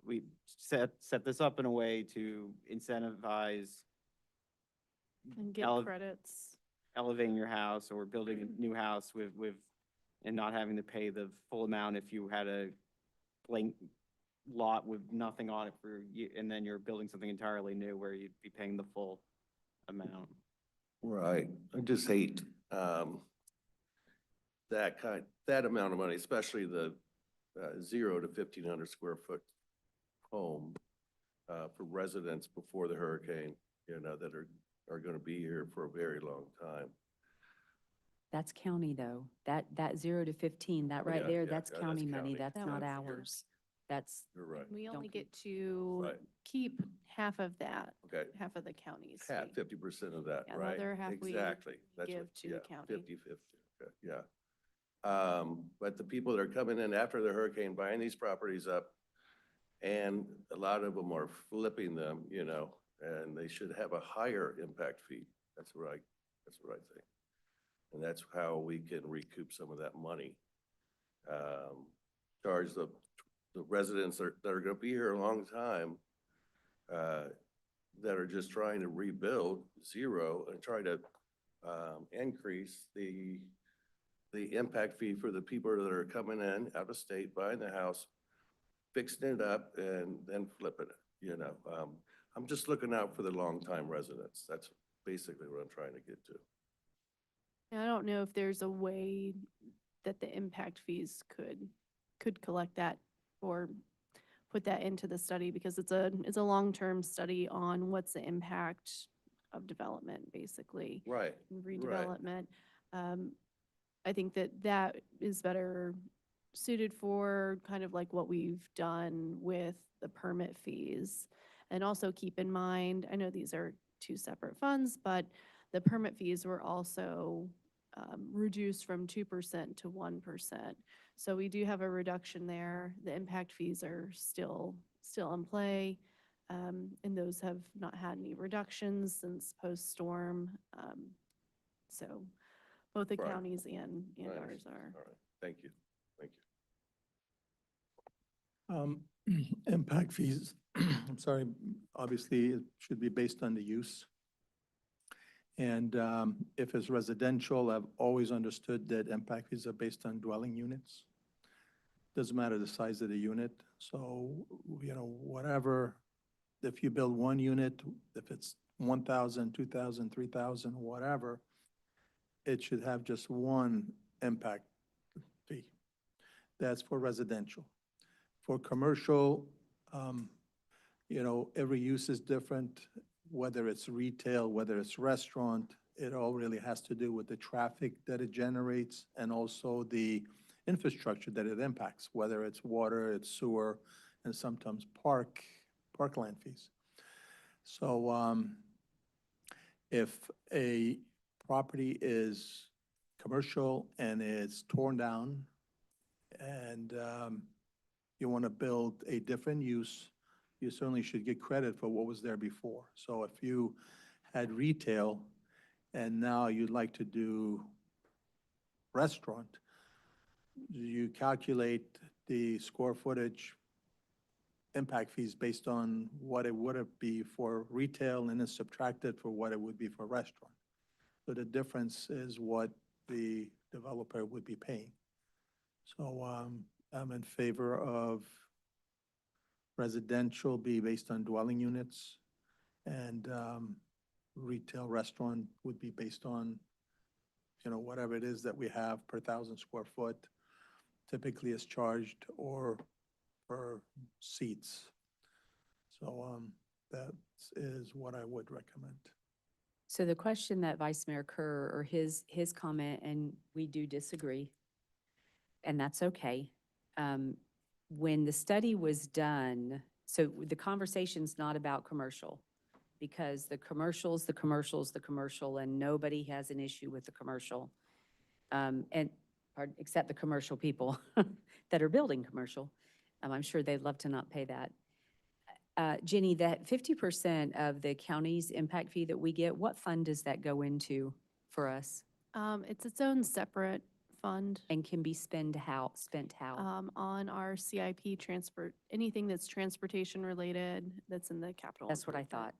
we set this up in a way to incentivize And get ele- credits. elevating your house or building a new house and not having to pay the full amount if you had a blank lot with nothing on it for you, and then you're building something entirely new where you'd be paying the full amount. Right, I just hate, that amount of money, especially the, 0 to 1,500 square foot home, for residents before the hurricane, that are gonna be here for a very long time. That's county though. That 0 to 15, that Oh, right yeah, there, yeah, that's yeah, county that's money. county. That's That not was- ours. That's, You're right. We only Don't get to Right. keep half of that, Okay, half of the county's half, fee. 50% of that, Yeah, the right? other half we Exactly. That's give what- to the yeah, county. 50/50, okay, yeah. But the people that are coming in after the hurricane, buying these properties up, and a lot of them are flipping them, and they should have a higher impact fee. That's right. That's what I think. And that's how we can recoup some of that money. Charge the residents that are gonna be here a long time, that are just trying to rebuild 0 and try to, increase the impact fee for the people that are coming in out of state, buying the house, fixing it up, and then flipping it. I'm just looking out for the longtime residents. That's basically what I'm trying to get to. And I don't know if there's a way that the impact fees could collect that or put that into the study, because it's a long-term study on what's the impact of development, basically. Right, And redevelopment. I think that is better suited for kind of like what we've done with the permit fees. And also keep in mind, I know these are two separate funds, but the permit fees were also reduced from 2% to 1%. So we do have a reduction there. The impact fees are still in play. And those have not had any reductions since post-storm. So both the Right. counties and Right. ours are. All right, thank you, thank you. Impact fees, I'm sorry, obviously it should be based on the use. And if it's residential, I've always understood that impact fees are based on dwelling units. Doesn't matter the size of the unit. So, whatever, if you build one unit, if it's 1,000, 2,000, 3,000, whatever, it should have just one impact fee. That's for residential. For commercial, every use is different, whether it's retail, whether it's restaurant, it all really has to do with the traffic that it generates and also the infrastructure that it impacts, whether it's water, it's sewer, and sometimes parkland fees. So, if a property is commercial and it's torn down and you want to build a different use, you certainly should get credit for what was there before. So if you had retail and now you'd like to do restaurant, you calculate the square footage impact fees based on what it would be for retail and then subtracted for what it would be for a restaurant. So the difference is what the developer would be paying. So I'm in favor of residential be based on dwelling units, and retail restaurant would be based on, whatever it is that we have per 1,000 square foot typically is charged, or per seats. So that is what I would recommend. So the question that Vice Mayor Kerr, or his comment, and we do disagree, and that's okay. When the study was done, so the conversation's not about commercial, because the commercial's the commercial, and nobody has an issue with the commercial. Except the commercial people that are building commercial. I'm sure they'd love to not pay that. Jenny, that 50% of the county's impact fee that we get, what fund does that go into for us? It's its own separate fund. And can be spent how? On our CIP transport, anything that's transportation related, that's in the capital. That's what I improvement. thought.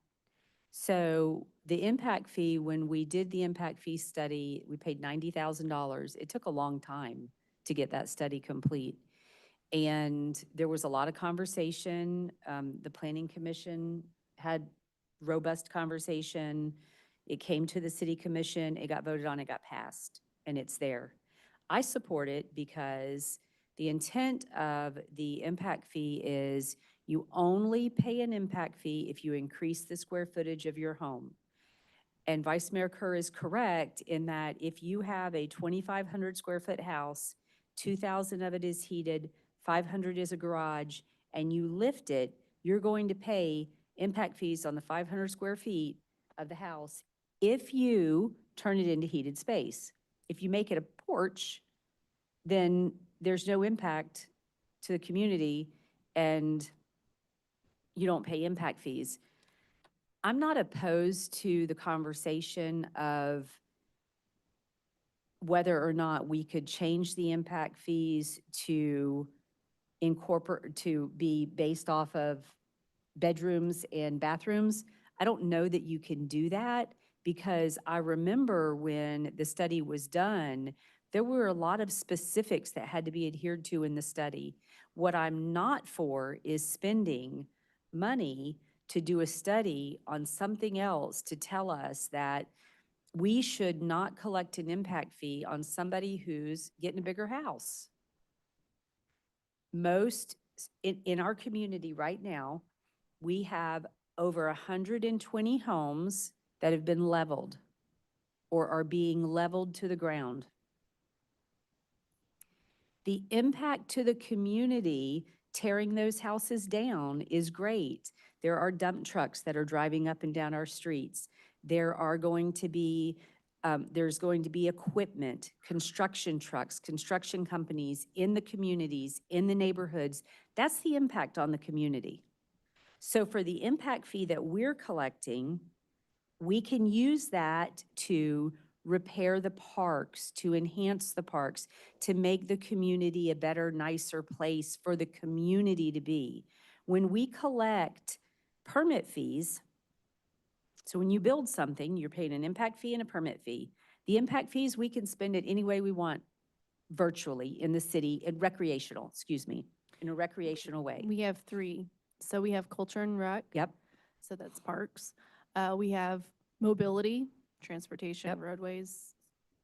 So the impact fee, when we did the impact fee study, we paid $90,000. It took a long time to get that study complete. And there was a lot of conversation. The Planning Commission had robust conversation. It came to the City Commission, it got voted on, it got passed, and it's there. I support it because the intent of the impact fee is you only pay an impact fee if you increase the square footage of your home. And Vice Mayor Kerr is correct in that if you have a 2,500 square foot house, 2,000 of it is heated, 500 is a garage, and you lift it, you're going to pay impact fees on the 500 square feet of the house if you turn it into heated space. If you make it a porch, then there's no impact to the community and you don't pay impact fees. I'm not opposed to the conversation of whether or not we could change the impact fees to be based off of bedrooms and bathrooms. I don't know that you can do that, because I remember when the study was done, there were a lot of specifics that had to be adhered to in the study. What I'm not for is spending money to do a study on something else to tell us that we should not collect an impact fee on somebody who's getting a bigger house. In our community right now, we have over 120 homes that have been leveled or are being leveled to the ground. The impact to the community tearing those houses down is great. There are dump trucks that are driving up and down our streets. There's going to be equipment, construction trucks, construction companies in the communities, in the neighborhoods. That's the impact on the community. So for the impact fee that we're collecting, we can use that to repair the parks, to enhance the parks, to make the community a better, nicer place for the community to be. When we collect permit fees, so when you build something, you're paying an impact fee and a permit fee. The impact fees, we can spend it any way we want virtually in the city, in a recreational way. We have 3. So we have culture and rec. Yep. So that's parks. We have mobility, transportation, Yep. roadways,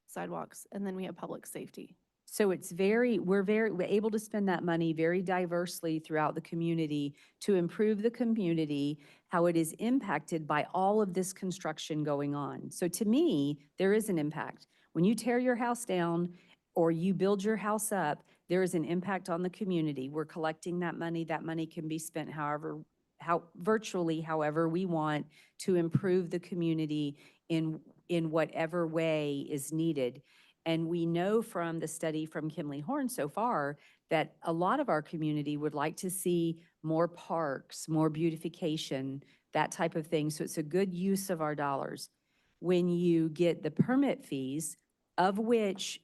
sidewalks, and then we have public safety. So we're able to spend that money very diversely throughout the community to improve the community, how it is impacted by all of this construction going on. So to me, there is an impact. When you tear your house down or you build your house up, there is an impact on the community. We're collecting that money. That money can be spent virtually however we want to improve the community in whatever way is needed. And we know from the study from Kimley Horn so far that a lot of our community would like to see more parks, more beautification, that type of thing. So it's a good use of our dollars. When you get the permit fees, of which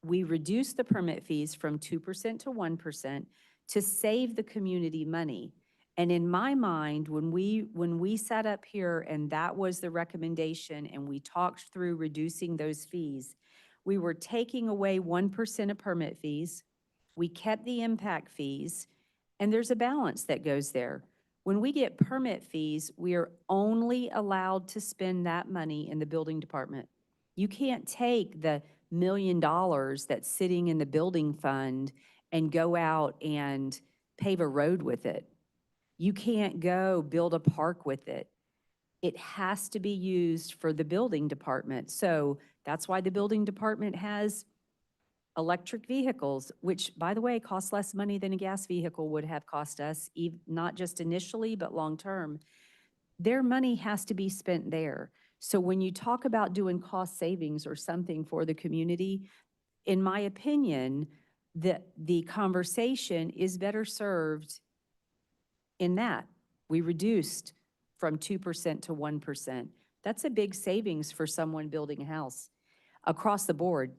we reduced the permit fees from 2% to 1% to save the community money. And in my mind, when we sat up here and that was the recommendation and we talked through reducing those fees, we were taking away 1% of permit fees, we kept the impact fees, and there's a balance that goes there. When we get permit fees, we are only allowed to spend that money in the building department. You can't take the $1 million that's sitting in the building fund and go out and pave a road with it. You can't go build a park with it. It has to be used for the building department. So that's why the building department has electric vehicles, which, by the way, cost less money than a gas vehicle would have cost us, not just initially, but long-term. Their money has to be spent there. So when you talk about doing cost savings or something for the community, in my opinion, the conversation is better served in that. We reduced from 2% to 1%. That's a big savings for someone building a house across the board.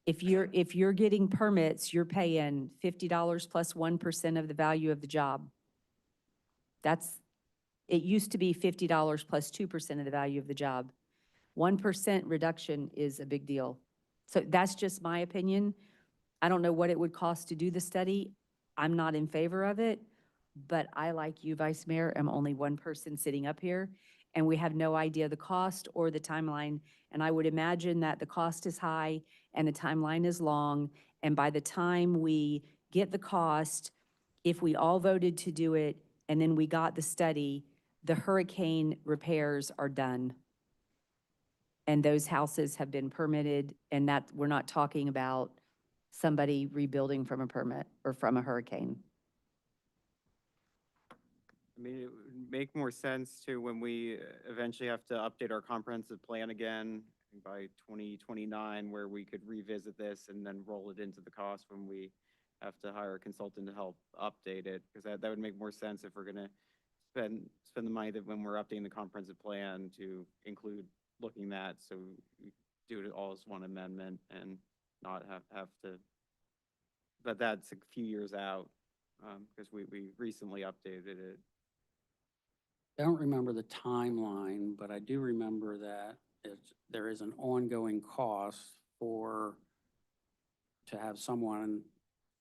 If you're getting permits, you're paying $50 plus 1% of the value of the job. It used to be $50 plus 2% of the value of the job. 1% reduction is a big deal. So that's just my opinion. I don't know what it would cost to do the study. I'm not in favor of it, but I, like you, Vice Mayor, am only one person sitting up here, and we have no idea the cost or the timeline. And I would imagine that the cost is high and the timeline is long, and by the time we get the cost, if we all voted to do it and then we got the study, the hurricane repairs are done. And those houses have been permitted, and that, we're not talking about somebody rebuilding from a permit or from a hurricane. I mean, it would make more sense to when we eventually have to update our comprehensive plan again by 2029, where we could revisit this and then roll it into the cost when we have to hire a consultant to help update it, because that would make more sense if we're gonna spend the money that when we're updating the comprehensive plan to include looking at, so we do it all as one amendment and not have to, but that's a few years out, because we recently updated it. I don't remember the timeline, but I do remember that there is an ongoing cost to have someone,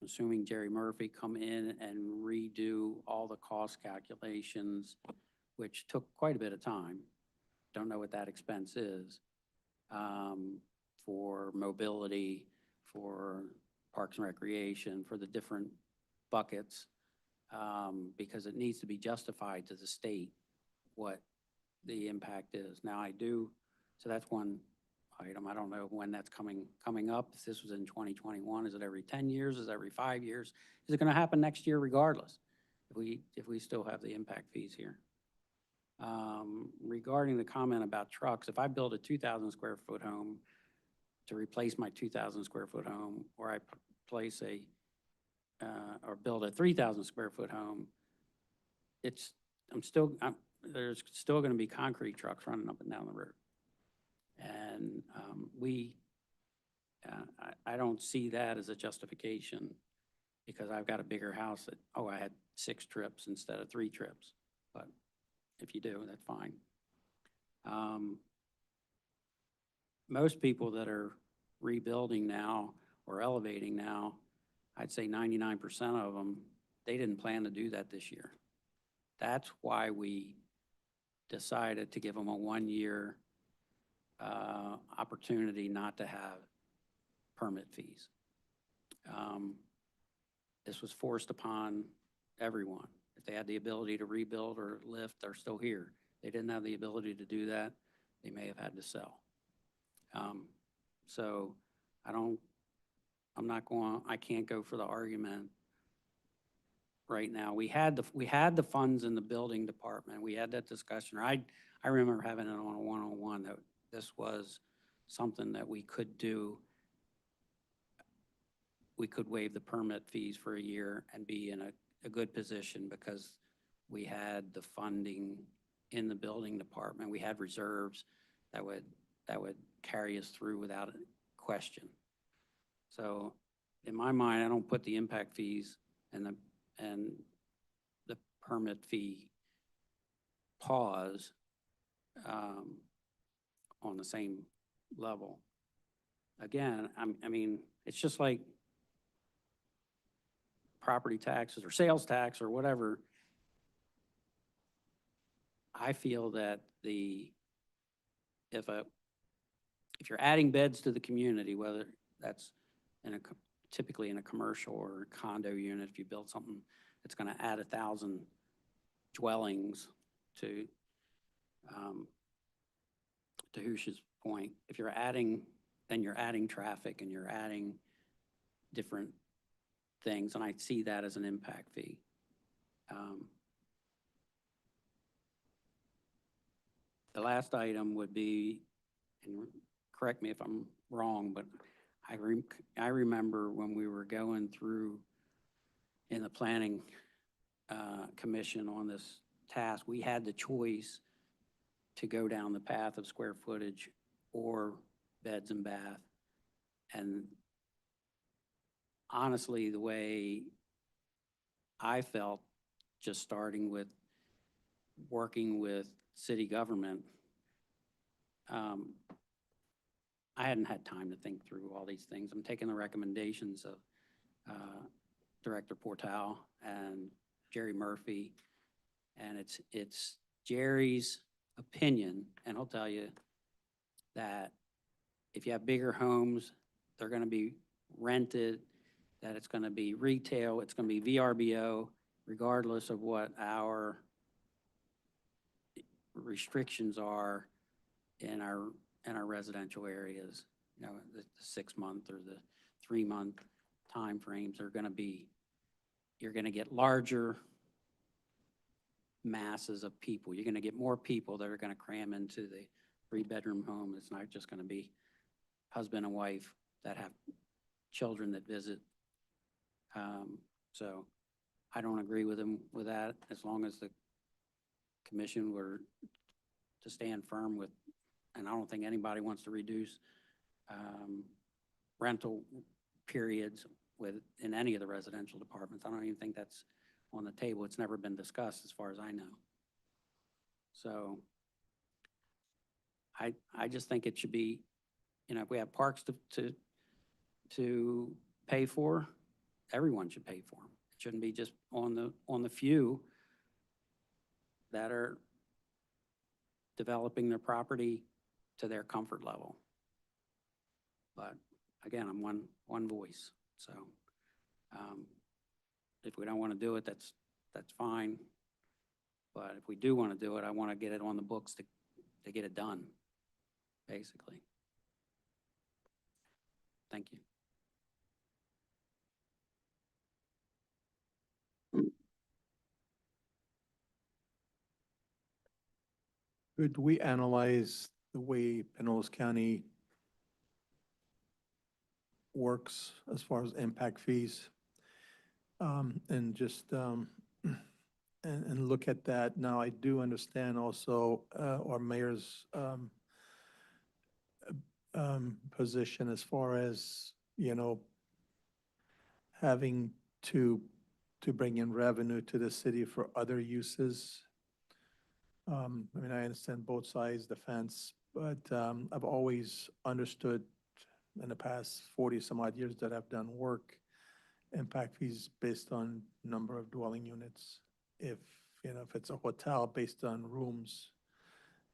assuming Jerry Murphy, come in and redo all the cost calculations, which took quite a bit of time. Don't know what that expense is, for mobility, for Parks and Recreation, for the different buckets, because it needs to be justified to the state what the impact is. Now so that's one item. I don't know when that's coming up. If this was in 2021, is it every 10 years? Is it every 5 years? Is it gonna happen next year regardless, if we still have the impact fees here? Regarding the comment about trucks, if I build a 2,000 square foot home to replace my 2,000 square foot home, or I place or build a 3,000 square foot home, there's still going to be concrete trucks running up and down the road. And I don't see that as a justification, because I've got a bigger house that, I had 6 trips instead of 3 trips. But if you do, that's fine. Most people that are rebuilding now or elevating now, I'd say 99% of them, they didn't plan to do that this year. That's why we decided to give them a 1-year opportunity not to have permit fees. This was forced upon everyone. If they had the ability to rebuild or lift, they're still here. They didn't have the ability to do that, they may have had to sell. So I can't go for the argument right now. We had the funds in the building department. We had that discussion. I remember having it on a one-on-one that this was something that we could do. We could waive the permit fees for a year and be in a good position, because we had the funding in the building department. We had reserves that would carry us through without a question. So in my mind, I don't put the impact fees and the permit fee pause on the same level. Again, I mean, it's just like property taxes or sales tax or whatever. I feel that if you're adding beds to the community, whether that's typically in a commercial or condo unit, if you build something that's gonna add 1,000 dwellings to Hoosh's point, if you're adding, then you're adding traffic and you're adding different things, and I see that as an impact fee. The last item would be, and correct me if I'm wrong, but I remember when we were going through in the planning commission on this task, we had the choice to go down the path of square footage or beds and bath. And honestly, the way I felt, just starting with working with city government, I hadn't had time to think through all these things. I'm taking the recommendations of Director Portal and Jerry Murphy, and it's Jerry's opinion, and he'll tell you that if you have bigger homes, they're gonna be rented, that it's gonna be retail, it's gonna be VRBO, regardless of what our restrictions are in our residential areas. You know, the 6-month or the 3-month timeframes are gonna be, you're gonna get larger masses of people. You're gonna get more people that are gonna cram into the 3-bedroom home. It's not just gonna be husband and wife that have children that visit. So I don't agree with him with that, as long as the commission were to stand firm with, and I don't think anybody wants to reduce rental periods in any of the residential departments. I don't even think that's on the table. It's never been discussed as far as I know. So I just think it should be, you know, if we have parks to pay for, everyone should pay for them. It shouldn't be just on the few that are developing their property to their comfort level. But again, I'm one voice. So if we don't want to do it, that's fine. But if we do want to do it, I want to get it on the books to get it done, basically. Thank you. Could we analyze the way Pinellas County works as far as impact fees? And just, and look at that. Now, I do understand also, our mayor's, position as far as, you know, having to bring in revenue to the city for other uses. I mean, I understand both sides, the fence, but I've always understood in the past 40 some odd years that I've done work, impact fees based on number of dwelling units. If, you know, if it's a hotel based on rooms,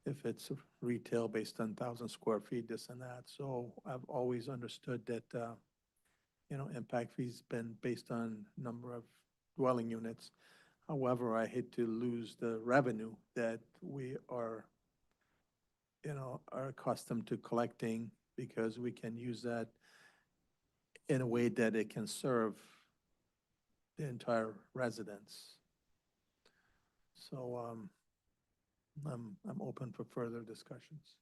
if it's retail based on 1,000 square feet, this and that. So I've always understood that, you know, impact fees been based on number of dwelling units. However, I hate to lose the revenue that we are, you know, are accustomed to collecting, because we can use that in a way that it can serve the entire residence. So, I'm open for further discussions.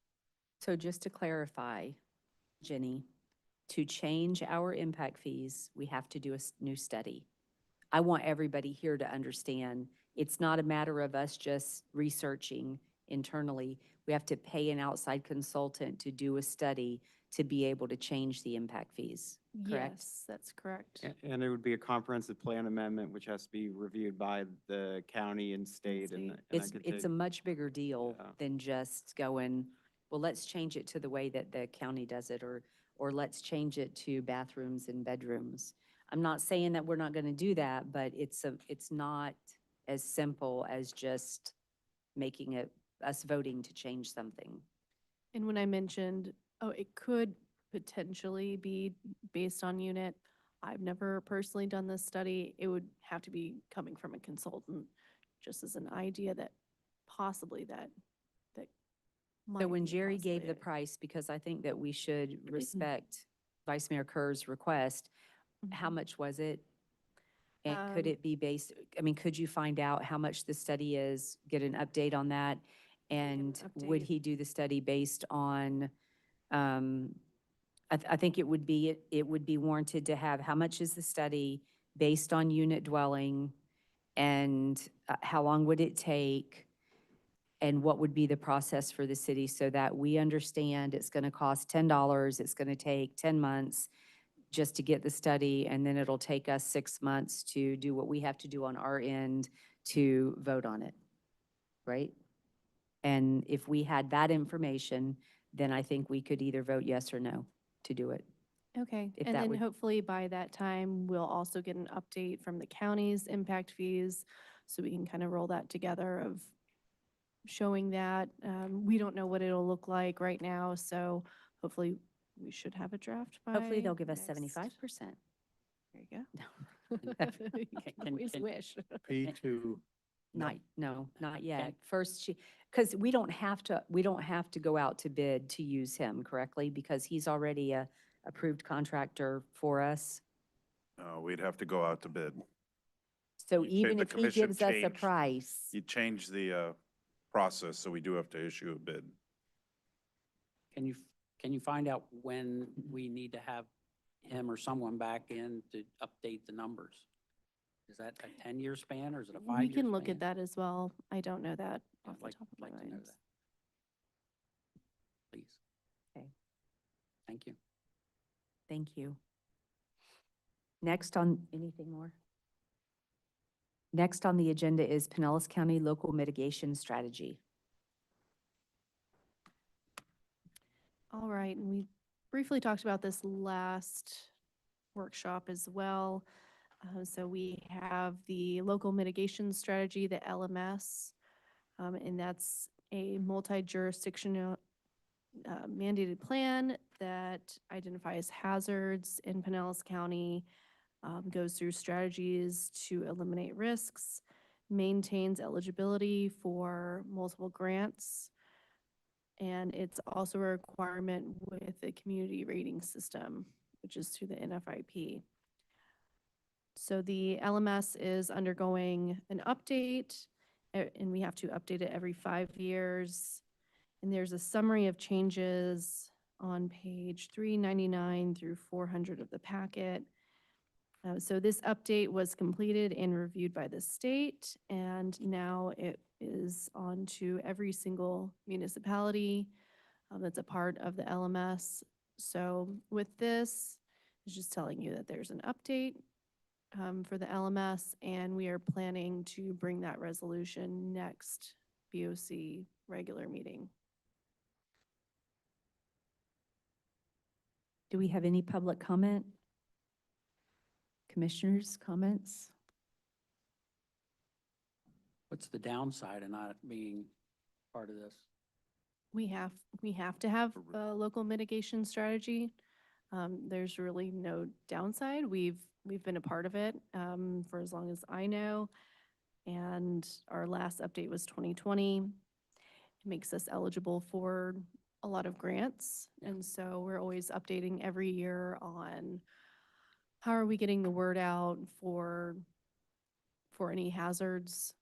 So just to clarify, Jenny, to change our impact fees, we have to do a new study. I want everybody here to understand, it's not a matter of us just researching internally. We have to pay an outside consultant to do a study to be able to change the impact fees, correct? Yes, that's correct. And it would be a comprehensive plan amendment, which has to be reviewed by the county and state, and state. and I It's, could it's a take- much bigger deal Yeah. than just going, well, let's change it to the way that the county does it, or let's change it to bathrooms and bedrooms. I'm not saying that we're not going to do that, but it's not as simple as just making it, us voting to change something. And when I mentioned, oh, it could potentially be based on unit, I've never personally done this study. It would have to be coming from a consultant, just as an idea that possibly that So might when be Jerry possibly gave the it. price, because I think that we should respect Vice Mayor Kerr's request, how Mhm. much was it? And could Um, it be based, I mean, could you find out how much the study is, get an update on that? And would update. he do the study based on, I think it would be warranted to have, how much is the study based on unit dwelling? And how long would it take? And what would be the process for the city so that we understand it's going to cost $10, it's going to take 10 months just to get the study, and then it'll take us 6 months to do what we have to do on our end to vote on it, right? And if we had that information, then I think we could either vote yes or no to do it. Okay, if and that then would- hopefully by that time, we'll also get an update from the county's impact fees, so we can kind of roll that together of showing that. We don't know what it'll look like right now, so hopefully we should have a draft by Hopefully, they'll give us next- 75%. There you go. You can Can- always can- wish. P2, Not, no, not yet. First, because we don't have to go out to bid to use him, correctly? Because he's already a approved contractor for us. We'd have to go out to bid. So You cha- even the if he commission gives us a changed- price, You change the process, so we do have to issue a bid. Can you find out when we need to have him or someone back in to update the numbers? Is that a 10-year span or is it a 5-year We can look span? at that as well. I don't know that I'd off the like, top of my like to know mind. that. Please. Okay. Thank you. thank you. Next on, anything more? Next on the agenda is Pinellas County Local Mitigation Strategy. All right, and we briefly talked about this last workshop as well. So we have the local mitigation strategy, the LMS, and that's a multi-jurisdictional mandated plan that identifies hazards in Pinellas County, goes through strategies to eliminate risks, maintains eligibility for multiple grants, and it's also a requirement with the community rating system, which is through the NFIP. So the LMS is undergoing an update, and we have to update it every 5 years. And there's a summary of changes on page 399 through 400 of the packet. So this update was completed and reviewed by the state, and now it is on to every single municipality that's a part of the LMS. So with this, it's just telling you that there's an update for the LMS, and we are planning to bring that resolution next BOC regular meeting. Do we have any public comment? Commissioners' comments? What's the downside of not being part of this? We have to have a local mitigation strategy. There's really no downside. We've been a part of it for as long as I know. And our last update was 2020. It makes us eligible for a lot of grants. And so we're always updating every year on how are we getting the word out for any hazards.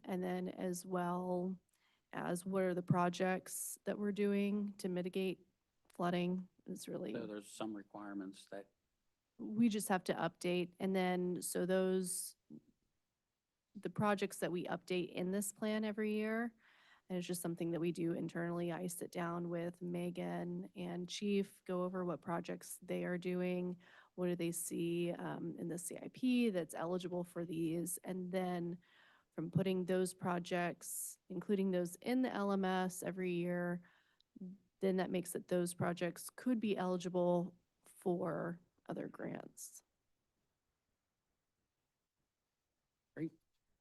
And then as well as what are the projects that we're doing to mitigate flooding. It's really, So there's some requirements that, we just have to update. And then, so the projects that we update in this plan every year, And it's just something that we do internally. I sit down with Megan and Chief, go over what projects they are doing, what do they see in the CIP that's eligible for these, and then from putting those projects, including those in the LMS every year, then that makes it those projects could be eligible for other grants. Great,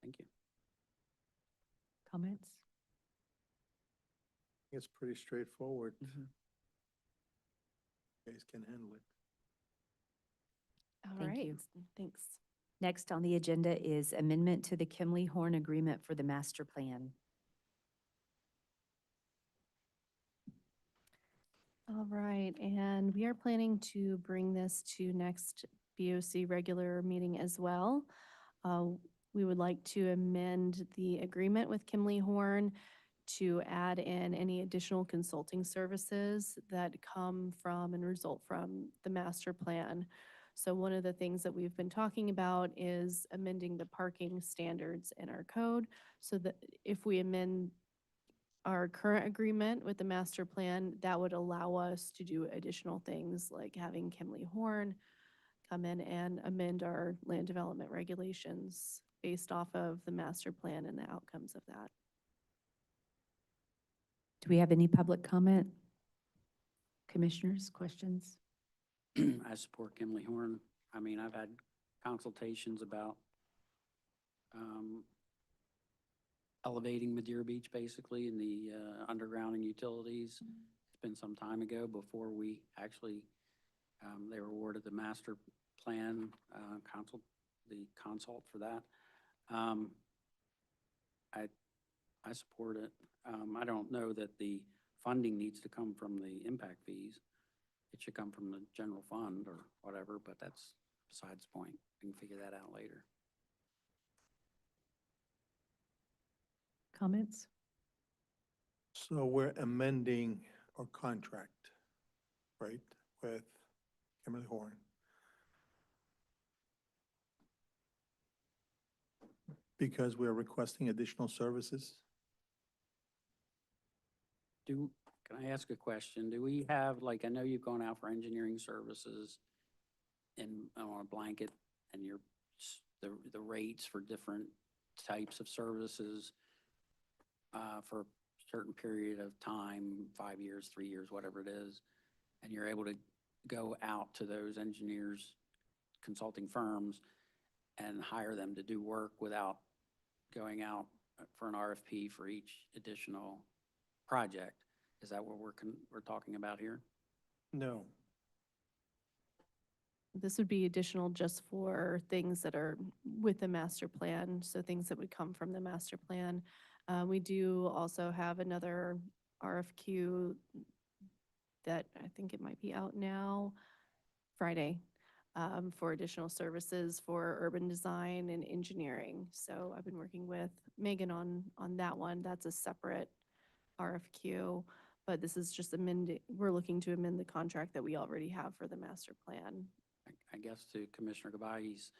thank you. Comments? It's pretty straightforward. Mhm. You guys can handle it. All Thank right, you. thanks. Next on the agenda is amendment to the Kimley Horn Agreement for the Master Plan. All right, and we are planning to bring this to next BOC regular meeting as well. We would like to amend the agreement with Kimley Horn to add in any additional consulting services that come from and result from the master plan. So one of the things that we've been talking about is amending the parking standards in our code so that if we amend our current agreement with the master plan, that would allow us to do additional things like having Kimley Horn come in and amend our land development regulations based off of the master plan and the outcomes of that. Do we have any public comment? Commissioners, questions? I support Kimley Horn. I mean, I've had consultations about elevating Madeira Beach, basically, and the undergrounding utilities. It's been some time ago before we actually, they were awarded the master plan consult for that. I support it. I don't know that the funding needs to come from the impact fees. It should come from the general fund or whatever, but that's besides the point. We can figure that out later. Comments? So we're amending our contract, right, with Kimberly Horn. Because we're requesting additional services. Can I ask a question? Do we have, like, I know you've gone out for engineering services and on a blanket and the rates for different types of services for a certain period of time, 5 years, 3 years, whatever it is, and you're able to go out to those engineers, consulting firms, and hire them to do work without going out for an RFP for each additional project. Is that what we're talking about here? No. This would be additional just for things that are with the master plan, so things that would come from the master plan. We do also have another RFQ that I think it might be out now, Friday, for additional services for urban design and engineering. So I've been working with Megan on that one. That's a separate RFQ, but this is just we're looking to amend the contract that we already have for the master plan. I guess to Commissioner Gabay's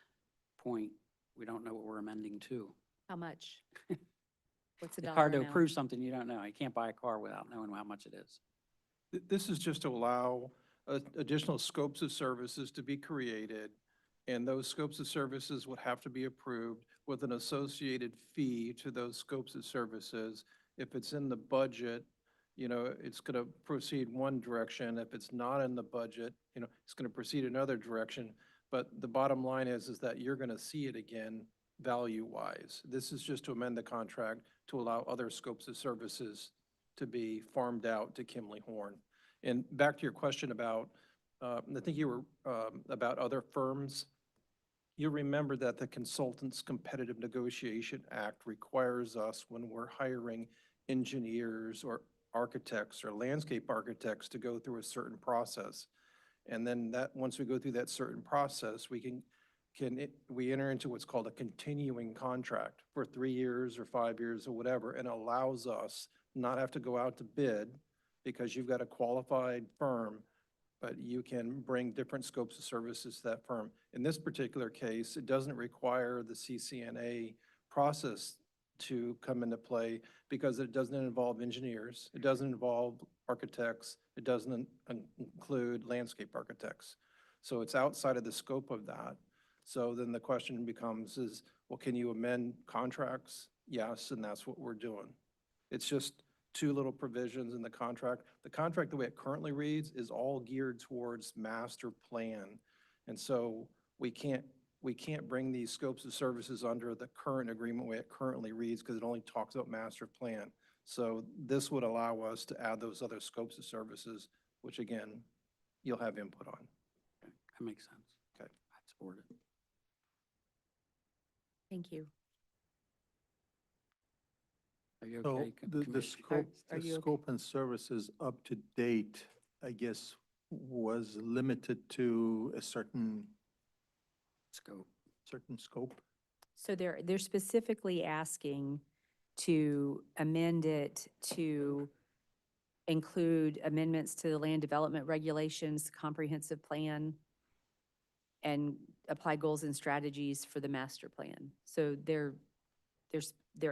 point, we don't know what we're amending to. How much? What's the It's dollar hard to amount? approve something you don't know. You can't buy a car without knowing how much it is. This is just to allow additional scopes of services to be created, and those scopes of services would have to be approved with an associated fee to those scopes of services. If it's in the budget, it's going to proceed one direction. If it's not in the budget, it's going to proceed another direction. But the bottom line is that you're going to see it again value-wise. This is just to amend the contract to allow other scopes of services to be farmed out to Kimley Horn. And back to your question about, I think you were about other firms. You remember that the Consultants Competitive Negotiation Act requires us, when we're hiring engineers or architects or landscape architects, to go through a certain process. And then once we go through that certain process, we enter into what's called a continuing contract for 3 years or 5 years or whatever, and allows us not have to go out to bid because you've got a qualified firm, but you can bring different scopes of services to that firm. In this particular case, it doesn't require the CCNA process to come into play because it doesn't involve engineers, it doesn't involve architects, it doesn't include landscape architects. So it's outside of the scope of that. So then the question becomes is, well, can you amend contracts? Yes, and that's what we're doing. It's just two little provisions in the contract. The contract, the way it currently reads, is all geared towards master plan. And so we can't bring these scopes of services under the current agreement way it currently reads because it only talks about master plan. So this would allow us to add those other scopes of services, which again, you'll have input on. Okay, that makes sense. Okay. I support it. Thank you. Are you So okay, the Commissioner? scope, Are the you okay? scope and services up to date, I guess, was limited to a certain Scope. scope. So they're specifically asking to amend it to include amendments to the land development regulations, comprehensive plan, and apply goals and strategies for the master plan. So they're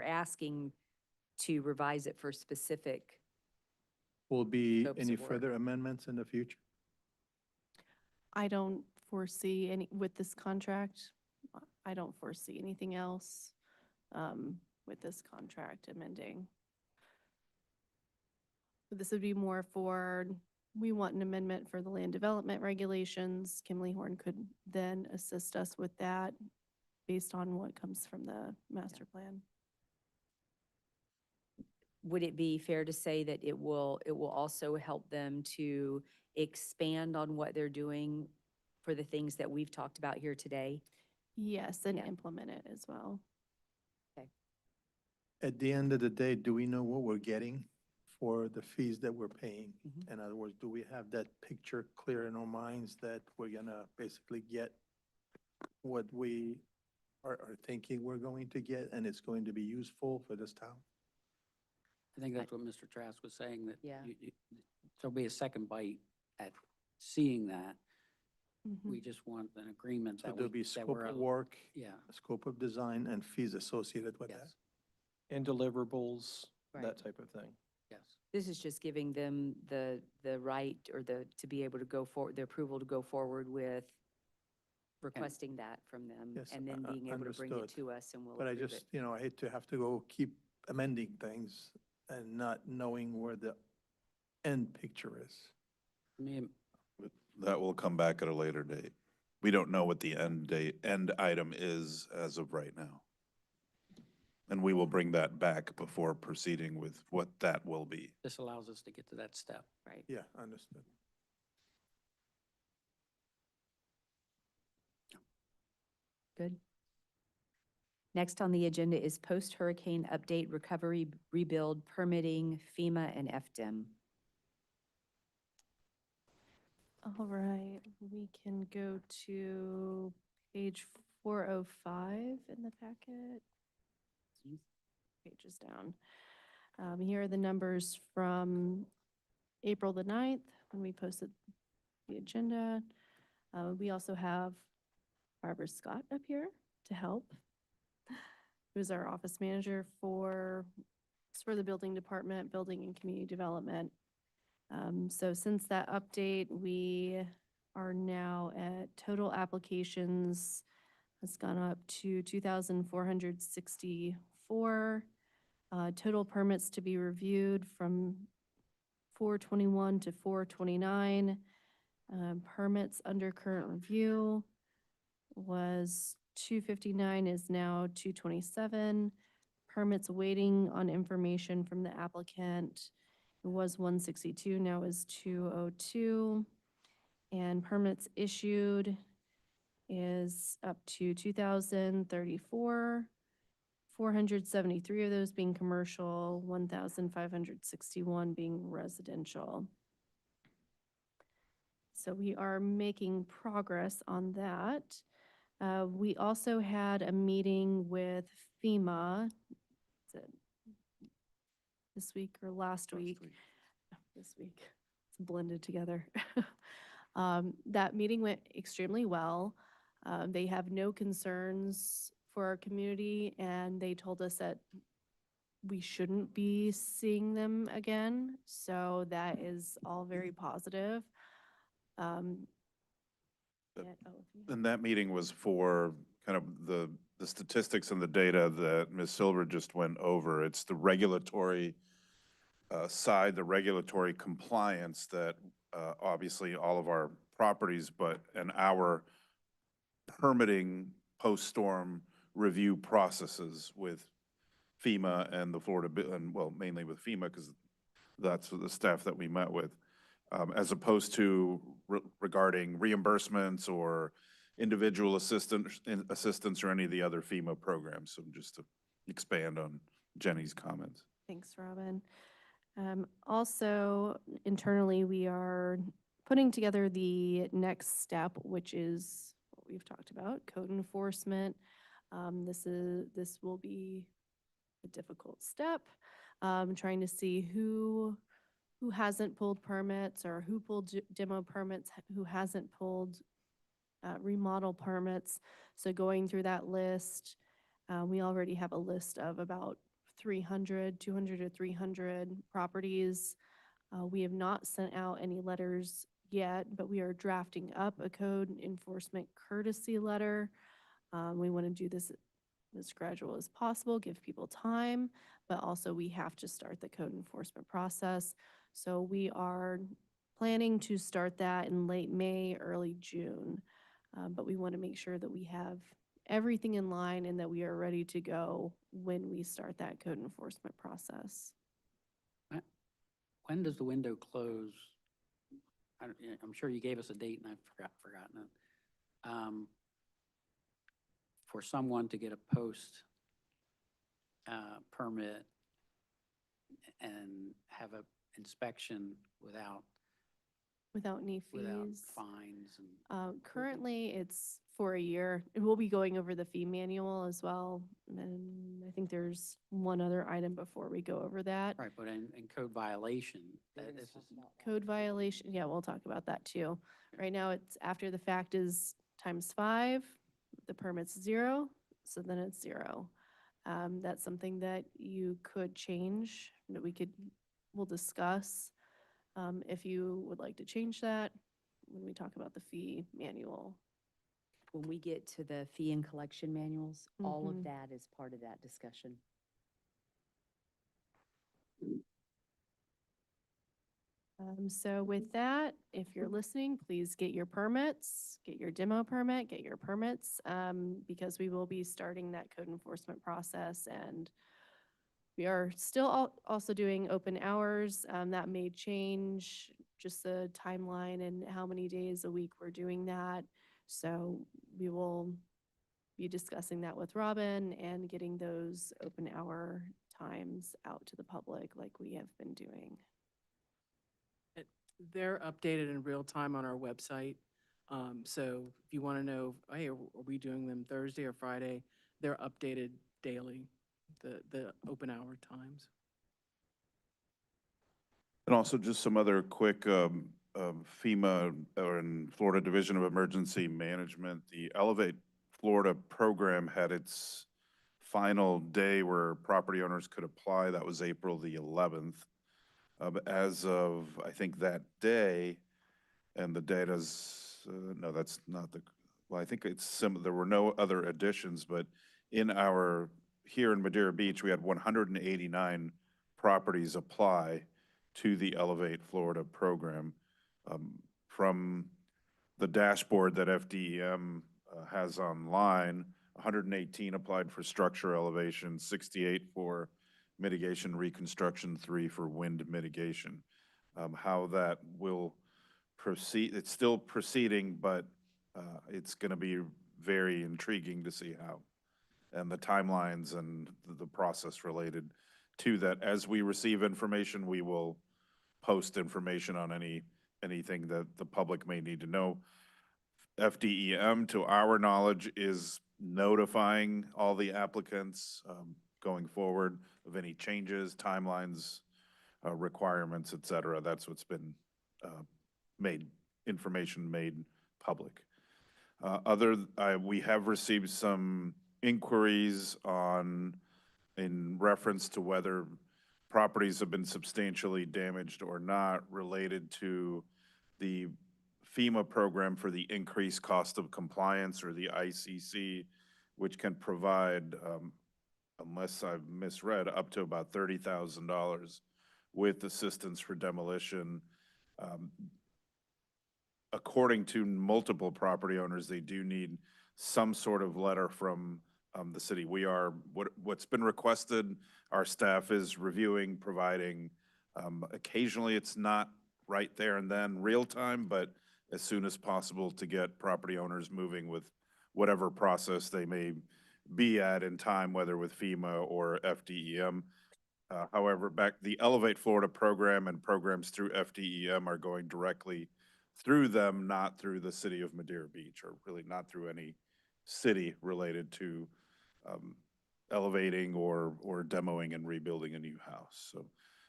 asking to revise it for specific. Will be Scopes any of work. further amendments in the future? I don't foresee any, with this contract, I don't foresee anything else with this contract amending. So this would be more for, we want an amendment for the land development regulations. Kimley Horn could then assist us with that based on what comes from the master plan. Would it be fair to say that it will also help them to expand on what they're doing for the things that we've talked about here today? Yes, and Yeah. implement it as well. At the end of the day, do we know what we're getting for the fees that we're paying? Mhm. In other words, do we have that picture clear in our minds that we're gonna basically get what we are thinking we're going to get and it's going to be useful for this town? I think that's what Mr. Trask was saying, that Yeah. there'll be a second bite at seeing that. Mhm. We just want an agreement So that there'll be that scope we're, of work, yeah, scope of design, and fees associated with that. yes, And deliverables, Right. that type of thing. yes. This is just giving them the right or to be able to go forward, the approval to go forward with requesting that from them Yes, and then being able to bring it understood. to us and we'll But I approve just, it. I hate to have to go keep amending things and not knowing where the end picture is. I mean, That will come back at a later date. We don't know what the end item is as of right now. And we will bring that back before proceeding with what that will be. this allows us to get to that step. Right. Yeah, understood. Good. Next on the agenda is post-hurricane update, recovery, rebuild, permitting, FEMA, and FDEM. All right, we can go to page 405 in the packet. Pages down. Here are the numbers from April the 9th, when we posted the agenda. We also have Barbara Scott up here to help, who's our office manager for the building department, building and community development. So since that update, we are now at total applications has gone up to 2,464. Total permits to be reviewed from 421 to 429. Permits under current review was 259, is now 227. Permits waiting on information from the applicant, it was 162, now is 202. And permits issued is up to 2,034. 473 of those being commercial, 1,561 being residential. So we are making progress on that. We also had a meeting with FEMA, is it this week or last week? This week, it's blended together. That meeting went extremely well. They have no concerns for our community, and they told us that we shouldn't be seeing them again. So that is all very positive. Um, yeah, oh, if you- And that meeting was for kind of the statistics and the data that Ms. Silver just went over. It's the regulatory side, the regulatory compliance that obviously all of our properties, and our permitting post-storm review processes with FEMA and the Florida, and well, mainly with FEMA, because that's the staff that we met with, as opposed to regarding reimbursements or individual assistance or any of the other FEMA programs. So just to expand on Jenny's comments. Thanks, Robin. Also, internally, we are putting together the next step, which is what we've talked about, code enforcement. This will be a difficult step, trying to see who hasn't pulled permits or who pulled demo permits, who hasn't pulled remodel permits. So going through that list, we already have a list of about 200 to 300 properties. We have not sent out any letters yet, but we are drafting up a code enforcement courtesy letter. We want to do this as gradual as possible, give people time, but also we have to start the code enforcement process. So we are planning to start that in late May, early June. But we want to make sure that we have everything in line and that we are ready to go when we start that code enforcement process. When does the window close? I'm sure you gave us a date and I've forgotten it. For someone to get a post permit and have a inspection without Any without fees. fines and Currently, it's for a year. And we'll be going over the fee manual as well. And I think there's one other item before we go over that. right, but in code violation, this is Code violation, yeah, we'll talk about that too. Right now, it's after the fact is ×5, the permit's 0, so then it's 0. That's something that you could change, that we'll discuss. If you would like to change that, when we talk about the fee manual. When we get to the fee and collection manuals, all Mhm. of that is part of that discussion. So with that, if you're listening, please get your permits, get your demo permit, get your permits, because we will be starting that code enforcement process. And we are still also doing open hours. That may change just the timeline and how many days a week we're doing that. So we will be discussing that with Robin and getting those open hour times out to the public like we have been doing. They're updated in real time on our website. So if you want to know, hey, are we doing them Thursday or Friday? They're updated daily, the open hour times. And also just some other quick FEMA or in Florida Division of Emergency Management, the Elevate Florida program had its final day where property owners could apply. That was April the 11th. As of, I think, that day, and the data's, no, that's not the, well, I think it's there were no other additions, but here in Madeira Beach, we had 189 properties apply to the Elevate Florida program. From the dashboard that FDEM has online, 118 applied for structure elevation, 68 for mitigation reconstruction, 3 for wind mitigation. How that will proceed, it's still proceeding, but it's going to be very intriguing to see how, and the timelines and the process related to that. As we receive information, we will post information on anything that the public may need to know. FDEM, to our knowledge, is notifying all the applicants going forward of any changes, timelines, requirements, et cetera. That's what's been information made public. We have received some inquiries on in reference to whether properties have been substantially damaged or not related to the FEMA program for the increased cost of compliance, or the ICC, which can provide, unless I've misread, up to about $30,000 with assistance for demolition. Um, According to multiple property owners, they do need some sort of letter from the city. What's been requested, our staff is reviewing, providing. Occasionally, it's not right there and then real time, but as soon as possible to get property owners moving with whatever process they may be at in time, whether with FEMA or FDEM. However, the Elevate Florida program and programs through FDEM are going directly through them, not through the city of Madeira Beach, or really not through any city related to elevating or demoing and rebuilding a new house. So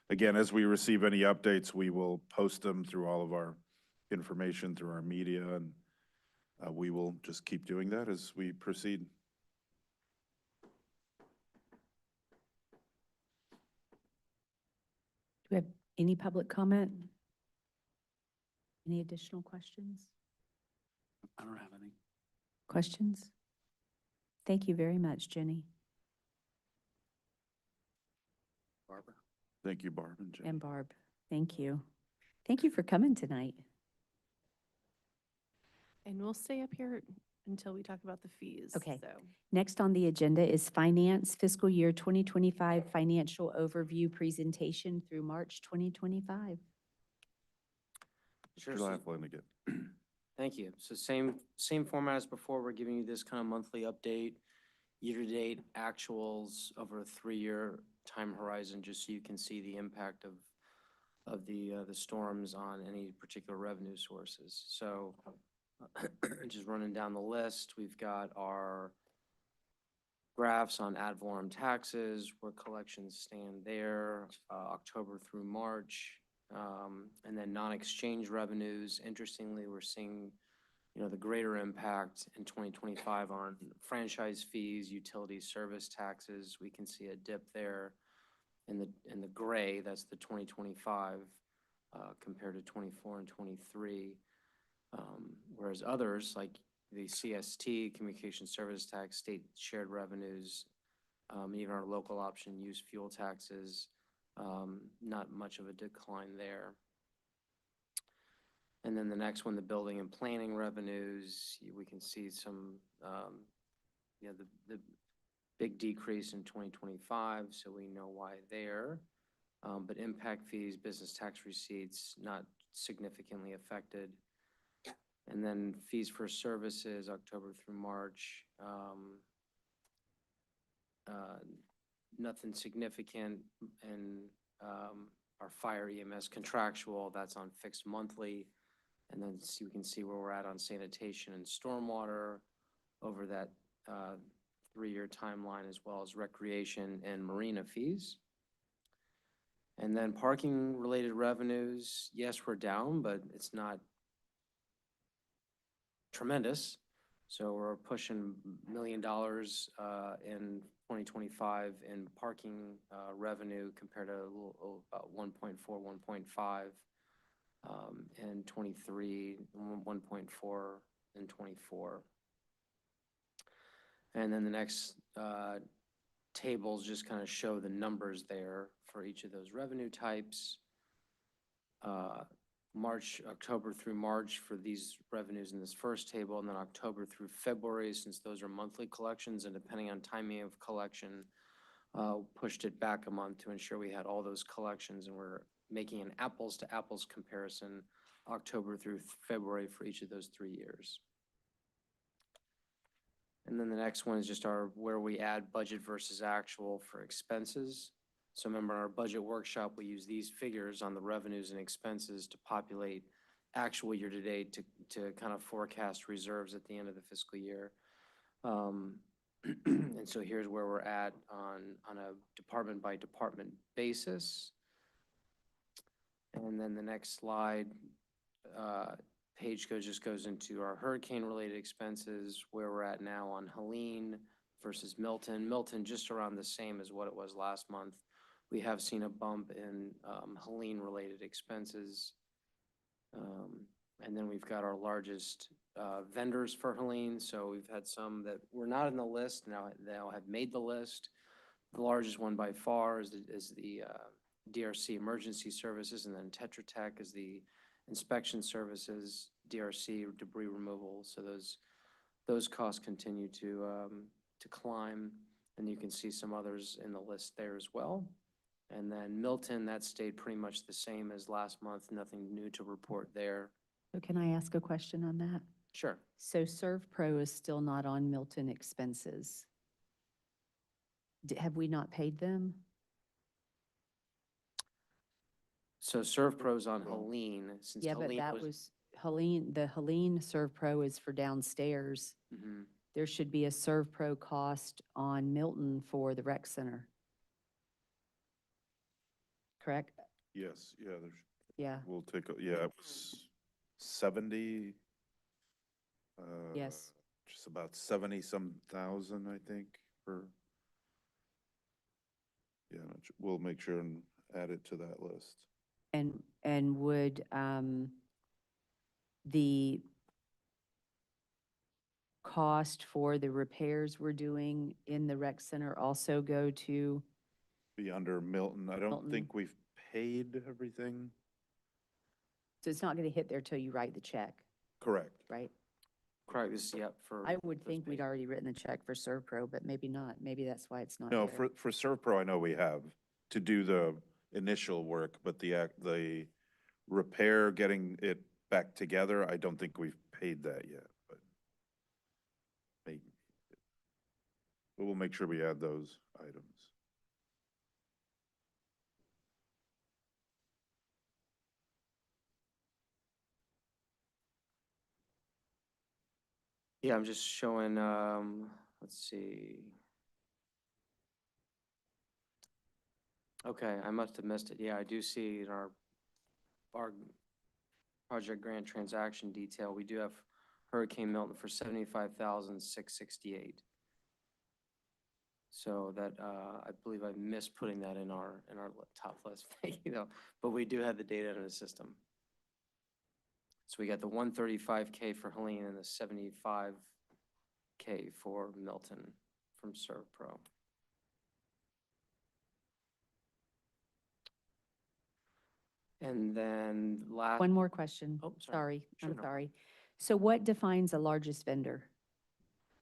again, as we receive any updates, we will post them through all of our information, through our media, and we will just keep doing that as we proceed. Do we have any public comment? Any additional questions? I don't have any. Questions? Thank you very much, Jenny Barbara? Thank you, Barb and Jen. and Barb. Thank you. Thank you for coming tonight. And we'll stay up here until we talk about the fees. Okay. So, Next on the agenda is Finance Fiscal Year 2025 Financial Overview Presentation through March 2025. Sure. Mr. So- Laughlin again. Thank you. So same format as before. We're giving you this kind of monthly update, year-to-date actuals over a 3-year time horizon, just so you can see the impact of the storms on any particular revenue sources. So just running down the list, we've got our graphs on ad valorem taxes, where collections stand there, October through March. And then non-exchange revenues. Interestingly, we're seeing, the greater impact in 2025 on franchise fees, utility service taxes. We can see a dip there in the gray. That's the 2025 compared to 24 and 23. Whereas others, like the CST, communication service tax, state shared revenues, even our local option use fuel taxes, not much of a decline there. And then the next one, the building and planning revenues, we can see some, the big decrease in 2025, so we know why there. But impact fees, business tax receipts, not significantly affected. And then fees for services, October through March, nothing significant. And our fire EMS contractual, that's on fixed monthly. And then we can see where we're at on sanitation and stormwater over that 3-year timeline, as well as recreation and marina fees. And then parking related revenues, yes, we're down, but it's not tremendous. So we're pushing $1 million in 2025 in parking revenue compared to a little about 1.4, 1.5 in 23, 1.4 in 24. And then the next tables just kind of show the numbers there for each of those revenue types. October through March for these revenues in this first table, and then October through February, since those are monthly collections, and depending on timing of collection, pushed it back a month to ensure we had all those collections, and we're making an apples to apples comparison, October through February for each of those 3 years. And then the next one is just where we add budget versus actual for expenses. So remember, in our budget workshop, we use these figures on the revenues and expenses to populate actual year-to-date to kind of forecast reserves at the end of the fiscal year. And so here's where we're at on a department-by-department basis. And then the next slide, page just goes into our hurricane-related expenses, where we're at now on Helene, versus Milton. Milton just around the same as what it was last month. We have seen a bump in Helene-related expenses. And then we've got our largest vendors for Helene. So we've had some that were not in the list, now have made the list. The largest one by far is the DRC Emergency Services, and then Tetra Tech is the inspection services, DRC debris removal. So those costs continue to climb, and you can see some others in the list there as well. And then Milton, that stayed pretty much the same as last month, nothing new to report there. So can I ask a question on that? Sure. So ServPro is still not on Milton expenses. Have we not paid them? So ServPro's on Helene, since Yeah, but Helene that was Helene, the Helene ServPro is for downstairs. Mhm. There should be a ServPro cost on Milton for the rec center. Correct? Yes, yeah, there's, Yeah, we'll take, yeah, it was 70. Yes. Just about 70-some thousand, I think, for. Yeah, we'll make sure and add it to that list. and would, the cost for the repairs we're doing in the rec center also go to, Be under Milton. I don't Milton. think we've paid everything. so it's not gonna hit there till you write the check, Correct. right? Correct, this, yep, for. I would those think we'd paid. already written the check for ServPro, but maybe not. Maybe that's why it's not No, there. for ServPro, I know we have to do the initial work, but the repair, getting it back together, I don't think we've paid that yet, but maybe. But we'll make sure we add those items. Yeah, I'm just showing, let's see. Okay, I must have missed it. Yeah, I do see in our project grant transaction detail, we do have Hurricane Milton for 75,668. So that, I believe I missed putting that in our top list, but we do have the data in the system. So we got the 135K for Helene and the 75K for Milton from ServPro. And then last. One more question. Oh, Sorry, Sure, I'm no sorry. So what defines a largest vendor?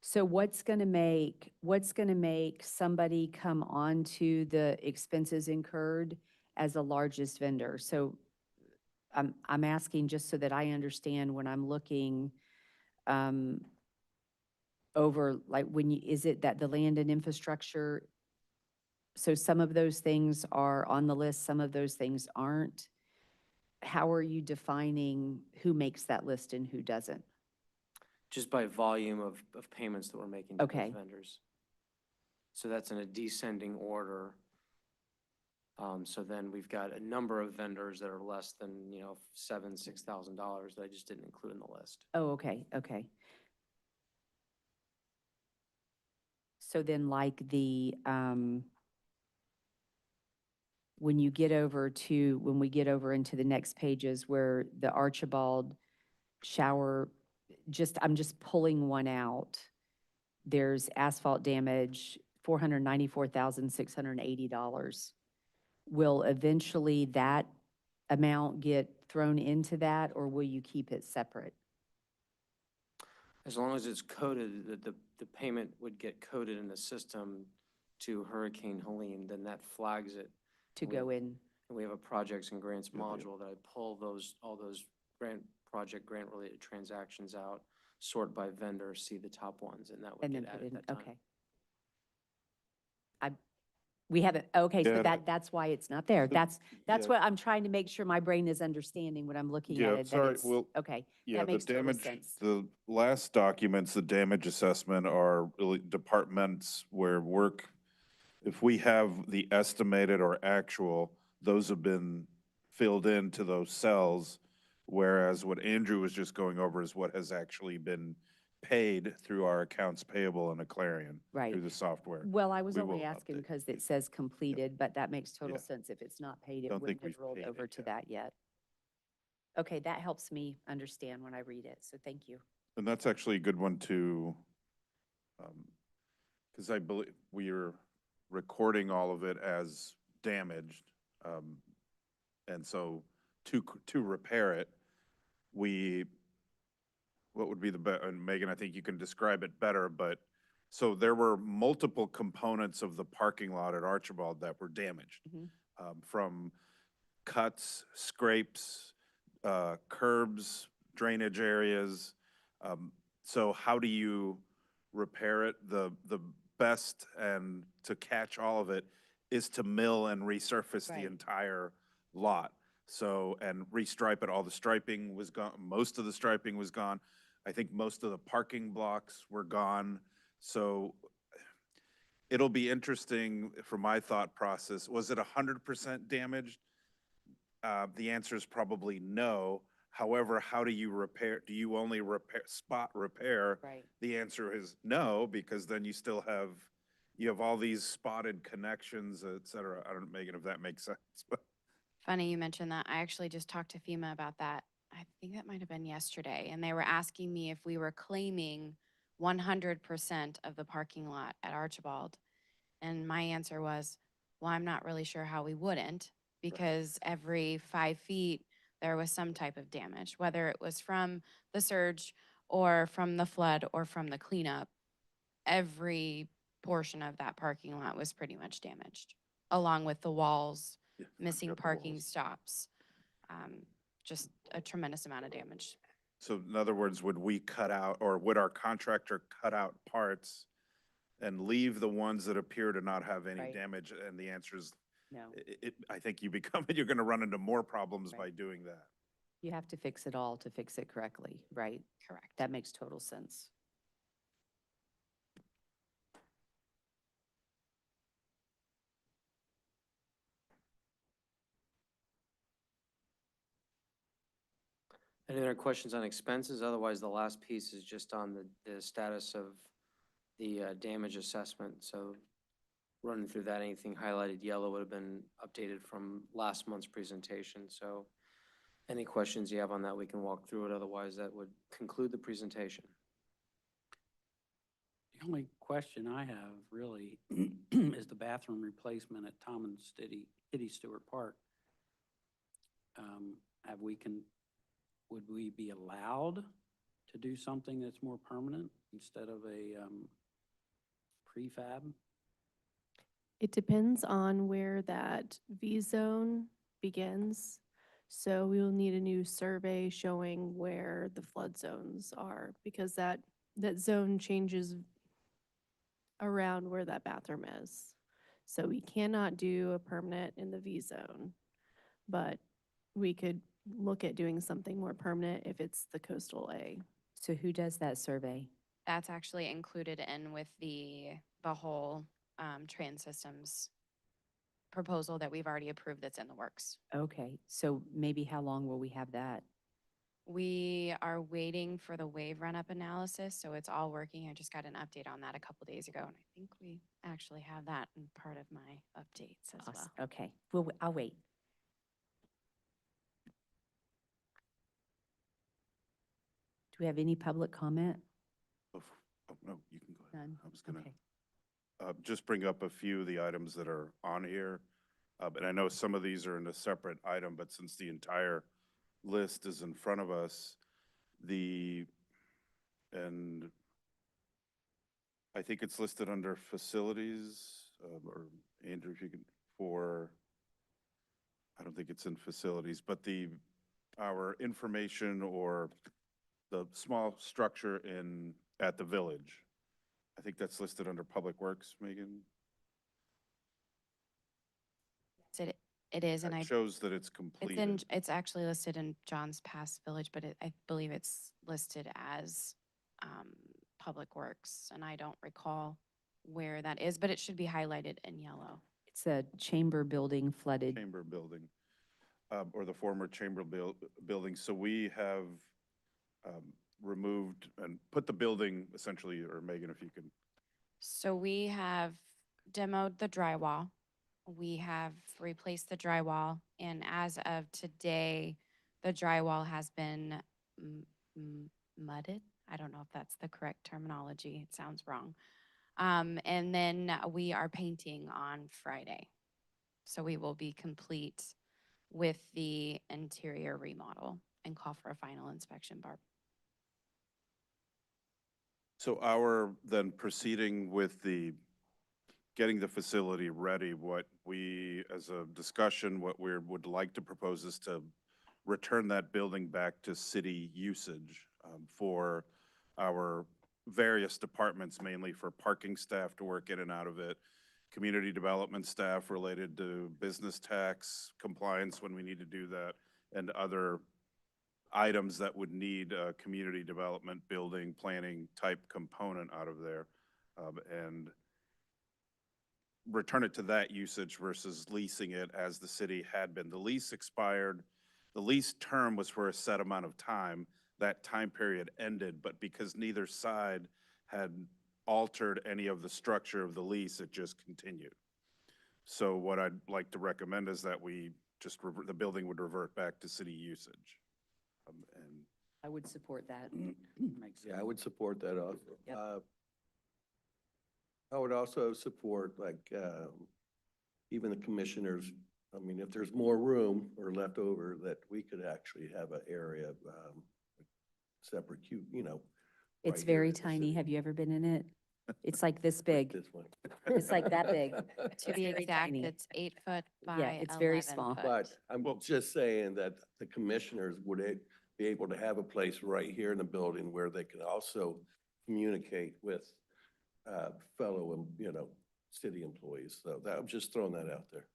So what's gonna make somebody come onto the expenses incurred as a largest vendor? So I'm asking just so that I understand when I'm looking over, like, is it that the land and infrastructure, so some of those things are on the list, some of those things aren't? How are you defining who makes that list and who doesn't? Just by volume of payments that we're making to Okay. those vendors. So that's in a descending order. So then we've got a number of vendors that are less than, $6,000 that I just didn't include in the list. Oh, okay, okay. So then like when we get over into the next pages where the Archibald shower, I'm just pulling one out. There's asphalt damage, $494,680. Will eventually that amount get thrown into that, or will you keep it separate? As long as it's coded, the payment would get coded in the system to Hurricane Helene, then that flags it. To We go have- in? And we have a projects and grants Yeah, yeah. module that I pull all those grant-related transactions out, sort by vendor, see the top ones, and that would And then get put added in, at that time. okay. We haven't, okay, so Yeah. that's why it's not there. That's Yeah. what I'm trying to make sure my brain is understanding when I'm looking Yeah, at it. that sorry, it's- well, Okay, Yeah, that the makes total damage, sense. the last documents, the damage assessment are really departments where work, if we have the estimated or actual, those have been filled into those cells, whereas what Andrew was just going over is what has actually been paid through our accounts payable in a Clarion. Right. Through the software. Well, I was We only will asking update. because it says completed, but that makes total Yeah. sense. If it's not paid, it Don't think wouldn't have we've rolled paid over it to yet. that yet. Okay, that helps me understand when I read it, so thank you. And that's actually a good one to, because I believe we are recording all of it as damaged. And so to repair it, what would be and Megan, I think you can describe it better, but so there were multiple components of the parking lot at Archibald that were damaged. Mhm. From cuts, scrapes, curbs, drainage areas. So how do you repair it? The best and to catch all of it is to mill and resurface the Right. entire lot. So, and restripe it. All the striping was gone. Most of the striping was gone. I think most of the parking blocks were gone. So it'll be interesting for my thought process. Was it 100% damaged? The answer is probably no. However, how do you repair? Do you only spot repair? Right. The answer is no, because then you still have, you have all these spotted connections, et cetera. I don't know, Megan, if that makes sense, but. Funny you mentioned that. I actually just talked to FEMA about that. I think that might have been yesterday, and they were asking me if we were claiming 100% of the parking lot at Archibald. And my answer was, well, I'm not really sure how we wouldn't, because every 5 feet, there was some type of damage, whether it was from the surge or from the flood or from the cleanup. Every portion of that parking lot was pretty much damaged, along with the walls, Yeah, missing up the parking walls. stops. Just a tremendous amount of damage. So in other words, would we cut out, or would our contractor cut out parts and leave the ones that appear to not have any Right. damage? And the answer is, No, I think you're gonna run into more problems by Right. doing that. you have to fix it all to fix it correctly, right? Correct. That makes total sense. Any other questions on expenses? Otherwise, the last piece is just on the status of the damage assessment. So running through that, anything highlighted yellow would have been updated from last month's presentation. So any questions you have on that, we can walk through it. Otherwise, that would conclude the presentation. The only question I have really is the bathroom replacement at Tom and Kitty Stewart Park. Would we be allowed to do something that's more permanent instead of a prefab? It depends on where that V zone begins. So we will need a new survey showing where the flood zones are, because that zone changes around where that bathroom is. So we cannot do a permanent in the V zone, but we could look at doing something more permanent if it's the coastal A. So who does that survey? That's actually included in with the whole trans systems proposal that we've already approved that's in the works. Okay, so maybe how long will we have that? We are waiting for the wave run-up analysis, so it's all working. I just got an update on that a couple days ago, and I think we actually have that in part of my updates as well. Awesome. Okay, well, I'll wait. Do we have any public comment? Oh, no, you can go ahead. None? I was gonna. Okay. Just bring up a few of the items that are on here. And I know some of these are in a separate item, but since the entire list is in front of us, and I think it's listed under facilities, or Andrew, if you can, I don't think it's in facilities, but our information or the small structure at the village. I think that's listed under Public Works, Megan. It is, and It shows that it's completed. it's actually listed in John's Pass Village, but I believe it's listed as Public Works, and I don't recall where that is, but it should be highlighted in yellow. It's a chamber building flooded. Chamber building, or the former chamber building. So we have removed and put the building essentially, or Megan, if you can. So we have demoed the drywall. We have replaced the drywall, and as of today, the drywall has been mudded. I don't know if that's the correct terminology. It sounds wrong. And then we are painting on Friday. So we will be complete with the interior remodel and call for a final inspection, Barb. So our, then proceeding with the, getting the facility ready, what we, as a discussion, what we would like to propose is to return that building back to city usage for our various departments, mainly for parking staff to work in and out of it, community development staff related to business tax compliance when we need to do that, and other items that would need a community development, building, planning type component out of there. And return it to that usage versus leasing it as the city had been. The lease expired. The lease term was for a set amount of time. That time period ended, but because neither side had altered any of the structure of the lease, it just continued. So what I'd like to recommend is that we just, the building would revert back to city usage. And I would support that. Makes Yeah, I would support that also. Yep. I would also support, like, even the commissioners, I mean, if there's more room or left over, that we could actually have an area, separate cube, you know. It's right here very in the tiny. city. Have you ever been in it? It's like this big. This one. It's like that big. To be very exact, tiny. it's 8 foot by Yeah, it's very 11 small. foot. But I'm just saying that the commissioners would be able to have a place right here in the building where they can also communicate with fellow, you know, city employees. So that, I'm just throwing that out there.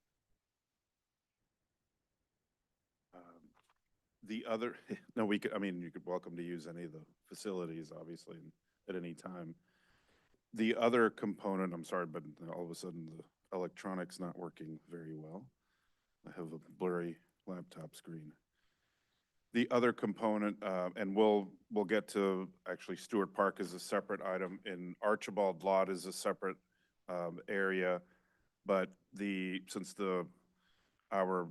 The other, no, we could, I mean, you could welcome to use any of the facilities, obviously, at any time. The other component, I'm sorry, but all of a sudden the electronics not working very well. I have a blurry laptop screen. The other component, and we'll get to, actually Stewart Park is a separate item, and Archibald Lot is a separate area, but since our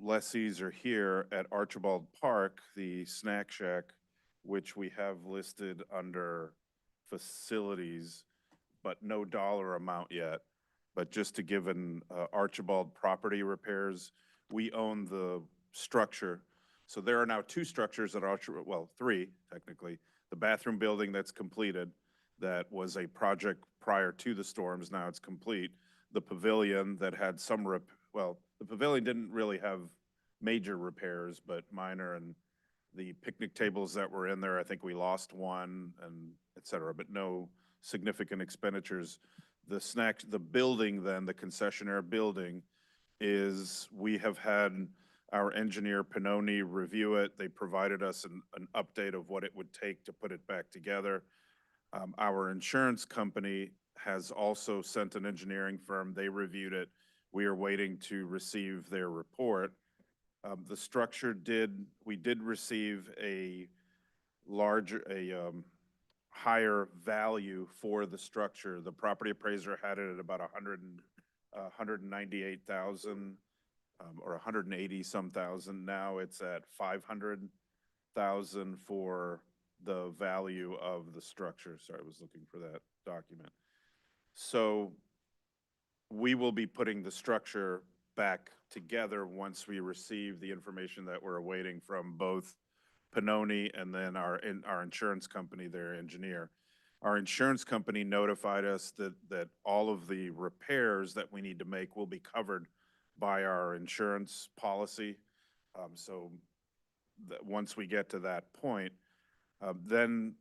lessees are here at Archibald Park, the snack shack, which we have listed under facilities, but no dollar amount yet. But just to give an Archibald property repairs, we own the structure. So there are now 2 structures at Archibald, well, 3 technically. The bathroom building that's completed, that was a project prior to the storms, now it's complete. The pavilion that had some, well, the pavilion didn't really have major repairs, but minor, and the picnic tables that were in there, I think we lost one, and et cetera, but no significant expenditures. The building then, the concessionaire building, we have had our engineer Pannoni review it. They provided us an update of what it would take to put it back together. Our insurance company has also sent an engineering firm. They reviewed it. We are waiting to receive their report. The structure we did receive a higher value for the structure. The property appraiser had it at about 198,000 or 180 some thousand. Now it's at 500,000 for the value of the structure. Sorry, I was looking for that document. So we will be putting the structure back together once we receive the information that we're awaiting from both Pannoni and then our insurance company, their engineer. Our insurance company notified us that all of the repairs that we need to make will be covered by our insurance policy. So that once we get to that point, then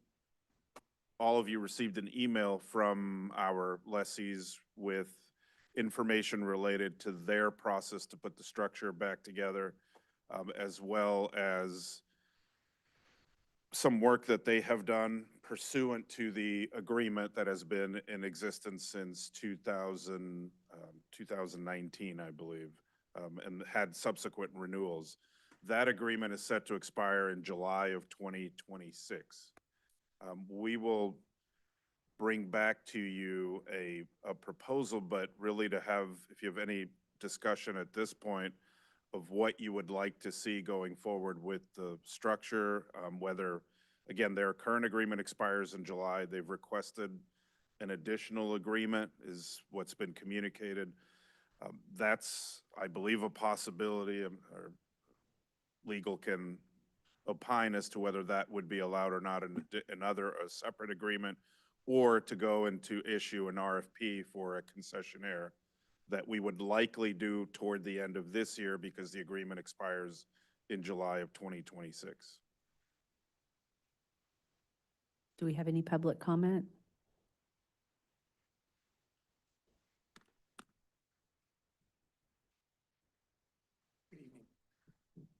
all of you received an email from our lessees with information related to their process to put the structure back together, as well as some work that they have done pursuant to the agreement that has been in existence since 2019, I believe, and had subsequent renewals. That agreement is set to expire in July of 2026. We will bring back to you a proposal, but really to have, if you have any discussion at this point of what you would like to see going forward with the structure, whether, again, their current agreement expires in July. They've requested an additional agreement is what's been communicated. That's, I believe, a possibility, or legal can opine as to whether that would be allowed or not in a separate agreement, or to go into issue an RFP for a concessionaire that we would likely do toward the end of this year because the agreement expires in July of 2026. Do we have any public comment? Good evening.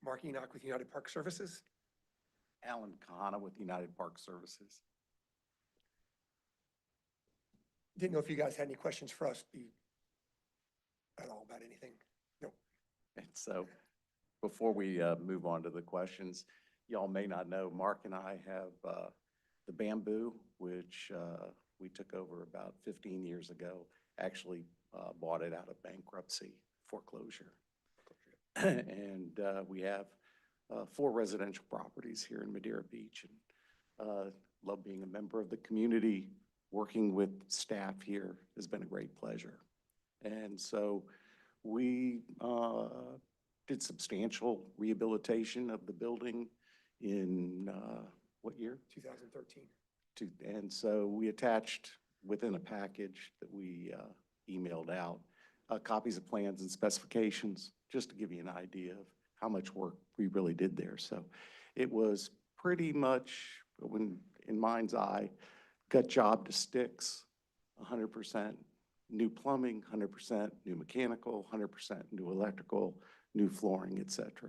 Mark Enoch with United Park Services. Alan Kahana with United Park Services. Didn't know if you guys had any questions for us at all about anything. No. And so before we move on to the questions, y'all may not know, Mark and I have the Bamboo, which we took over about 15 years ago, actually bought it out of bankruptcy, foreclosure. And we have 4 residential properties here in Madeira Beach, and love being a member of the community. Working with staff here has been a great pleasure. And so we did substantial rehabilitation of the building in what year? 2013. And so we attached within a package that we emailed out copies of plans and specifications, just to give you an idea of how much work we really did there. So it was pretty much, when in mind's eye, gut job to sticks, 100% new plumbing, 100% new mechanical, 100% new electrical, new flooring, et cetera.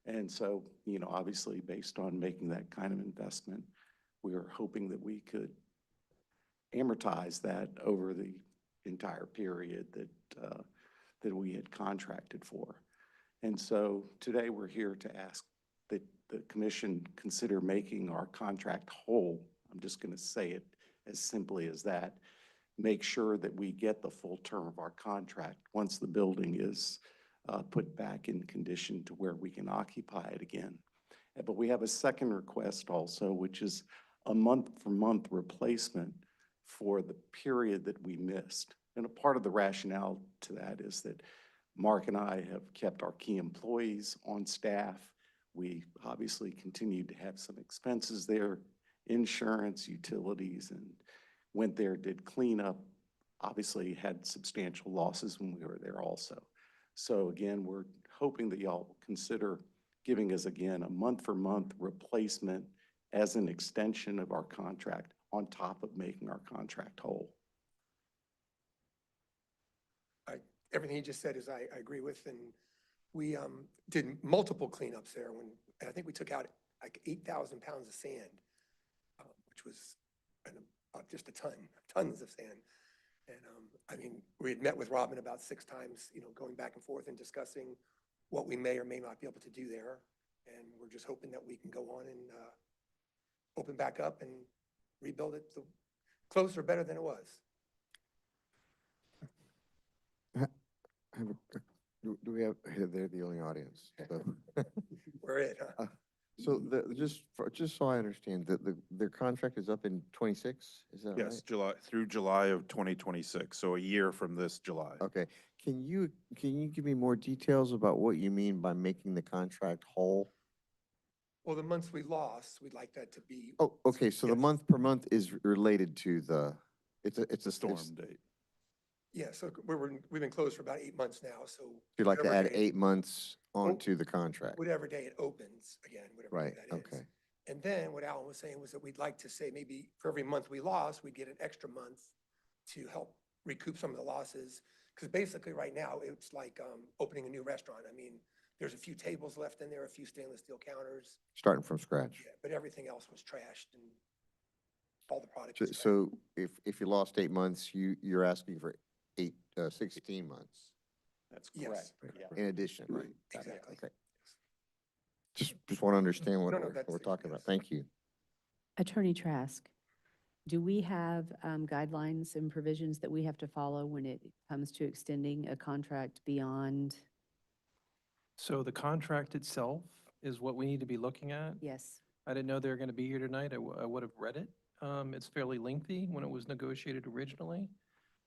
And so, you know, obviously based on making that kind of investment, we were hoping that we could amortize that over the entire period that we had contracted for. And so today we're here to ask that the commission consider making our contract whole. I'm just going to say it as simply as that. Make sure that we get the full term of our contract once the building is put back in condition to where we can occupy it again. But we have a second request also, which is a month-for-month replacement for the period that we missed. And a part of the rationale to that is that Mark and I have kept our key employees on staff. We obviously continued to have some expenses there, insurance, utilities, and went there, did cleanup, obviously had substantial losses when we were there also. So again, we're hoping that y'all consider giving us again a month-for-month replacement as an extension of our contract on top of making our contract whole. Everything he just said is I agree with, and we did multiple cleanups there and I think we took out like 8,000 pounds of sand, which was just tons of sand. And I mean, we had met with Robin about 6 times, you know, going back and forth and discussing what we may or may not be able to do there. And we're just hoping that we can go on and open back up and rebuild it closer, better than it was. Do we have, they're the only audience. So. We're it, huh? So just so I understand, their contract is up in 26, is that right? Yes, through July of 2026, so a year from this July. Okay. Can you give me more details about what you mean by making the contract whole? Well, the months we lost, we'd like that to be. Oh, okay, so the Yes. month per month is related to it's a Storm it's- date. Yeah, so we've been closed for about 8 months now, so. You'd like to whatever add day- 8 months onto the contract? Whatever day it opens, again, whatever day Right, that is. okay. And then what Alan was saying was that we'd like to say maybe for every month we lost, we'd get an extra month to help recoup some of the losses. Because basically right now, it's like opening a new restaurant. I mean, there's a few tables left in there, a few stainless steel counters. Starting from scratch? Yeah, but everything else was trashed and all the products. was trashed. So if you lost 8 months, you're asking for 16 months That's Yes. correct. Yeah. in addition, right? Exactly. Okay. Just want to understand what No, no, we're that's- talking about. yes. Thank you. Attorney Trask, do we have guidelines and provisions that we have to follow when it comes to extending a contract beyond? So the contract itself is what we need to be looking at. Yes. I didn't know they were going to be here tonight. I would have read it. It's fairly lengthy when it was negotiated originally.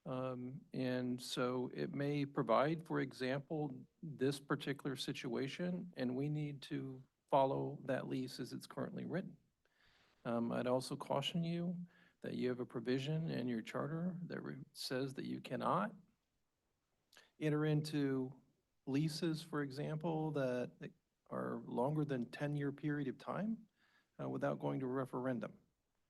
And so it may provide, for example, this particular situation, and we need to follow that lease as it's currently written. I'd also caution you that you have a provision in your charter that says that you cannot enter into leases, for example, that are longer than 10-year period of time without going to a referendum.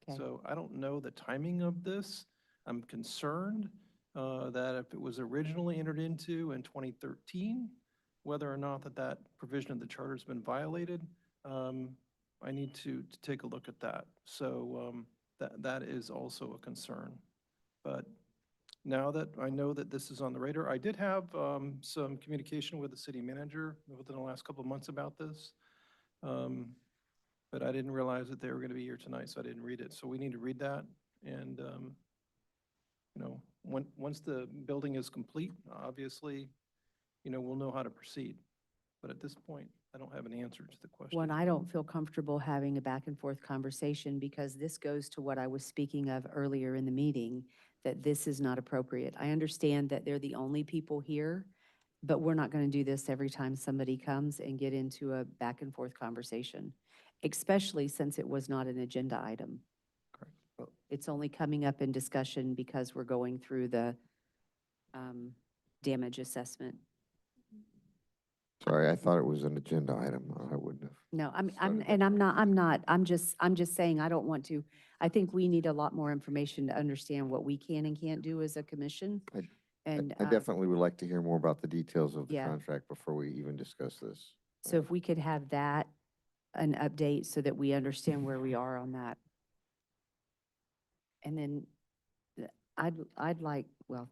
Okay. So I don't know the timing of this. I'm concerned that if it was originally entered into in 2013, whether or not that provision of the charter has been violated, I need to take a look at that. So that is also a concern. But now that I know that this is on the radar, I did have some communication with the city manager within the last couple of months about this. But I didn't realize that they were going to be here tonight, so I didn't read it. So we need to read that. And, you know, once the building is complete, obviously, you know, we'll know how to proceed. But at this point, I don't have an answer to the question. One, I don't feel comfortable having a back and forth conversation because this goes to what I was speaking of earlier in the meeting, that this is not appropriate. I understand that they're the only people here, but we're not going to do this every time somebody comes and get into a back and forth conversation, especially since it was not an agenda item. Correct. It's only coming up in discussion because we're going through the damage assessment. Sorry, I thought it was an agenda item. I wouldn't have. No, I'm just saying, I don't want to, I think we need a lot more information to understand what we can and can't do as a commission. And I definitely would like to hear more about the details of the yeah. contract before we even discuss this. so if we could have that, an update so that we understand where we are on that. And then I'd like, well,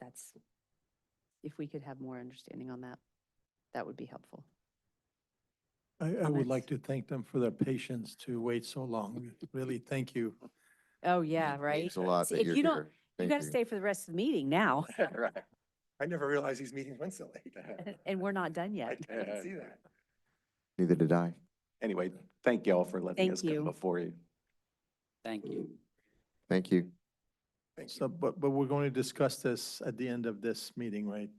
that's, if we could have more understanding on that, that would be helpful. I would like Comments? to thank them for their patience to wait so long. Really, thank you. Oh, yeah, right? Thanks a lot See, that if you're you don't, here. you Thank got to stay for the rest of the meeting now, Right. I never realized these meetings went so late. and we're not done yet. I didn't see that. Neither did I. Anyway, thank y'all for letting Thank us come you. before you. Thank you. Thank you. Thank you. So, but we're going to discuss this at the end of this meeting, right?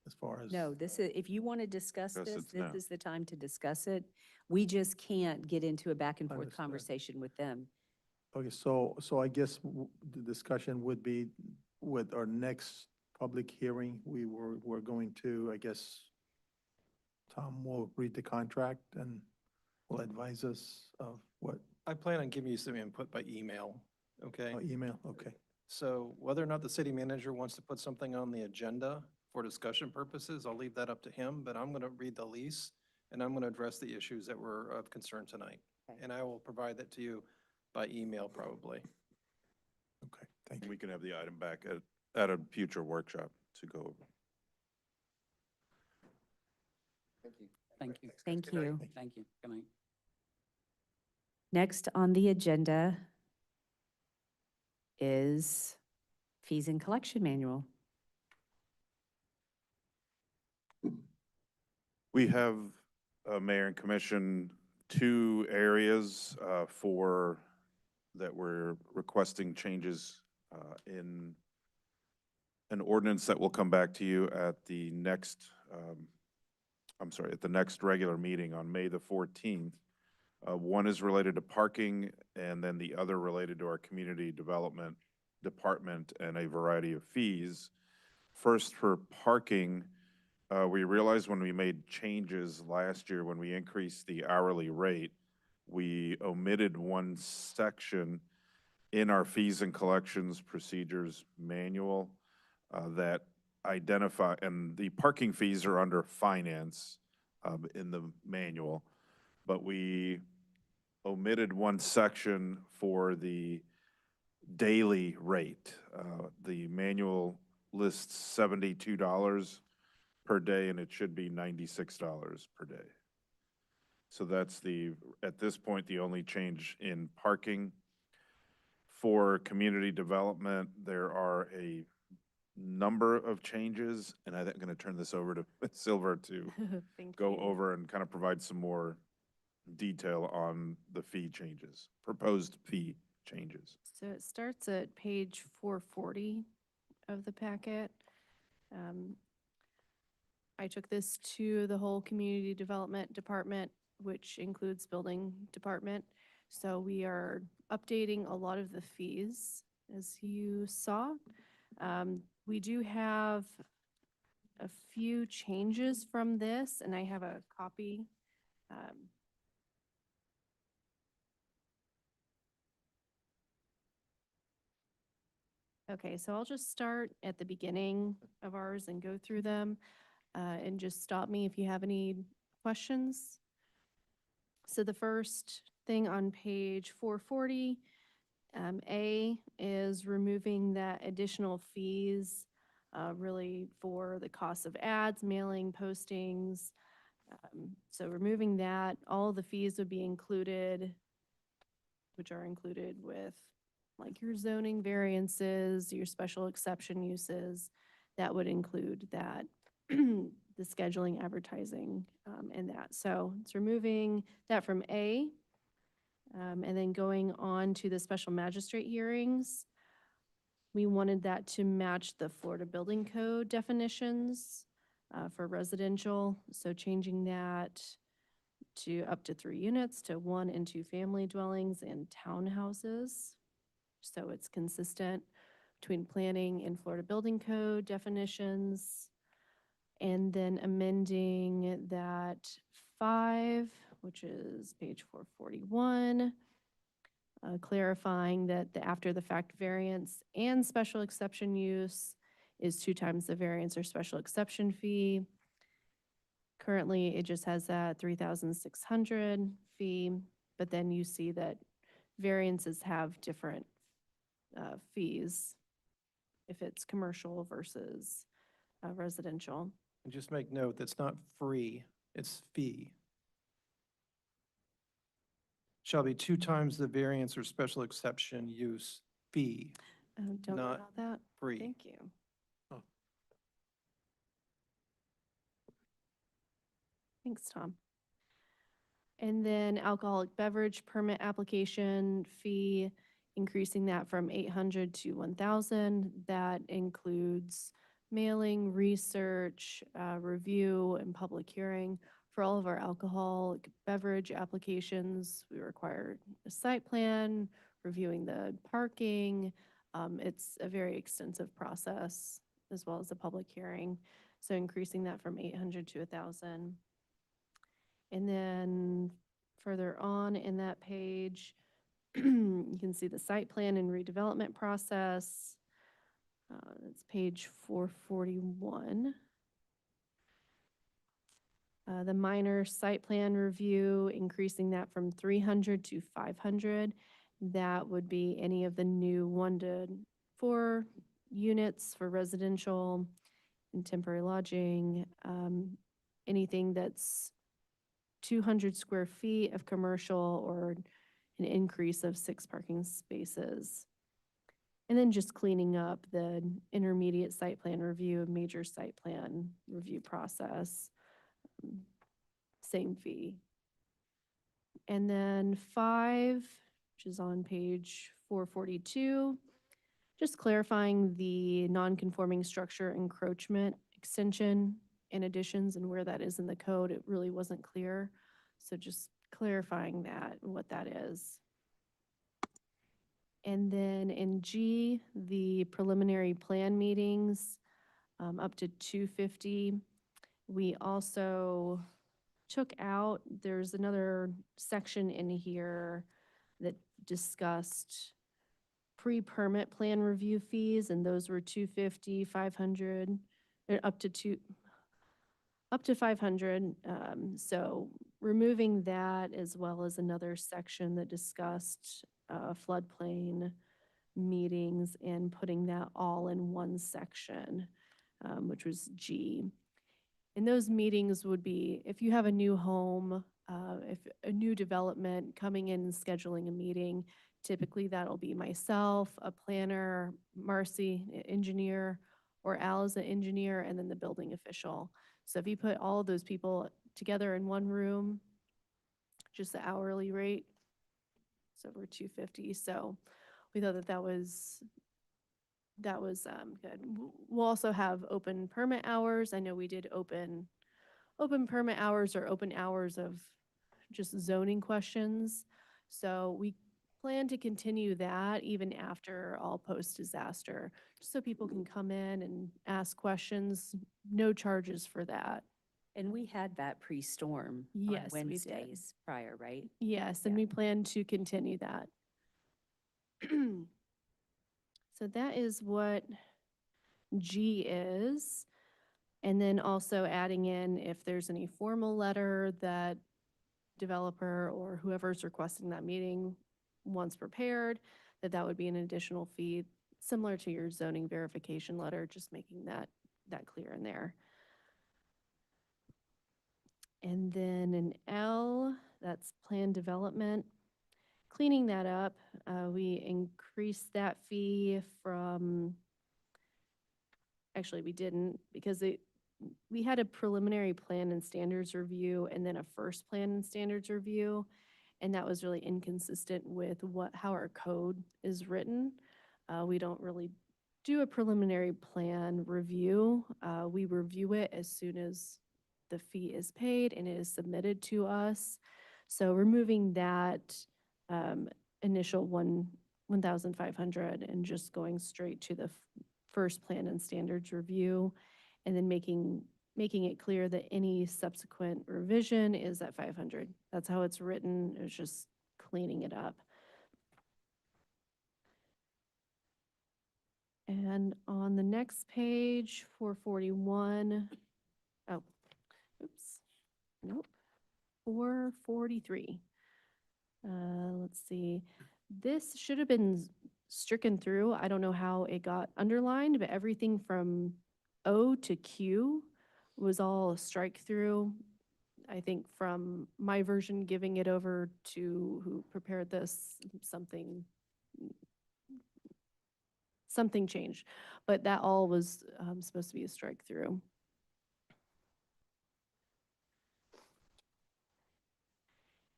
As far as. No, this is, if you want to discuss Discuss this, it this now. is the time to discuss it. We just can't get into a back and forth Understood. conversation with them. Okay, so I guess the discussion would be with our next public hearing, we're going to, I guess, Tom will read the contract and will advise us of what, I plan on giving you some input by email, okay? email, okay. So whether or not the city manager wants to put something on the agenda for discussion purposes, I'll leave that up to him, but I'm going to read the lease and I'm going to address the issues that were of concern tonight. Okay. And I will provide that to you by email probably. Okay, thank you. We can have the item back at a future workshop to go over. Thank you. Thank you. Thank you. Thank you. Good night. Next on the agenda is fees and collection manual. We have, Mayor and Commission, two areas that we're requesting changes in an ordinance that will come back to you at the next, at the next regular meeting on May the 14th. One is related to parking, and then the other related to our community development department and a variety of fees. First, for parking, we realized when we made changes last year, when we increased the hourly rate, we omitted one section in our fees and collections procedures manual that identify, and the parking fees are under finance in the manual, but we omitted one section for the daily rate. The manual lists $72 per day, and it should be $96 per day. So that's at this point, the only change in parking. For community development, there are a number of changes, and I'm going to turn this over to Silver to Thank go you. over and kind of provide some more detail on the fee changes, proposed fee changes. So it starts at page 440 of the packet. I took this to the whole community development department, which includes building department. So we are updating a lot of the fees, as you saw. We do have a few changes from this, and I have a copy. Okay, so I'll just start at the beginning of ours and go through them, and just stop me if you have any questions. So the first thing on page 440, A is removing that additional fees, really for the cost of ads, mailing, postings. So removing that, all the fees would be included, which are included with like your zoning variances, your special exception uses. That would include that, the scheduling, advertising, and that. So it's removing that from A. And then going on to the special magistrate hearings, we wanted that to match the Florida Building Code definitions for residential. So changing that to up to 3 units to 1 and 2 family dwellings and townhouses. So it's consistent between planning and Florida Building Code definitions. And then amending that 5, which is page 441, clarifying that the after-the-fact variance and special exception use is 2 times the variance or special exception fee. Currently, it just has that 3,600 fee, but then you see that variances have different fees if it's commercial versus residential. And just make note, that's not free, it's fee. Shall be 2 times the variance or special exception use fee, Don't know not about that. free. Thank you. Oh. Thanks, Tom. And then alcoholic beverage permit application fee, increasing that from 800 to 1,000. That includes mailing, research, review, and public hearing. For all of our alcoholic beverage applications, we require a site plan, reviewing the parking. It's a very extensive process, as well as a public hearing. So increasing that from 800 to 1,000. And then further on in that page, you can see the site plan and redevelopment process. It's page 441. The minor site plan review, increasing that from 300 to 500. That would be any of the new 1 to 4 units for residential and temporary lodging. Anything that's 200 square feet of commercial or an increase of 6 parking spaces. And then just cleaning up the intermediate site plan review, major site plan review process, same fee. And then 5, which is on page 442, just clarifying the non-conforming structure encroachment extension and additions and where that is in the code. It really wasn't clear. So just clarifying that, what that is. And then in G, the preliminary plan meetings, up to 250. We also took out, there's another section in here that discussed pre-permit plan review fees, and those were 250, 500, up to 500. So removing that, as well as another section that discussed floodplain meetings and putting that all in one section, which was G. And those meetings would be, if you have a new home if a new development coming in and scheduling a meeting, typically that'll be myself, a planner, Marcy, engineer, or Al as an engineer, and then the building official. So if you put all of those people together in one room, just the hourly rate, it's over 250. So we thought that that was good. We'll also have open permit hours. I know we did open permit hours or open hours of just zoning questions. So we plan to continue that even after all post-disaster, just so people can come in and ask questions, no charges for that. And we had that pre-storm on Yes, we did. Wednesdays prior, right? Yes, and Yeah. we plan to continue that. So that is what G is. And then also adding in if there's any formal letter that developer or whoever's requesting that meeting wants prepared, that would be an additional fee, similar to your zoning verification letter, just making that clear in there. And then an L, that's plan development. Cleaning that up, we increased that fee from, actually we didn't, because we had a preliminary plan and standards review and then a first plan and standards review. And that was really inconsistent with how our code is written. We don't really do a preliminary plan review. We review it as soon as the fee is paid and it is submitted to us. So removing that initial 1,500 and just going straight to the first plan and standards review, and then making it clear that any subsequent revision is at 500. That's how it's written. It's just cleaning it up. And on the next page, 441, oh, oops, nope, 443. Let's see. This should have been stricken through. I don't know how it got underlined, but everything from O to Q was all strike through. I think from my version, giving it over to who prepared this, something changed, but that all was supposed to be a strike through.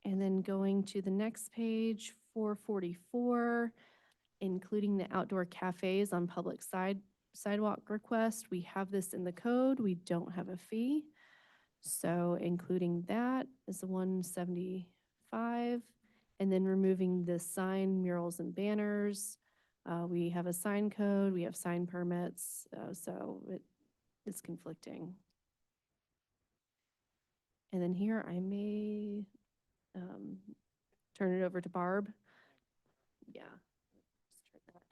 And then going to the next page, 444, including the outdoor cafes on public sidewalk request. We have this in the code. We don't have a fee. So including that is the 175, and then removing the sign, murals, and banners. We have a sign code, we have sign permits, so it's conflicting. And then here I may turn it over to Barb. Yeah. Let's try that.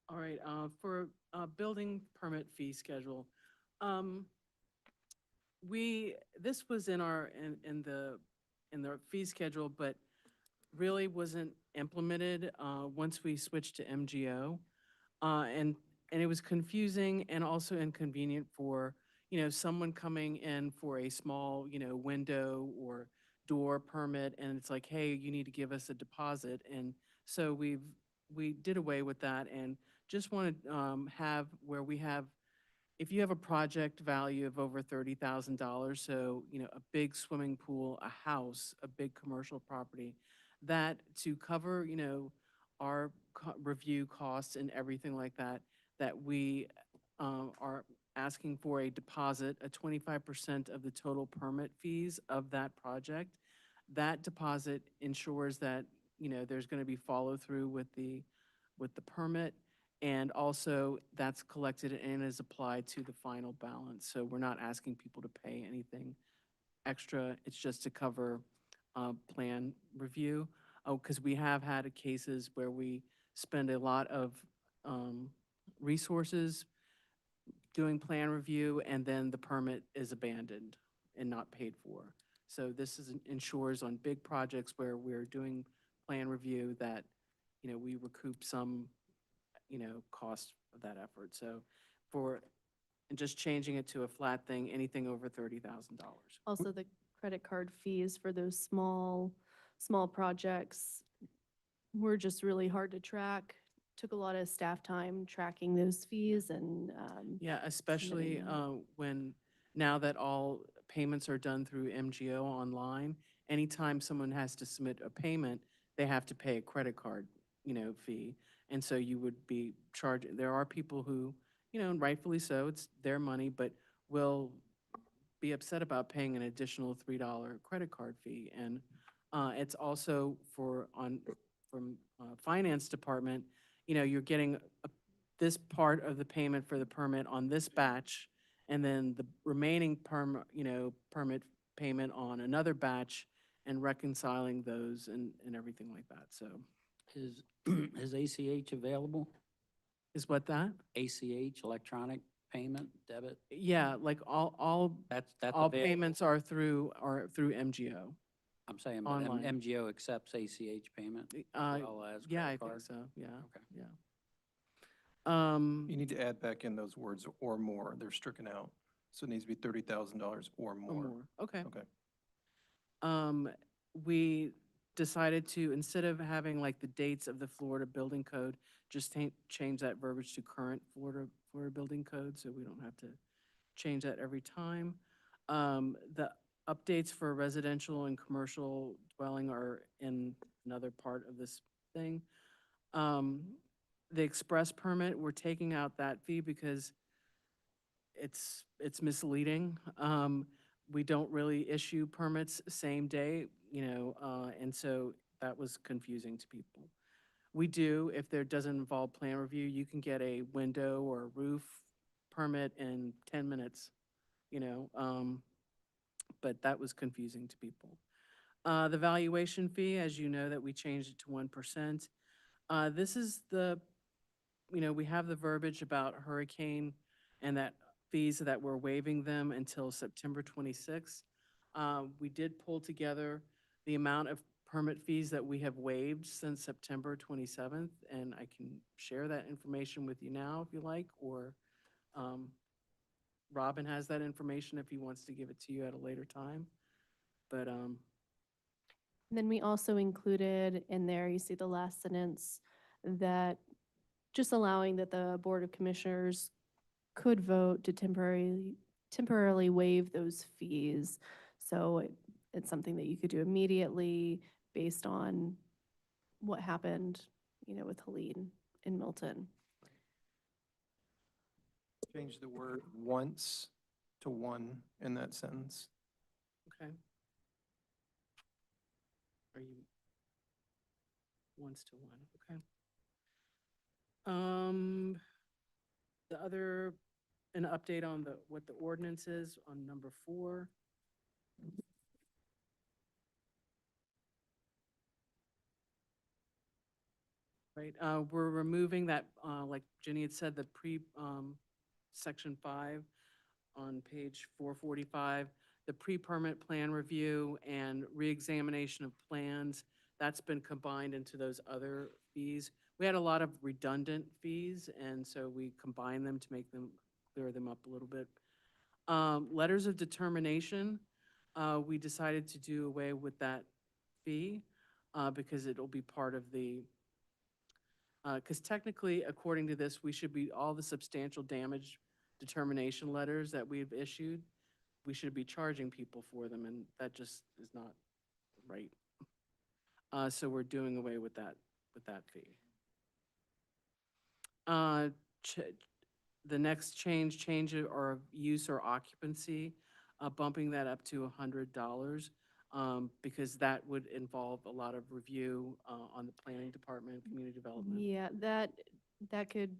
All right, for building permit fee schedule, this was in the fee schedule, but really wasn't implemented once we switched to MGO. And it was confusing and also inconvenient for, someone coming in for a small, window or door permit, and it's like, hey, you need to give us a deposit. And so we did away with that and just want to have where we have, if you have a project value of over $30,000, so, a big swimming pool, a house, a big commercial property, that to cover, our review costs and everything like that, that we are asking for a deposit, a 25% of the total permit fees of that project. That deposit ensures that, there's going to be follow through with the permit. And also that's collected and is applied to the final balance. So we're not asking people to pay anything extra. It's just to cover plan review. Oh, because we have had cases where we spend a lot of resources doing plan review and then the permit is abandoned and not paid for. So this ensures on big projects where we're doing plan review that, we recoup some, cost of that effort. So for and just changing it to a flat thing, anything over $30,000. Also, the credit card fees for those small projects were just really hard to track. Took a lot of staff time tracking those fees and, Yeah, especially submitting when, now that all payments are done through MGO online, anytime someone has to submit a payment, they have to pay a credit card, fee. And so you would be charged, there are people who, and rightfully so, it's their money, but will be upset about paying an additional $3 credit card fee. And it's also from finance department, you're getting this part of the payment for the permit on this batch, and then the remaining permit payment on another batch, and reconciling those and everything like that. So Is ACH available? is what that? ACH, electronic payment, debit? Yeah, like all That's all available. payments are through MGO. I'm saying, but online. MGO accepts ACH payment as well as Yeah, I credit think card? so, yeah, Okay. yeah. You need to add back in those words or more. They're stricken out. So it needs to be $30,000 or Or more. more, okay. Okay. We decided to, instead of having like the dates of the Florida Building Code, just change that verbiage to current Florida Building Code, so we don't have to change that every time. The updates for residential and commercial dwelling are in another part of this thing. The express permit, we're taking out that fee because it's misleading. We don't really issue permits same day, and so that was confusing to people. We do, if there doesn't involve plan review, you can get a window or a roof permit in 10 minutes, but that was confusing to people. The valuation fee, as you know, that we changed it to 1%. This is we have the verbiage about hurricane and that fees that we're waiving them until September 26th. We did pull together the amount of permit fees that we have waived since September 27th, and I can share that information with you now if you like, or Robin has that information if he wants to give it to you at a later time. But Then we also included in there, you see the last sentence, that just allowing that the Board of Commissioners could vote to temporarily waive those fees. So it's something that you could do immediately based on what happened, with Helene in Milton. Change the word once to one in that sentence. okay. Are you once to one? Okay. The other, an update on what the ordinance is on number 4. Right, we're removing that, like Jenny had said, the section 5 on page 445, the pre-permit plan review and reexamination of plans, that's been combined into those other fees. We had a lot of redundant fees, and so we combined them to make them, clear them up a little bit. Letters of determination, we decided to do away with that fee because it'll be part of the, because technically, according to this, we should be, all the substantial damage determination letters that we've issued, we should be charging people for them, and that just is not right. So we're doing away with that fee. The next change or use or occupancy, bumping that up to $100, because that would involve a lot of review on the planning department, community development. Yeah, that could,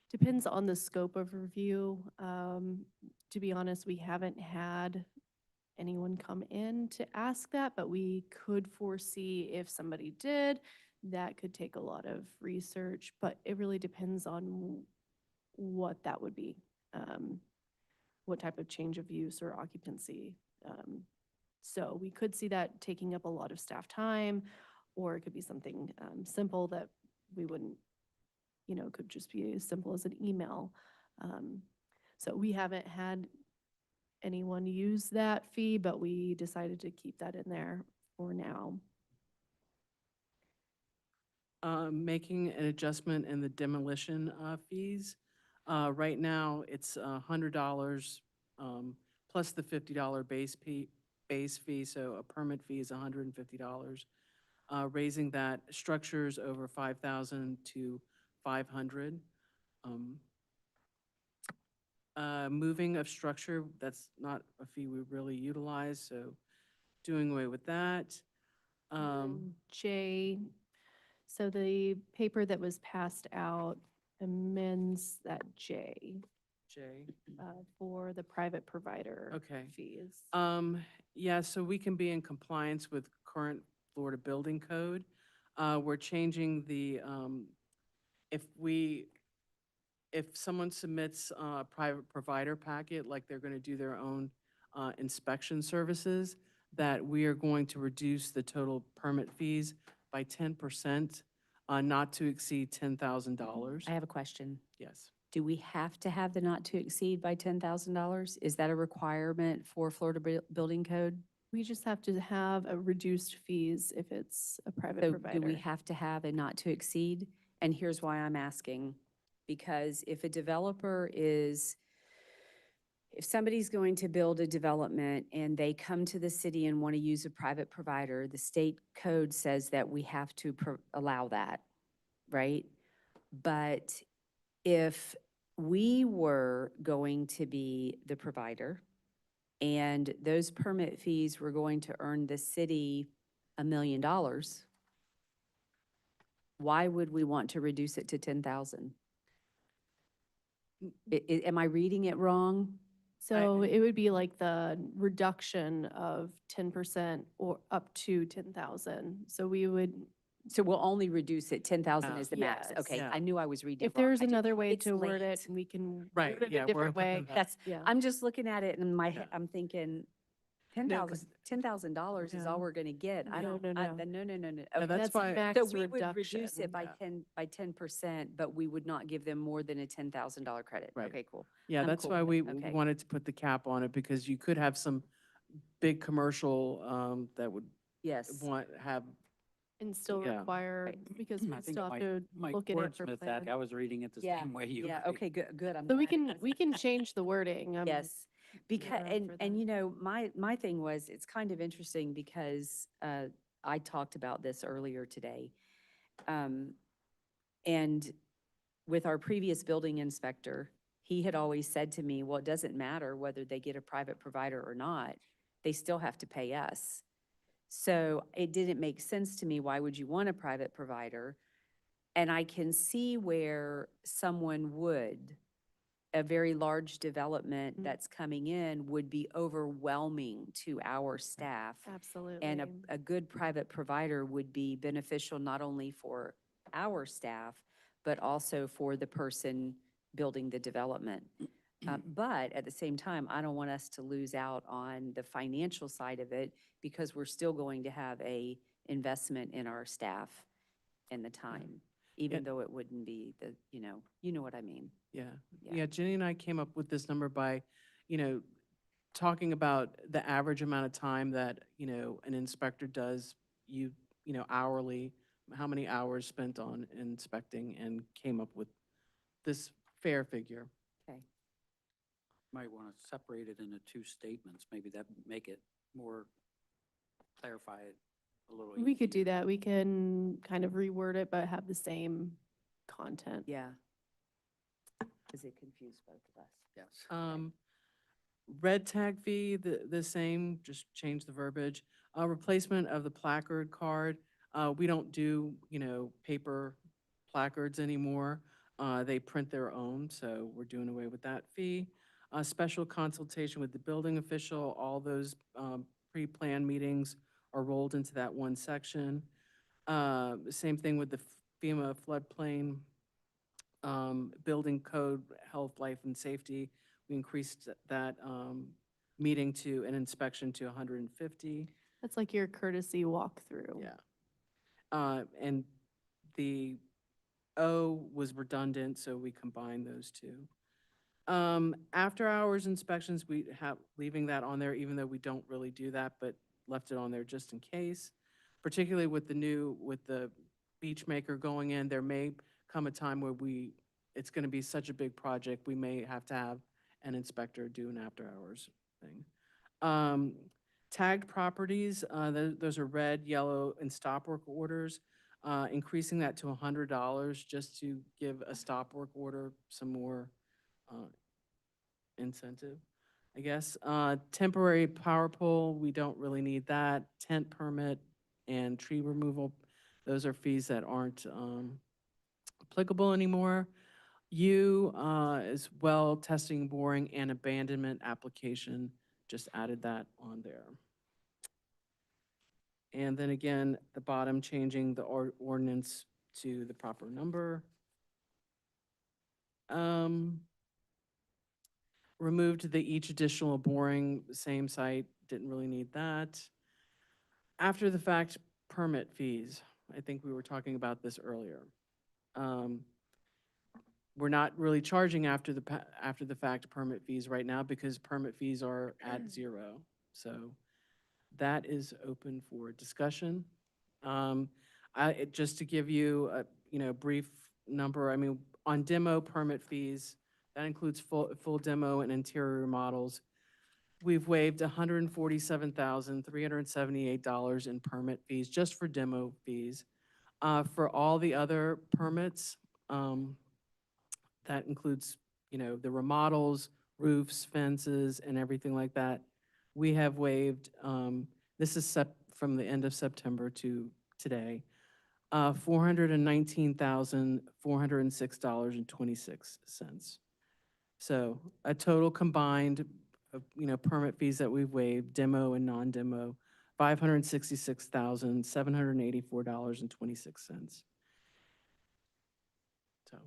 depends on the scope of review. To be honest, we haven't had anyone come in to ask that, but we could foresee if somebody did, that could take a lot of research, but it really depends on what that would be, what type of change of use or occupancy. So we could see that taking up a lot of staff time, or it could be something simple that we wouldn't, could just be as simple as an email. So we haven't had anyone use that fee, but we decided to keep that in there for now. Making an adjustment in the demolition fees. Right now, it's $100 plus the $50 base fee, so a permit fee is $150. Raising that structures over 5,000 to 500. Moving of structure, that's not a fee we really utilize, so doing away with that. J, so the paper that was passed out amends that J Jay. for the private provider Okay. fees. Yeah, so we can be in compliance with current Florida Building Code. We're changing the, if someone submits a private provider packet, like they're gonna do their own inspection services, that we are going to reduce the total permit fees by 10%, not to exceed $10,000. I have a question. Yes. Do we have to have the not to exceed by $10,000? Is that a requirement for Florida Building Code? We just have to have a reduced fees if it's a private So provider. do we have to have a not to exceed? And here's why I'm asking. Because if a developer is, if somebody's going to build a development and they come to the city and want to use a private provider, the state code says that we have to allow that, right? But if we were going to be the provider and those permit fees were going to earn the city $1 million, why would we want to reduce it to 10,000? Am I reading it wrong? So it would be like the reduction of 10% or up to 10,000. So we would, So we'll only reduce it, 10,000 is the max. Yes. Okay, Yeah. I knew I was reading it if wrong. there's I just- another way it's to word late. it, we can Right, word it yeah, a we're different way. working on that. That's, Yeah. I'm just looking at it in my head, Yeah. I'm thinking, No, 'cause- $10,000 is Yeah. all we're gonna get. I No, don't, no, I, no. no, no, no, no. No, Okay. that's why, max So we would reduction. reduce it by Yeah. 10%, but we would not give them more than a $10,000 credit. Right. Okay, cool. yeah, I'm that's cool why with we it. Okay. wanted to put the cap on it, because you could have some big commercial that would Yes. have, And still Yeah. require, Right. because I we think still have Mike- to Mike look at it for wordsmith that. plan. I was reading it the Yeah, same way you. yeah, okay, good, good. I'm So we glad. can change the wording. Yes, because, around for and that. you know, my thing was, it's kind of interesting because I talked about this earlier today. And with our previous building inspector, he had always said to me, well, it doesn't matter whether they get a private provider or not, they still have to pay us. So it didn't make sense to me, why would you want a private provider? And I can see where someone would, a very large development Mm. that's coming in would be overwhelming to our staff. Absolutely. And a good private provider would be beneficial not only for our staff, but also for the person building the development. But at the same time, I don't want us to lose out on the financial side of it because we're still going to have a investment in our staff and the time, even though it wouldn't be the, you know what I mean. yeah. Yeah. Yeah, Jenny and I came up with this number by, talking about the average amount of time that, an inspector does, hourly, how many hours spent on inspecting, and came up with this fair figure. Okay. Might want to separate it into two statements. Maybe that would make it more, clarify it a little We could do easier. that. We can kind of reword it, but have the same content. Yeah. Because it confused both of us. Yes. Red tag fee, the same, just change the verbiage. Replacement of the placard card. We don't do, paper placards anymore. They print their own, so we're doing away with that fee. Special consultation with the building official, all those pre-planned meetings are rolled into that one section. Same thing with the FEMA floodplain, building code, health, life, and safety. We increased that meeting to an inspection to 150. That's like your courtesy walkthrough. Yeah. And the O was redundant, so we combined those two. After hours inspections, we have, leaving that on there, even though we don't really do that, but left it on there just in case. Particularly with the beach maker going in, there may come a time where it's gonna be such a big project, we may have to have an inspector do an after hours thing. Tagged properties, those are red, yellow, and stop work orders. Increasing that to $100 just to give a stop work order some more incentive, I guess. Temporary power pole, we don't really need that. Tent permit and tree removal, those are fees that aren't applicable anymore. As well, testing, boring, and abandonment application, just added that on there. And then again, the bottom, changing the ordinance to the proper number. Removed the each additional boring, same site, didn't really need that. After the fact permit fees, I think we were talking about this earlier. We're not really charging after the fact permit fees right now because permit fees are at 0. So that is open for discussion. Just to give you a brief number, I mean, on demo permit fees, that includes full demo and interior remodels. We've waived $147,378 in permit fees just for demo fees. For all the other permits, that includes, the remodels, roofs, fences, and everything like that. We have waived, this is from the end of September to today, $419,406.26. So a total combined of, permit fees that we've waived, demo and non-demo, $566,784.26. So.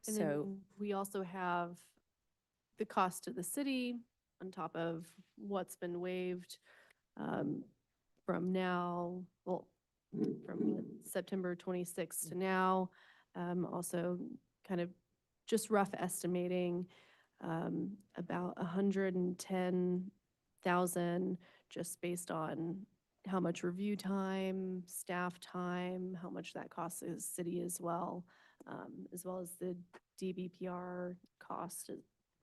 And So, then we also have the cost to the city on top of what's been waived from now, well, from September 26th to now. Also kind of just rough estimating about 110,000 just based on how much review time, staff time, how much that costs the city as well as the DBPR cost.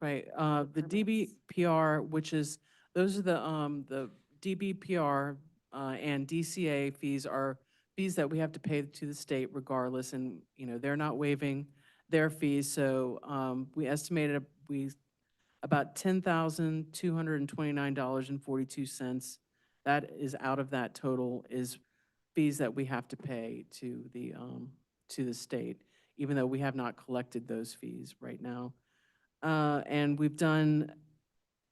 Right, the DBPR, which is, those are the DBPR and DCA fees are fees that we have to pay to the state regardless, and, they're not waiving their fees, so we estimated about $10,229.42. That is out of that total is fees that we have to pay to the state, even though we have not collected those fees right now. And we've done,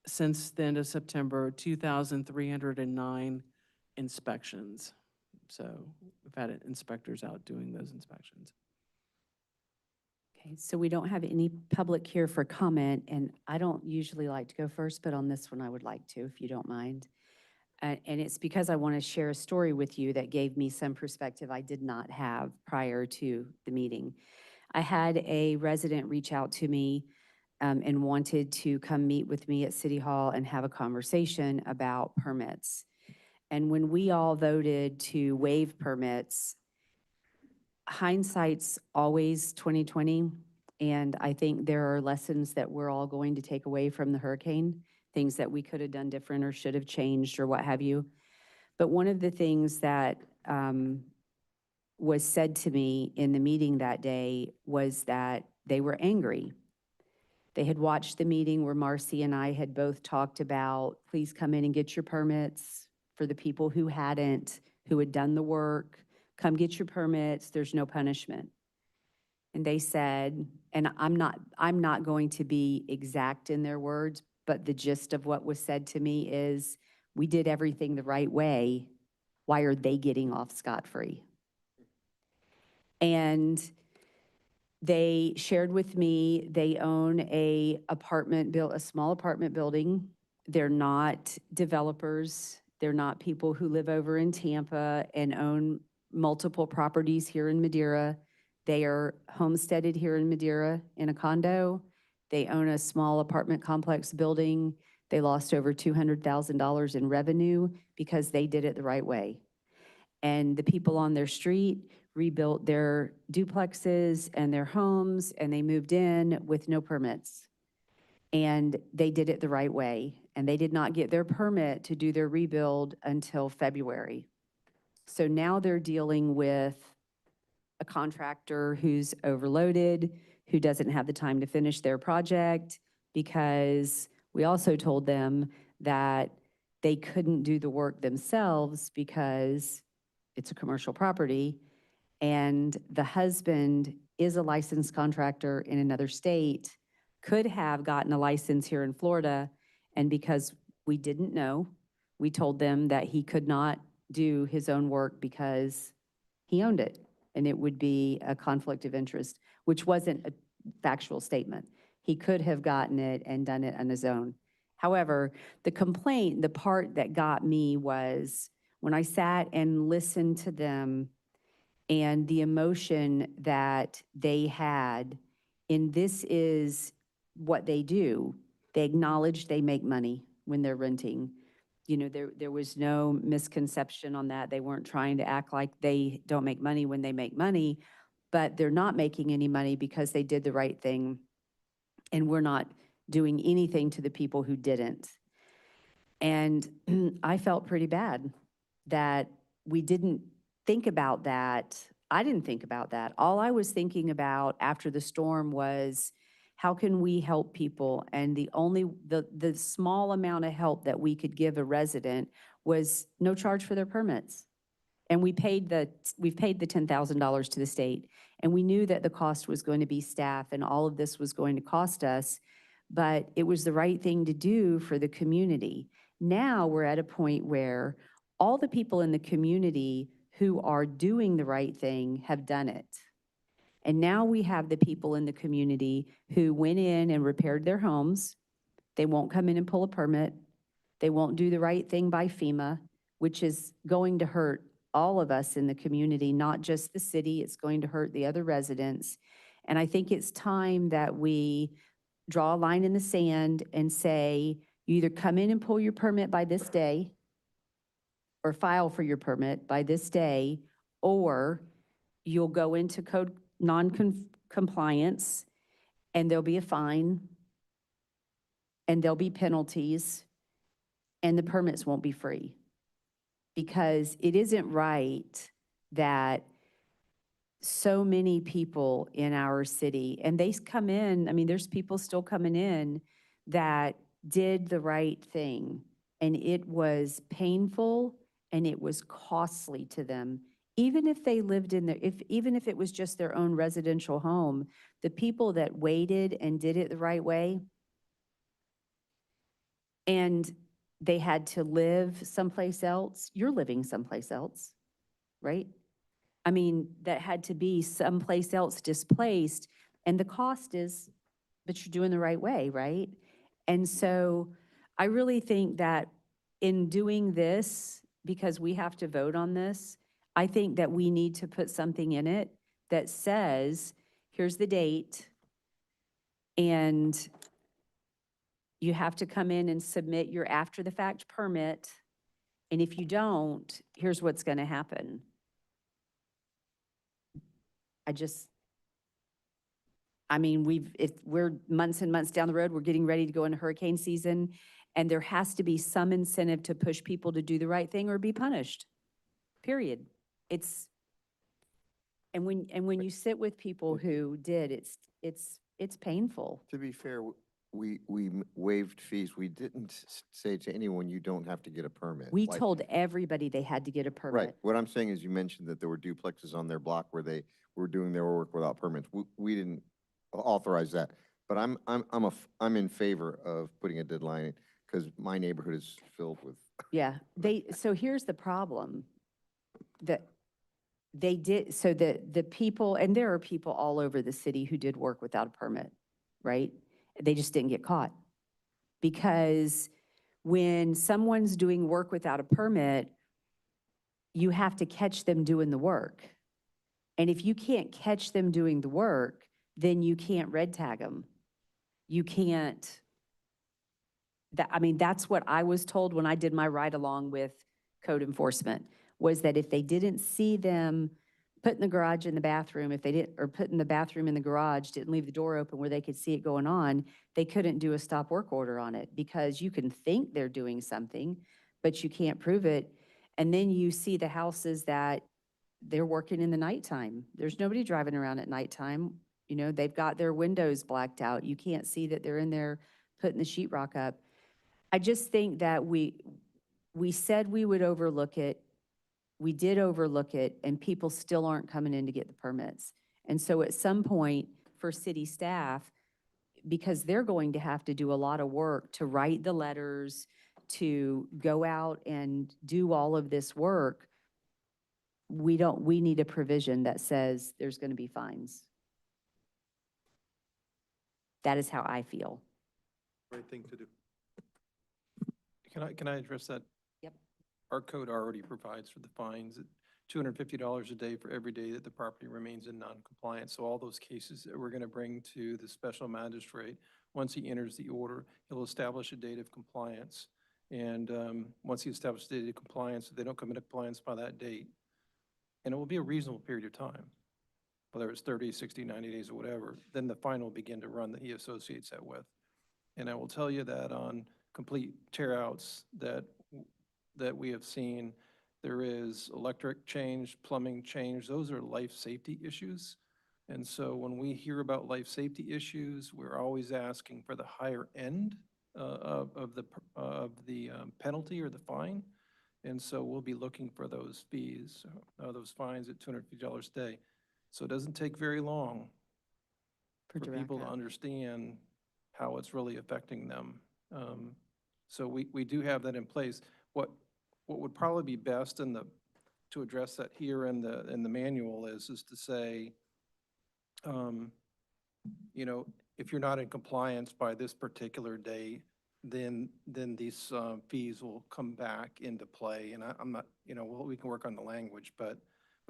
since the end of September, 2,309 inspections. So we've had inspectors out doing those inspections. okay, so we don't have any public here for comment, and I don't usually like to go first, but on this one I would like to, if you don't mind. And it's because I want to share a story with you that gave me some perspective I did not have prior to the meeting. I had a resident reach out to me and wanted to come meet with me at City Hall and have a conversation about permits. And when we all voted to waive permits, hindsight's always 20/20, and I think there are lessons that we're all going to take away from the hurricane, things that we could have done different or should have changed or what have you. But one of the things that was said to me in the meeting that day was that they were angry. They had watched the meeting where Marcy and I had both talked about, please come in and get your permits. For the people who hadn't, who had done the work, come get your permits, there's no punishment. And they said, and I'm not going to be exact in their words, but the gist of what was said to me is, we did everything the right way. Why are they getting off scot-free? And they shared with me they own a small apartment building. They're not developers. They're not people who live over in Tampa and own multiple properties here in Madeira. They are homesteaded here in Madeira in a condo, They own a small apartment complex building. They lost over $200,000 in revenue because they did it the right way. And the people on their street rebuilt their duplexes and their homes, and they moved in with no permits. And they did it the right way. And they did not get their permit to do their rebuild until February. So now they're dealing with a contractor who's overloaded, who doesn't have the time to finish their project, because we also told them that they couldn't do the work themselves because it's a commercial property, and the husband is a licensed contractor in another state, could have gotten a license here in Florida, and because we didn't know, we told them that he could not do his own work because he owned it, and it would be a conflict of interest, which wasn't a factual statement. He could have gotten it and done it on his own. However, the complaint, the part that got me was when I sat and listened to them and the emotion that they had, and this is what they do. They acknowledge they make money when they're renting. You know, there was no misconception on that. They weren't trying to act like they don't make money when they make money, but they're not making any money because they did the right thing, and we're not doing anything to the people who didn't. And I felt pretty bad that we didn't think about that. I didn't think about that. All I was thinking about after the storm was, how can we help people? And the small amount of help that we could give a resident was no charge for their permits. And we've paid the $10,000 to the state. And we knew that the cost was going to be staff and all of this was going to cost us, but it was the right thing to do for the community. Now we're at a point where all the people in the community who are doing the right thing have done it. And now we have the people in the community who went in and repaired their homes. They won't come in and pull a permit. They won't do the right thing by FEMA, which is going to hurt all of us in the community, not just the city. It's going to hurt the other residents. And I think it's time that we draw a line in the sand and say, you either come in and pull your permit by this day or file for your permit by this day, or you'll go into code non-compliance and there'll be a fine and there'll be penalties and the permits won't be free. Because it isn't right that so many people in our city, and they come in, I mean, there's people still coming in that did the right thing. And it was painful and it was costly to them. Even if they lived in even if it was just their own residential home, the people that waited and did it the right way, and they had to live someplace else, you're living someplace else, right? I mean, that had to be someplace else displaced, and the cost is, but you're doing the right way, right? And so I really think that in doing this, because we have to vote on this, I think that we need to put something in it that says, here's the date, and you have to come in and submit your after-the-fact permit, and if you don't, here's what's going to happen. I mean, if we're months and months down the road, we're getting ready to go into hurricane season, and there has to be some incentive to push people to do the right thing or be punished, period. And when you sit with people who did, it's painful. To be fair, we waived fees. We didn't say to anyone, you don't have to get a permit. We Like- told everybody they had to get a permit. Right. What I'm saying is you mentioned that there were duplexes on their block where they were doing their work without permits. We didn't authorize that. But I'm in favor of putting a deadline because my neighborhood is filled with. Yeah, so here's the problem. That they did, so the people, and there are people all over the city who did work without a permit, right? They just didn't get caught. Because when someone's doing work without a permit, you have to catch them doing the work. And if you can't catch them doing the work, then you can't red tag them. you can't, I mean, that's what I was told when I did my ride-along with code enforcement, was that if they didn't see them put in the garage in the bathroom, if they didn't, or put in the bathroom in the garage, didn't leave the door open where they could see it going on, they couldn't do a stop work order on it, because you can think they're doing something, but you can't prove it. And then you see the houses that they're working in the nighttime. There's nobody driving around at nighttime. You know, they've got their windows blacked out. You can't see that they're in there putting the sheetrock up. I just think that we said we would overlook it. We did overlook it, and people still aren't coming in to get the permits. And so at some point, for city staff, because they're going to have to do a lot of work to write the letters, to go out and do all of this work, we need a provision that says there's going to be fines. That is how I feel. Right thing to do. Can I address that? Yep. Our code already provides for the fines, $250 a day for every day that the property remains in non-compliance. So all those cases that we're going to bring to the special magistrate, once he enters the order, he'll establish a date of compliance. And once he establishes the date of compliance, if they don't come into compliance by that date, and it will be a reasonable period of time, whether it's 30, 60, 90 days or whatever, then the fine will begin to run that he associates that with. And I will tell you that on complete tear-outs that we have seen, there is electric change, plumbing change. Those are life safety issues. And so when we hear about life safety issues, we're always asking for the higher end of the penalty or the fine. And so we'll be looking for those fees, those fines at $250 a day. So it doesn't take very long for people to understand how it's really affecting them. So we do have that in place. What would probably be best to address that here in the manual is to say, you know, if you're not in compliance by this particular date, then these fees will come back into play. And I'm not, you know, we can work on the language, but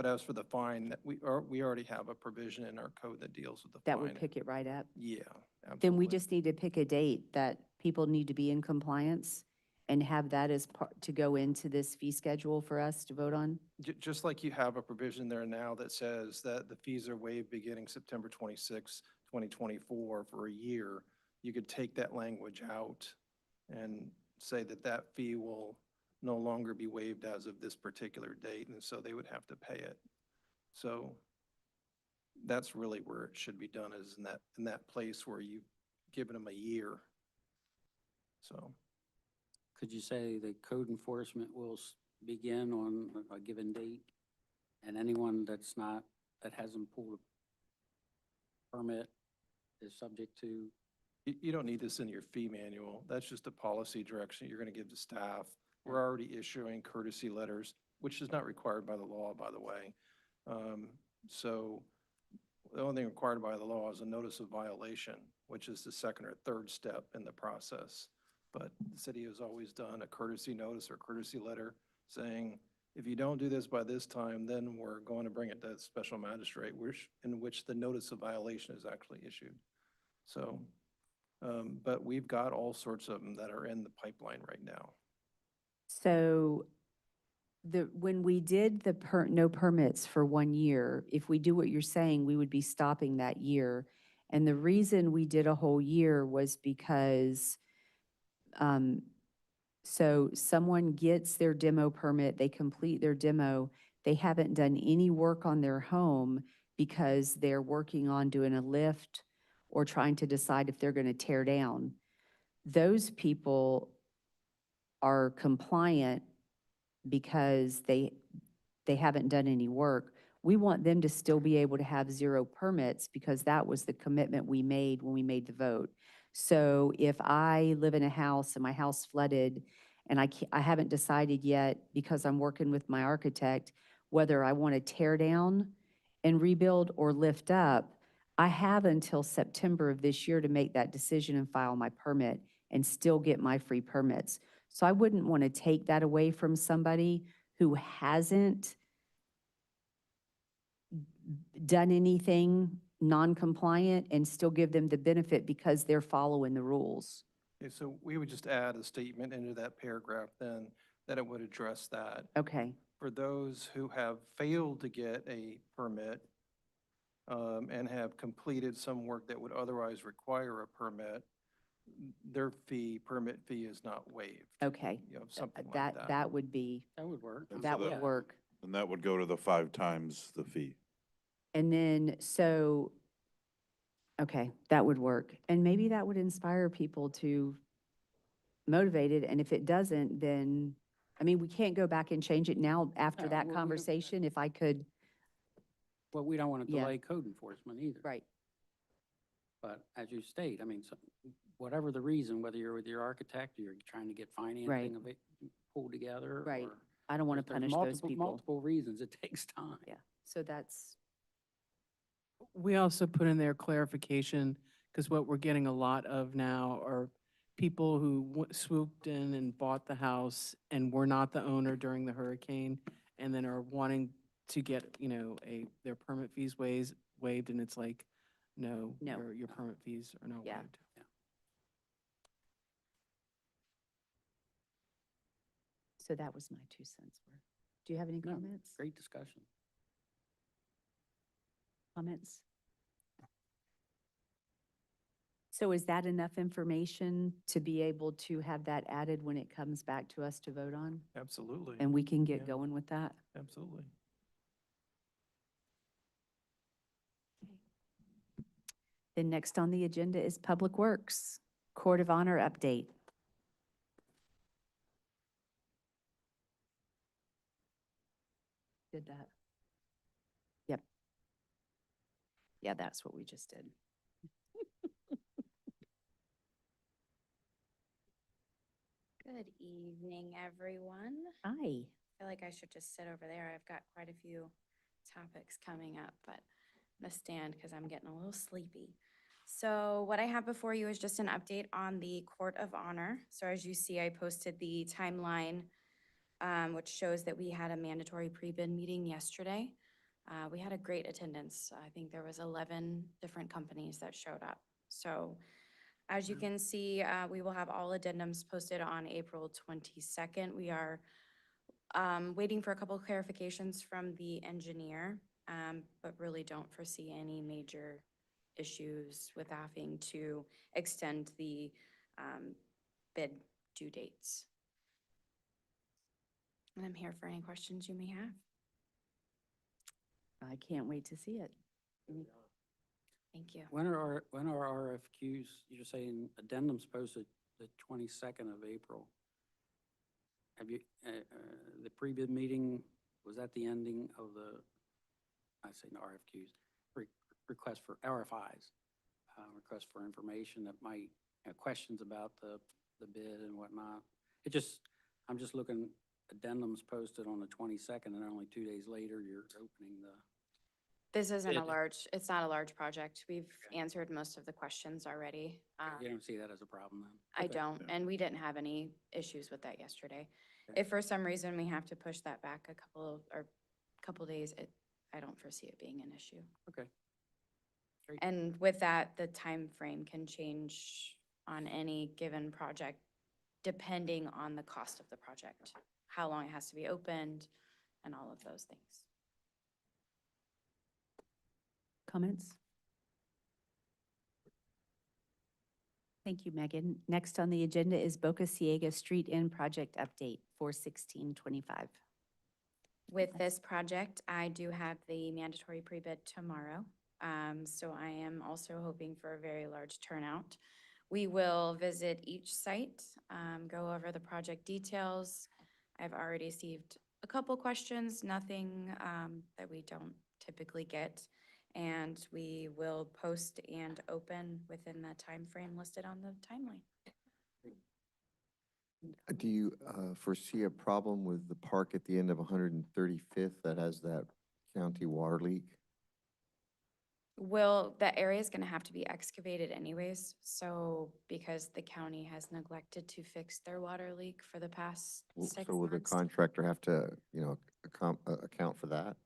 as for the fine, that we already have a provision in our code that deals with the fine. That would pick it right up. Yeah, absolutely. Then we just need to pick a date that people need to be in compliance and have that as part, to go into this fee schedule for us to vote on. Just like you have a provision there now that says that the fees are waived beginning September 26, 2024 for a year, you could take that language out and say that that fee will no longer be waived as of this particular date, and so they would have to pay it. So that's really where it should be done, is in that place where you've given them a year. So. Could you say the code enforcement will begin on a given date? And anyone that hasn't pulled a permit is subject to? You don't need this in your fee manual. That's just a policy direction you're going to give to staff. We're already issuing courtesy letters, which is not required by the law, by the way. So the only thing required by the law is a notice of violation, which is the second or third step in the process. But the city has always done a courtesy notice or courtesy letter saying, if you don't do this by this time, then we're going to bring it to the special magistrate, in which the notice of violation is actually issued. So, but we've got all sorts of them that are in the pipeline right now. So when we did the no permits for 1 year, if we do what you're saying, we would be stopping that year. And the reason we did a whole year was because so someone gets their demo permit, they complete their demo, they haven't done any work on their home because they're working on doing a lift or trying to decide if they're going to tear down. Those people are compliant because they haven't done any work. We want them to still be able to have 0 permits because that was the commitment we made when we made the vote. So if I live in a house and my house flooded and I haven't decided yet, because I'm working with my architect, whether I want to tear down and rebuild or lift up, I have until September of this year to make that decision and file my permit and still get my free permits. So I wouldn't want to take that away from somebody who hasn't done anything non-compliant and still give them the benefit because they're following the rules. Okay, so we would just add a statement into that paragraph then that it would address that. Okay, For those who have failed to get a permit and have completed some work that would otherwise require a permit, their permit fee is not waived. okay. You know, something like That, that. that would be, That would work. And so that would that- work. And that would go to the 5 times the fee. And then, so, okay, that would work. And maybe that would inspire people to motivate it. And if it doesn't, then, I mean, we can't go back and change it now after No, that we- conversation. If I could, Well, we don't want to Yeah. delay code enforcement either. right, But as you state, I mean, whatever the reason, whether you're with your architect, or you're trying to get financing of it pulled together. Right. or I don't want to there's punish those multiple- people. Multiple reasons, it takes time. Yeah, so that's, We also put in there clarification, because what we're getting a lot of now are people who swooped in and bought the house and were not the owner during the hurricane, and then are wanting to get, their permit fees waived, and it's like, no, No. your permit fees are not Yeah. waived. so that was my 2 cents worth. Do you have any No, comments? Great discussion. Comments? So is that enough information to be able to have that added when it comes back to us to vote on? Absolutely. And we can get Yeah. going with that? Absolutely. Then next on the agenda is Public Works, Court of Honor update. Did that? Yep. Yeah, that's what we just did. Good evening, everyone. Hi. I feel like I should just sit over there. I've got quite a few topics coming up, but I'm gonna stand because I'm getting a little sleepy. So what I have before you is just an update on the Court of Honor. So as you see, I posted the timeline, which shows that we had a mandatory pre-bid meeting yesterday. We had a great attendance. I think there was 11 different companies that showed up. So as you can see, we will have all addendums posted on April 22nd. We are waiting for a couple clarifications from the engineer, but really don't foresee any major issues with having to extend the bid due dates. And I'm here for any questions you may have. I can't wait to see it. Thank you. When are RFQs, you're saying addendums posted the 22nd of April? Have you, the pre-bid meeting, was that the ending of the, I say no RFQs, request for RFIs, request for information that might have questions about the bid and whatnot? I'm just looking, addendums posted on the 22nd, and only 2 days later, you're opening the. This isn't a Bid. it's not a large project. We've answered most of the questions already. You don't see that as a problem then? I Okay. don't, and we didn't have any issues with that yesterday. If for some reason we have to push that back a couple days, I don't foresee it being an issue. Okay. Great. And with that, the time frame can change on any given project depending on the cost of the project, how long it has to be opened, and all of those things. Comments? Thank you, Megan. Next on the agenda is Boca Ciega Street End Project Update, 4/16/25. With this project, I do have the mandatory pre-bid tomorrow. So I am also hoping for a very large turnout. We will visit each site, go over the project details. I've already received a couple questions, nothing that we don't typically get. And we will post and open within the time frame listed on the timeline. Do you foresee a problem with the park at the end of 135th that has that county water leak? Well, that area is gonna have to be excavated anyways, so because the county has neglected to fix their water leak for the past 6 So will the months. contractor have to, account for that?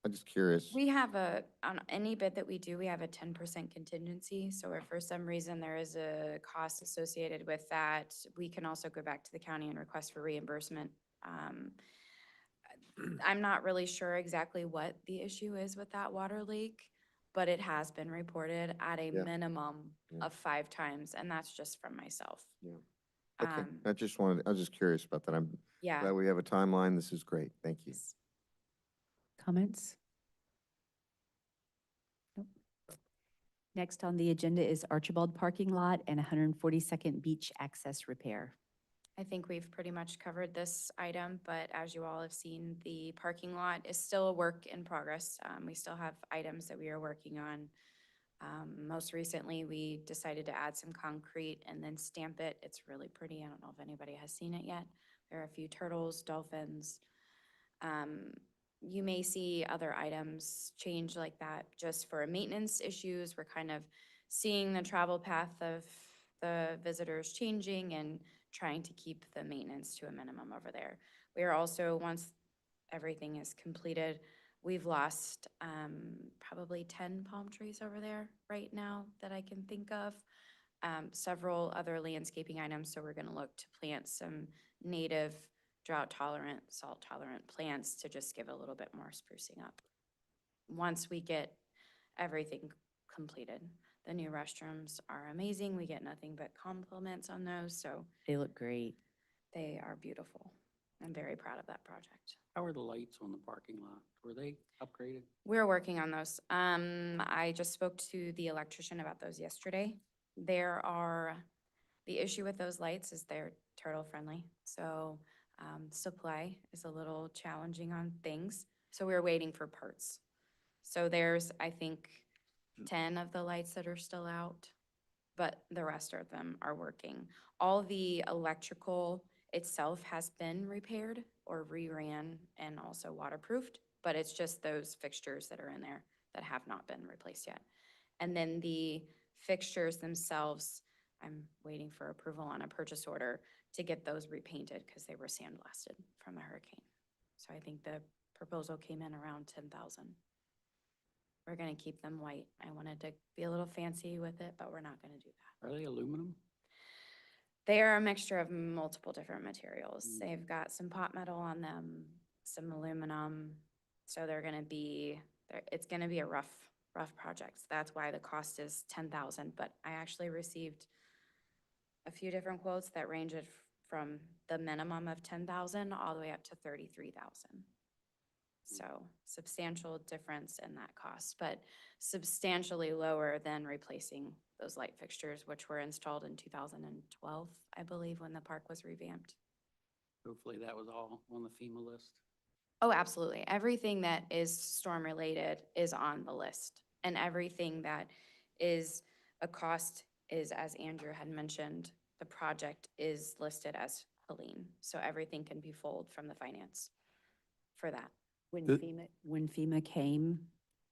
I'm just curious. We have on any bid that we do, we have a 10% contingency. So if for some reason there is a cost associated with that, we can also go back to the county and request for reimbursement. I'm not really sure exactly what the issue is with that water leak, but it has been reported at a Yeah. minimum Yeah. of 5 times, and that's just from myself. Yeah. Okay, Um, I was just curious about that. I'm Yeah. glad we have a timeline. This is great. Thank you. Comments? Nope. Next on the agenda is Archibald parking lot and 142nd Beach access repair. I think we've pretty much covered this item, but as you all have seen, the parking lot is still a work in progress. We still have items that we are working on. Most recently, we decided to add some concrete and then stamp it. It's really pretty. I don't know if anybody has seen it yet. There are a few turtles, dolphins. You may see other items change like that just for maintenance issues. We're kind of seeing the travel path of the visitors changing and trying to keep the maintenance to a minimum over there. We are also, once everything is completed, we've lost probably 10 palm trees over there right now that I can think of. Several other landscaping items, so we're gonna look to plant some native drought-tolerant, salt-tolerant plants to just give a little bit more sprucing up. Once we get everything completed, the new restrooms are amazing. We get nothing but compliments on those, so They look great. they are beautiful. I'm very proud of that project. How are the lights on the parking lot? Were they upgraded? We're working on those. I just spoke to the electrician about those yesterday. The issue with those lights is they're turtle friendly, so supply is a little challenging on things. So we're waiting for parts. So there's, I think, 10 of the lights that are still out, but the rest of them are working. All the electrical itself has been repaired or reran and also waterproofed, but it's just those fixtures that are in there that have not been replaced yet. And then the fixtures themselves, I'm waiting for approval on a purchase order to get those repainted because they were sandblasted from the hurricane. So I think the proposal came in around 10,000. We're gonna keep them white. I wanted to be a little fancy with it, but we're not gonna do that. Are they aluminum? They are a mixture of multiple different materials. They've got some pot metal on them, some aluminum. So it's gonna be a rough project. That's why the cost is 10,000, but I actually received a few different quotes that ranged from the minimum of 10,000 all the way up to 33,000. So substantial difference in that cost, but substantially lower than replacing those light fixtures, which were installed in 2012, I believe, when the park was revamped. Hopefully that was all on the FEMA list. Oh, absolutely. Everything that is storm-related is on the list. And everything that is a cost is, as Andrew had mentioned, the project is listed as Helene. So everything can be pulled from the finance for that. When The- FEMA came,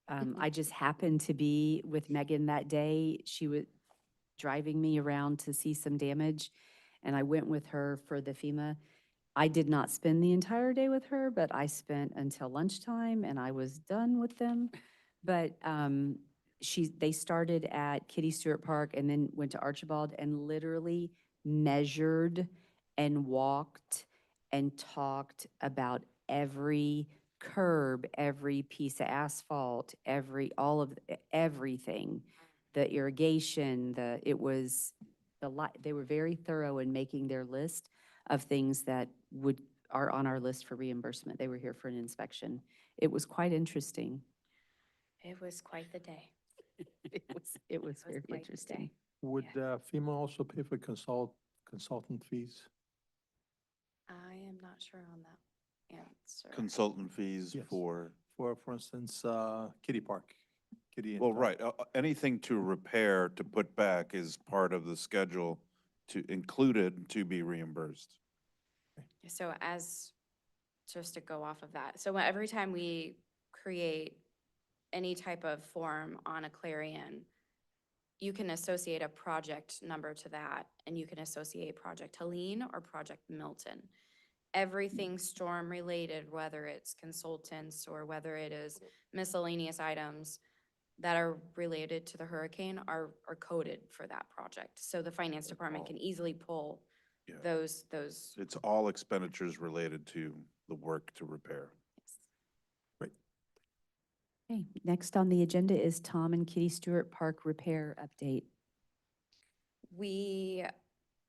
I just happened to be with Megan that day. She was driving me around to see some damage, and I went with her for the FEMA. I did not spend the entire day with her, but I spent until lunchtime, and I was done with them. But they started at Kitty Stewart Park and then went to Archibald and literally measured and walked and talked about every curb, every piece of asphalt, everything, the irrigation, they were very thorough in making their list of things that are on our list for reimbursement. They were here for an inspection. It was quite interesting. It was quite the day. It was very quite the interesting. day. Would FEMA also pay for consultant fees? I am not sure on that answer. Consultant fees Yes. for, For instance, Kitty Park. well, right, anything to repair, to put back is part of the schedule included to be reimbursed. So just to go off of that, so every time we create any type of form on a Clarion, you can associate a project number to that, and you can associate Project Helene or Project Milton. everything storm related, whether it's consultants or whether it is miscellaneous items that are related to the hurricane are coded for that project. So the finance department can easily pull Yeah. those. It's all expenditures related to the work to repair. Okay, next on the agenda is Tom and Kitty Stewart Park repair update.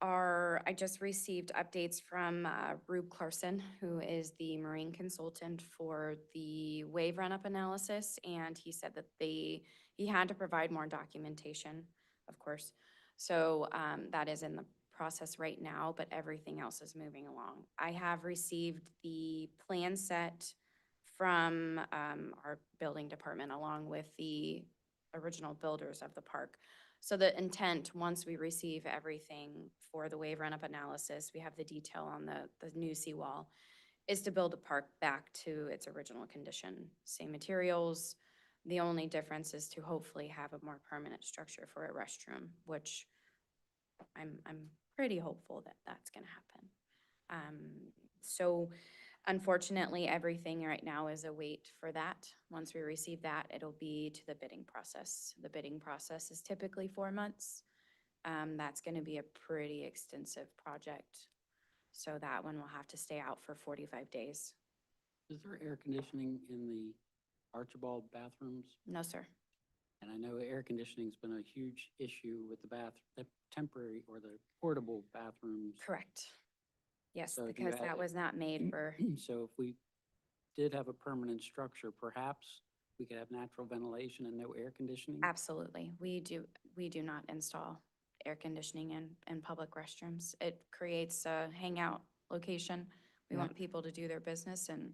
I just received updates from Rube Clarkson, who is the marine consultant for the wave run-up analysis, and he said that he had to provide more documentation, of course. So that is in the process right now, but everything else is moving along. I have received the plan set from our building department along with the original builders of the park. So the intent, once we receive everything for the wave run-up analysis, we have the detail on the new seawall, is to build the park back to its original condition. Same materials. The only difference is to hopefully have a more permanent structure for a restroom, which I'm pretty hopeful that that's gonna happen. So unfortunately, everything right now is a wait for that. Once we receive that, it'll be to the bidding process. The bidding process is typically 4 months. That's gonna be a pretty extensive project. So that one will have to stay out for 45 days. Is there air conditioning in the Archibald bathrooms? No, sir. And I know air conditioning's been a huge issue with the temporary or the portable bathrooms. Correct. Yes, So if you because had that it- was not made for, So if we did have a permanent structure, perhaps we could have natural ventilation and no air conditioning? absolutely. We do not install air conditioning in public restrooms. It creates a hangout location. We Yeah. want people to do their business and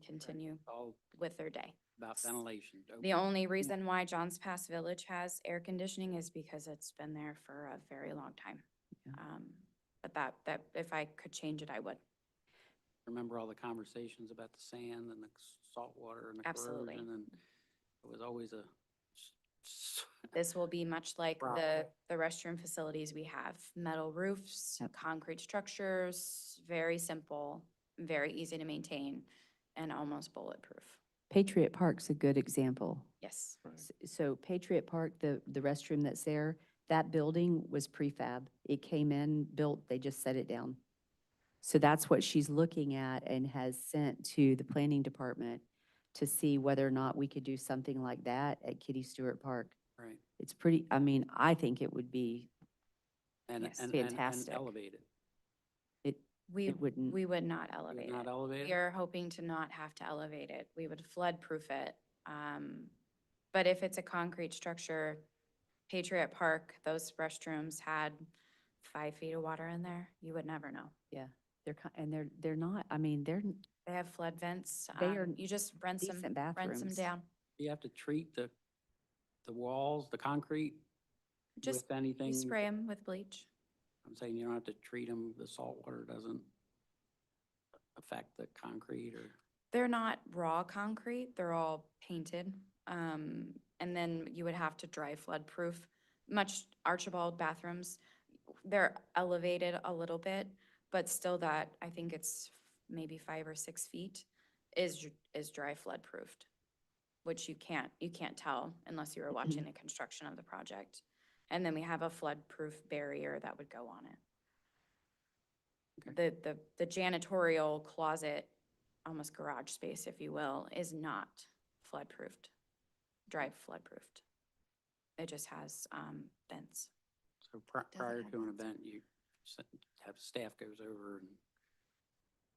continue All with their day. about ventilation. The only reason why John's Pass Village has air conditioning is because it's been there for a very long time. Yeah. But that if I could change it, I would. Remember all the conversations about the sand and the salt water and the Absolutely. corrosion, and it was always a This will be much like Problem. the restroom facilities we have. Metal roofs, Yep. concrete structures, very simple, very easy to maintain, and almost bulletproof. Patriot Park's a good example. Yes. So Patriot Park, the restroom that's there, that building was prefab. It came in, built, they just set it down. So that's what she's looking at and has sent to the planning department to see whether or not we could do something like that at Kitty Stewart Park. right. It's pretty, I mean, I think it would be, And, Yes. and Fantastic. elevated. We it wouldn't. we would not You would elevate not it. elevate We it? are hoping to not have to elevate it. We would flood proof it. But if it's a concrete structure, Patriot Park, those restrooms had 5 feet of water in there. You would never know. Yeah, and they're not, I mean, they're They have flood vents. They are You just rinse them decent bathrooms. down. You have to treat the walls, the concrete Just with anything? You spray them with bleach. I'm saying you don't have to treat them, the salt water doesn't affect the concrete or? They're not raw concrete, they're all painted. And then you would have to dry flood proof. Much Archibald bathrooms, they're elevated a little bit, but still that, I think it's maybe 5 or 6 feet is dry flood proofed, which you can't tell unless you were watching the construction of the project. And then we have a flood proof barrier that would go on it. The janitorial closet, almost garage space, if you will, is not flood proofed, dry flood proofed. It just has vents. So prior to an event, you have staff goes over and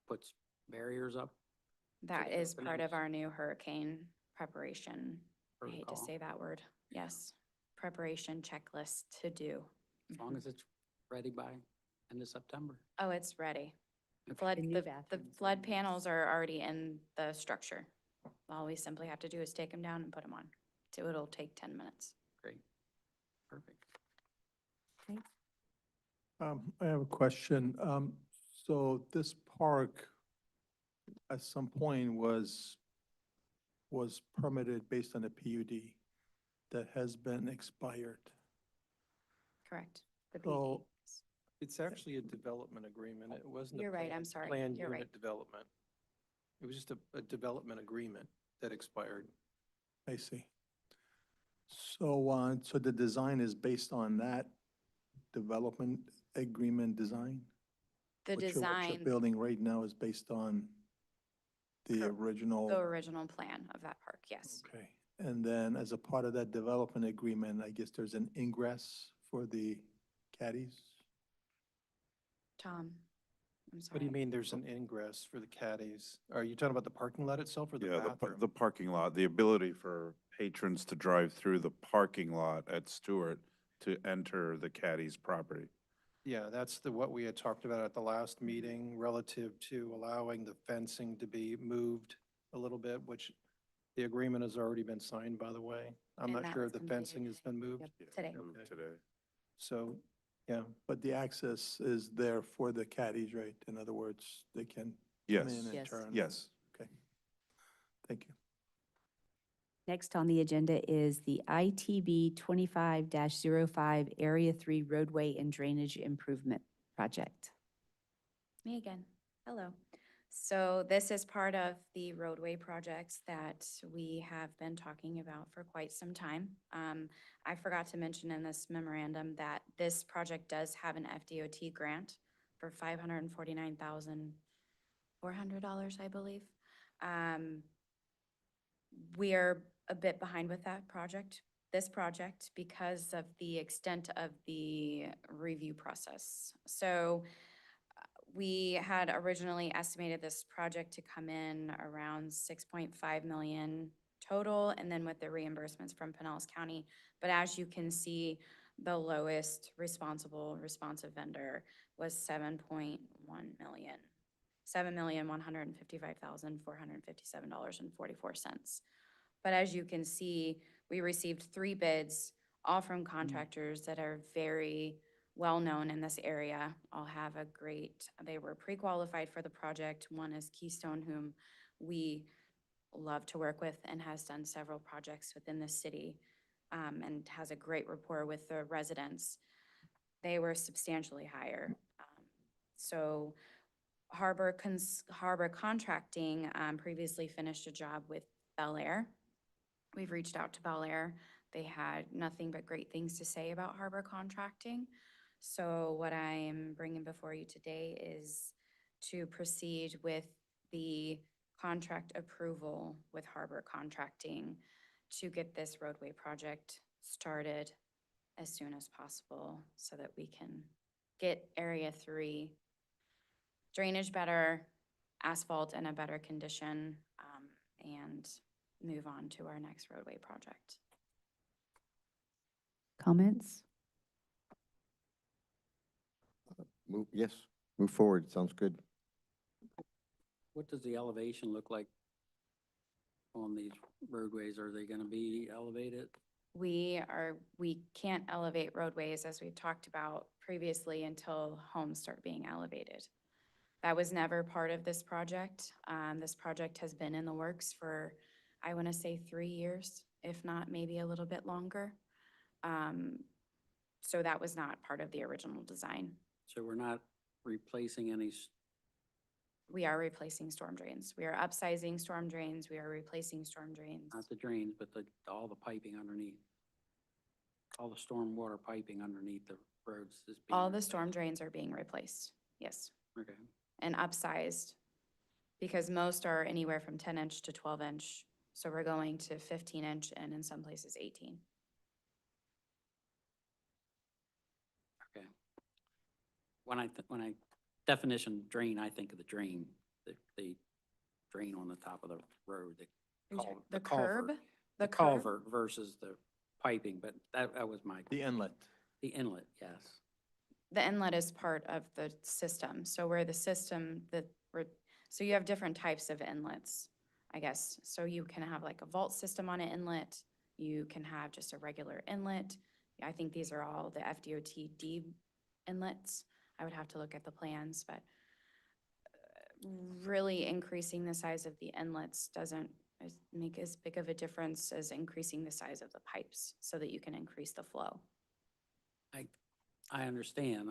puts barriers up? That the is part of openings? our new hurricane preparation. I hate to Protocol. say that word. Yes, preparation checklist to do. As long as it's ready by end of September. Oh, it's ready. Okay. The new The bathrooms are flood nice. panels are already in the structure. All we simply have to do is take them down and put them on. So it'll take 10 minutes. Great. Perfect. I have a question. So this park at some point was permitted based on a PUD that has been expired. Correct. The So It's actually a development agreement. It wasn't a You're right, I'm planned- sorry. planned You're right. unit development. It was just a development agreement that expired. I see. So, so the design is based on that development agreement design? The What you're design, building right now is based on the Cor- original? the original plan of that park, yes. Okay. And then as a part of that development agreement, I guess there's an ingress for the caddies? Tom, I'm sorry. What do you mean there's an ingress for the caddies? Are you talking about the parking lot itself or the Yeah, bathroom? the parking lot, the ability for patrons to drive through the parking lot at Stewart to enter the caddy's property. Yeah, that's what we had talked about at the last meeting relative to allowing the fencing to be moved a little bit, which the agreement has already been signed, by the way. I'm And not that sure was if the completed fencing has been moved. Yep, today. Moved Today. So, yeah, But the access is there for the caddies, right? In other words, they can come Yes. in and Yes. turn. Yes. Okay. Thank you. Next on the agenda is the ITB 25-05 Area 3 Roadway and Drainage Improvement Project. Me again. Hello. So this is part of the roadway projects that we have been talking about for quite some time. I forgot to mention in this memorandum that this project does have an FDOT grant for $549,400, I believe. We are a bit behind with that project, this project, because of the extent of the review process. So we had originally estimated this project to come in around 6.5 million total, and then with the reimbursements from Pinellas County. But as you can see, the lowest responsive vendor was 7.1 million. $7,155,457.44. But as you can see, we received 3 bids, all from contractors that are very well-known in this area. All have they were pre-qualified for the project. One is Keystone, whom we love to work with and has done several projects within the city, and has a great rapport with the residents. They were substantially higher. So Harbor Contracting previously finished a job with Bel Air. We've reached out to Bel Air. They had nothing but great things to say about Harbor Contracting. So what I am bringing before you today is to proceed with the contract approval with Harbor Contracting to get this roadway project started as soon as possible so that we can get Area 3 drainage better, asphalt in a better condition, and move on to our next roadway project. Comments? Yes, move forward. Sounds good. What does the elevation look like on these roadways? Are they gonna be elevated? We can't elevate roadways, as we've talked about previously, until homes start being elevated. That was never part of this project. This project has been in the works for, I want to say 3 years, if not maybe a little bit longer. So that was not part of the original design. So we're not replacing any, We are replacing storm drains. We are upsizing storm drains. We are replacing storm drains. not the drains, but all the piping underneath. All the stormwater piping underneath the roads is being. All the replaced. storm drains are being replaced, yes, Okay. and upsized, because most are anywhere from 10-inch to 12-inch. So we're going to 15-inch and in some places 18. Okay. When I definition drain, I think of the drain, the drain on the top of the road, The culvert. curb? The curb? culvert versus the piping, but that was my, The inlet. the inlet, yes. The inlet is part of the system. So where the system, so you have different types of inlets, I guess. So you can have like a vault system on an inlet. You can have just a regular inlet. I think these are all the FDOT D inlets. I would have to look at the plans, but really increasing the size of the inlets doesn't make as big of a difference as increasing the size of the pipes so that you can increase the flow. I understand.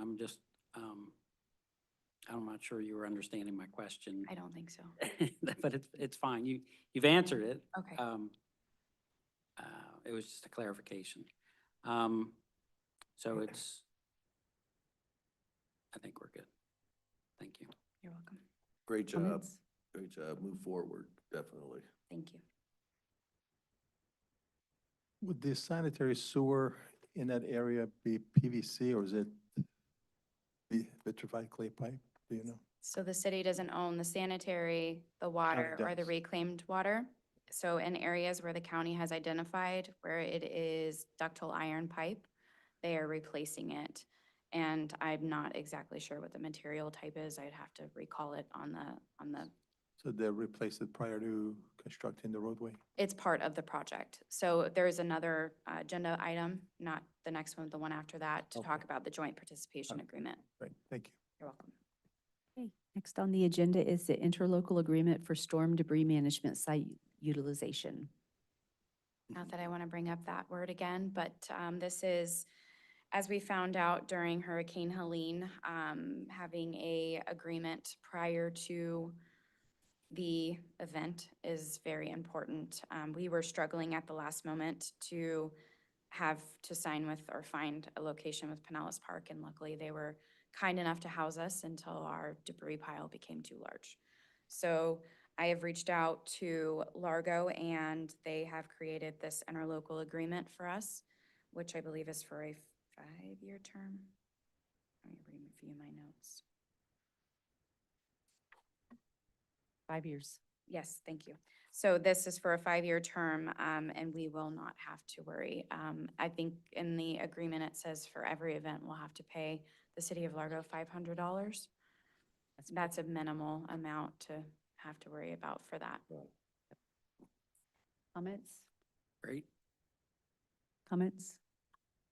I'm not sure you were understanding my question. I don't think so. But it's fine. You've answered it. Okay. It was just a clarification. So I think we're good. Thank you. You're welcome. Great job. Comments? Great job. Move forward, definitely. Thank you. Would the sanitary sewer in that area be PVC or is it vitrified clay pipe? Do you know? So the city doesn't own the sanitary, the water, or the does. reclaimed water. So in areas where the county has identified where it is ductile iron pipe, they are replacing it. And I'm not exactly sure what the material type is. I'd have to recall it on the, So they replaced it prior to constructing the roadway? it's part of the project. So there's another agenda item, not the next one, the one after that, to talk Okay. about the joint participation Okay. agreement. Right, thank you. You're welcome. Okay, next on the agenda is the interlocal agreement for storm debris management site utilization. Not that I want to bring up that word again, but this is, as we found out during Hurricane Helene, having a agreement prior to the event is very important. We were struggling at the last moment to have to sign with or find a location with Pinellas Park, and luckily they were kind enough to house us until our debris pile became too large. So I have reached out to Largo, and they have created this interlocal agreement for us, which I believe is for a 5-year term. Let me review my notes. 5 years. Yes, thank you. So this is for a 5-year term, and we will not have to worry. I think in the agreement, it says for every event, we'll have to pay the city of Largo $500. That's a minimal amount to have to worry about for that. Comments? Great. Comments?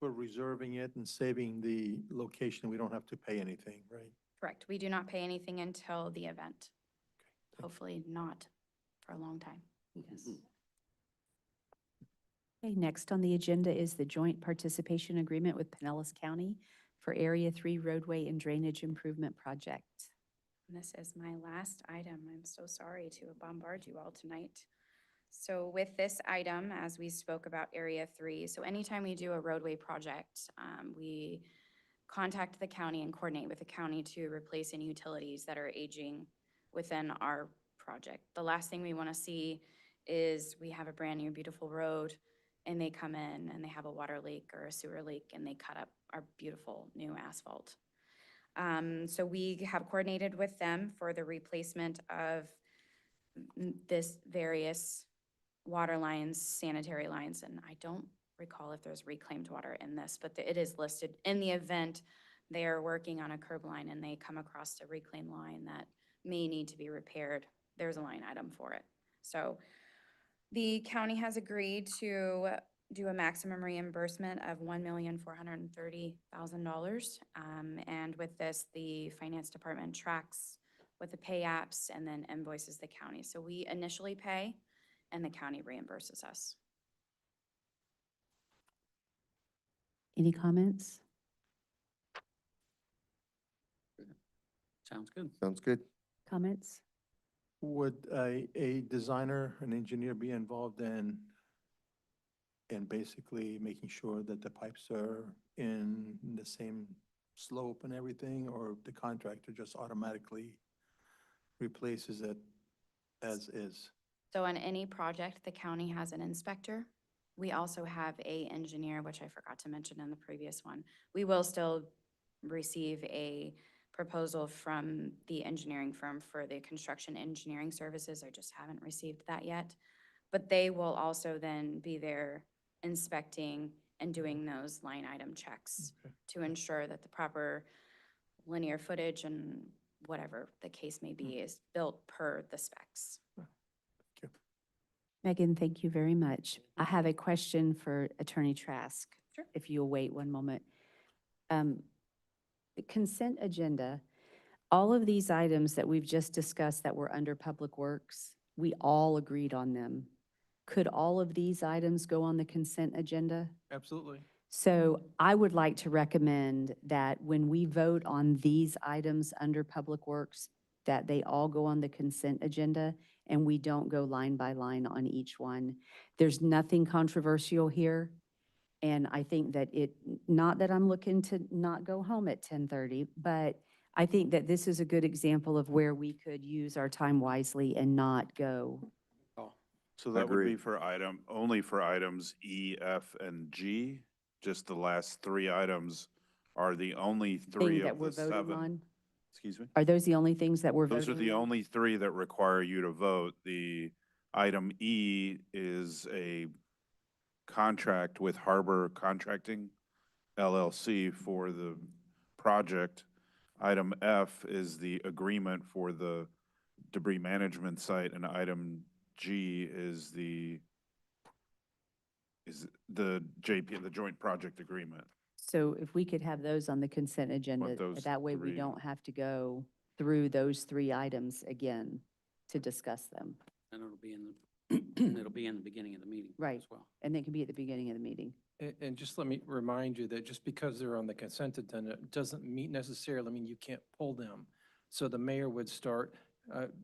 We're reserving it and saving the location. We don't have to pay anything, right? Correct. We do not pay anything until the event. you. Hopefully not for a long time. Yes. Okay, next on the agenda is the joint participation agreement with Pinellas County for Area 3 roadway and drainage improvement project. And this is my last item. I'm so sorry to bombard you all tonight. So with this item, as we spoke about Area 3, so anytime we do a roadway project, we contact the county and coordinate with the county to replace any utilities that are aging within our project. The last thing we want to see is we have a brand new beautiful road and they come in and they have a water leak or a sewer leak and they cut up our beautiful new asphalt. So we have coordinated with them for the replacement of this various water lines, sanitary lines, and I don't recall if there's reclaimed water in this, but it is listed in the event they are working on a curb line and they come across a reclaimed line that may need to be repaired. There's a line item for it. So the county has agreed to do a maximum reimbursement of $1,430,000. And with this, the finance department tracks with the pay apps and then invoices the county. So we initially pay and the county reimburses us. Any comments? Sounds good. Sounds good. Comments? Would a designer, an engineer be involved in basically making sure that the pipes are in the same slope and everything, or the contractor just automatically replaces it as is? So on any project, the county has an inspector. We also have a engineer, which I forgot to mention in the previous one. We will still receive a proposal from the engineering firm for the construction engineering services. I just haven't received that yet. But they will also then be there inspecting and doing those line item checks Okay. to ensure that the proper linear footage and whatever the case may be is built per the specs. Megan, thank you very much. I have a question for Attorney Trask. Sure. If you'll wait one moment. The consent agenda, all of these items that we've just discussed that were under Public Works, we all agreed on them. Could all of these items go on the consent agenda? Absolutely. So I would like to recommend that when we vote on these items under Public Works, that they all go on the consent agenda and we don't go line by line on each one. There's nothing controversial here. And I think that not that I'm looking to not go home at 10:30, but I think that this is a good example of where we could use our time wisely and not go. So that would be Agreed. for only for items E, F, and G? Just the last three items are the only three Thing that of we're the voting seven? on. Excuse me? Are those the only things that we're voting on? Those are the only three that require you to vote. The item E is a contract with Harbor Contracting LLC for the project. Item F is the agreement for the debris management site, and item G is the JP, the joint project agreement. So if we could have those on the consent agenda, those that way we three. don't have to go through those three items again to discuss them. And it'll be it'll be in the beginning of the meeting Right. as well. And they can be at the beginning of the meeting. And just let me remind you that just because they're on the consent agenda doesn't necessarily mean you can't pull them. So the mayor would start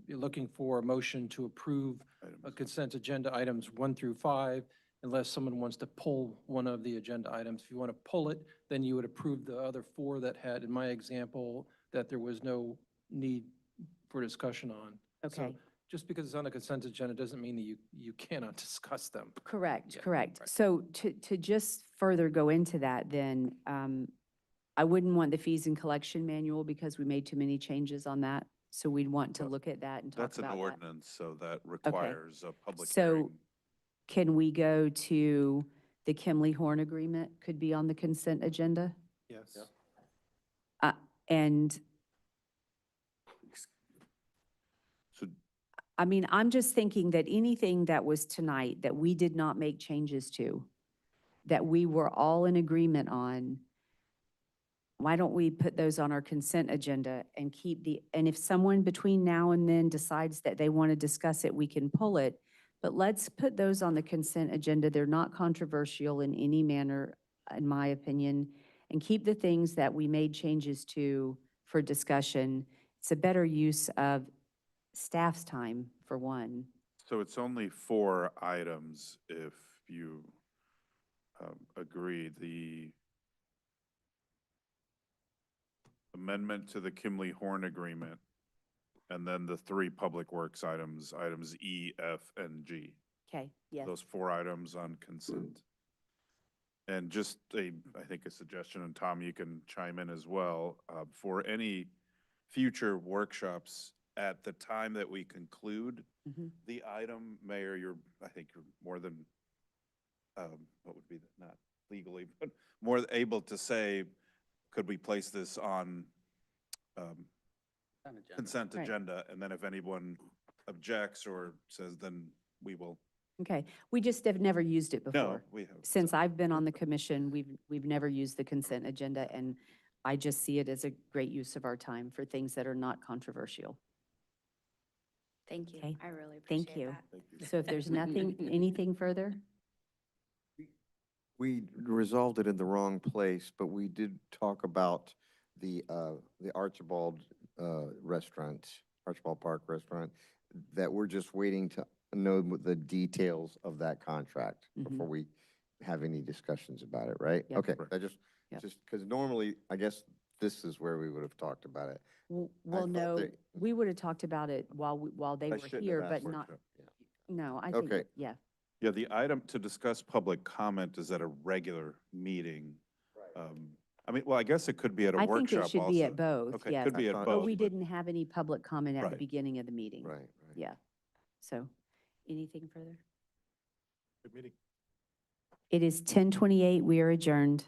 looking for a motion to approve a consent agenda items 1 through 5, unless someone wants to pull one of the agenda items. If you want to pull it, then you would approve the other 4 that had, in my example, that there was no need for discussion on. So Okay. just because it's on a consent agenda doesn't mean that you cannot discuss them. Correct, Yeah, correct. right. So to just further go into that, then, I wouldn't want the fees and collection manual because we made too many changes on that. So we'd want to Well, look at that and talk That's an about that. ordinance, so that requires a public So hearing. can we go to the Kimley Horn agreement could be on the consent agenda? Yes. And So I mean, I'm just thinking that anything that was tonight that we did not make changes to, that we were all in agreement on, why don't we put those on our consent agenda and and if someone between now and then decides that they want to discuss it, we can pull it. But let's put those on the consent agenda. They're not controversial in any manner, in my opinion, and keep the things that we made changes to for discussion. It's a better use of staff's time, for one. So it's only 4 items if you agree. The amendment to the Kimley Horn agreement, and then the 3 public works items, items E, F, and G. Okay, yes. Those 4 items on consent. And just I think a suggestion, and Tom, you can chime in as well, for any future workshops, at the time that we conclude Mhm. the item, Mayor, I think you're more than, what would be, not legally, but more able to say, could we place this on consent Right. agenda? And then if anyone objects or says, then we will. Okay, we just have never used it No, before. we have. Since I've been on the commission, we've never used the consent agenda, and I just see it as a great use of our time for things that are not controversial. Thank you. Okay. I really Thank appreciate you. that. So if there's nothing, anything further? We resolved it in the wrong place, but we did talk about the Archibald restaurant, Archibald Park restaurant, that we're just waiting to know the details of that contract Mhm. before we have any discussions about it, right? Yep. Okay, Correct. I just, Yep. because normally, I guess this is where we would have talked about it. Well, thought no, that- we would have talked about it while they I were shouldn't here, have but asked not, workshop, yeah. no, I think, Okay. yeah. Yeah, the item to discuss public comment is at a regular meeting. I mean, well, I guess it could be at a I workshop think also. it should be at both, Okay, yes. could be I at thought- But both. we didn't have any public comment at the Right. beginning of the meeting. Right, right. Yeah. So, anything further? Good meeting. It is 10:28. We are adjourned.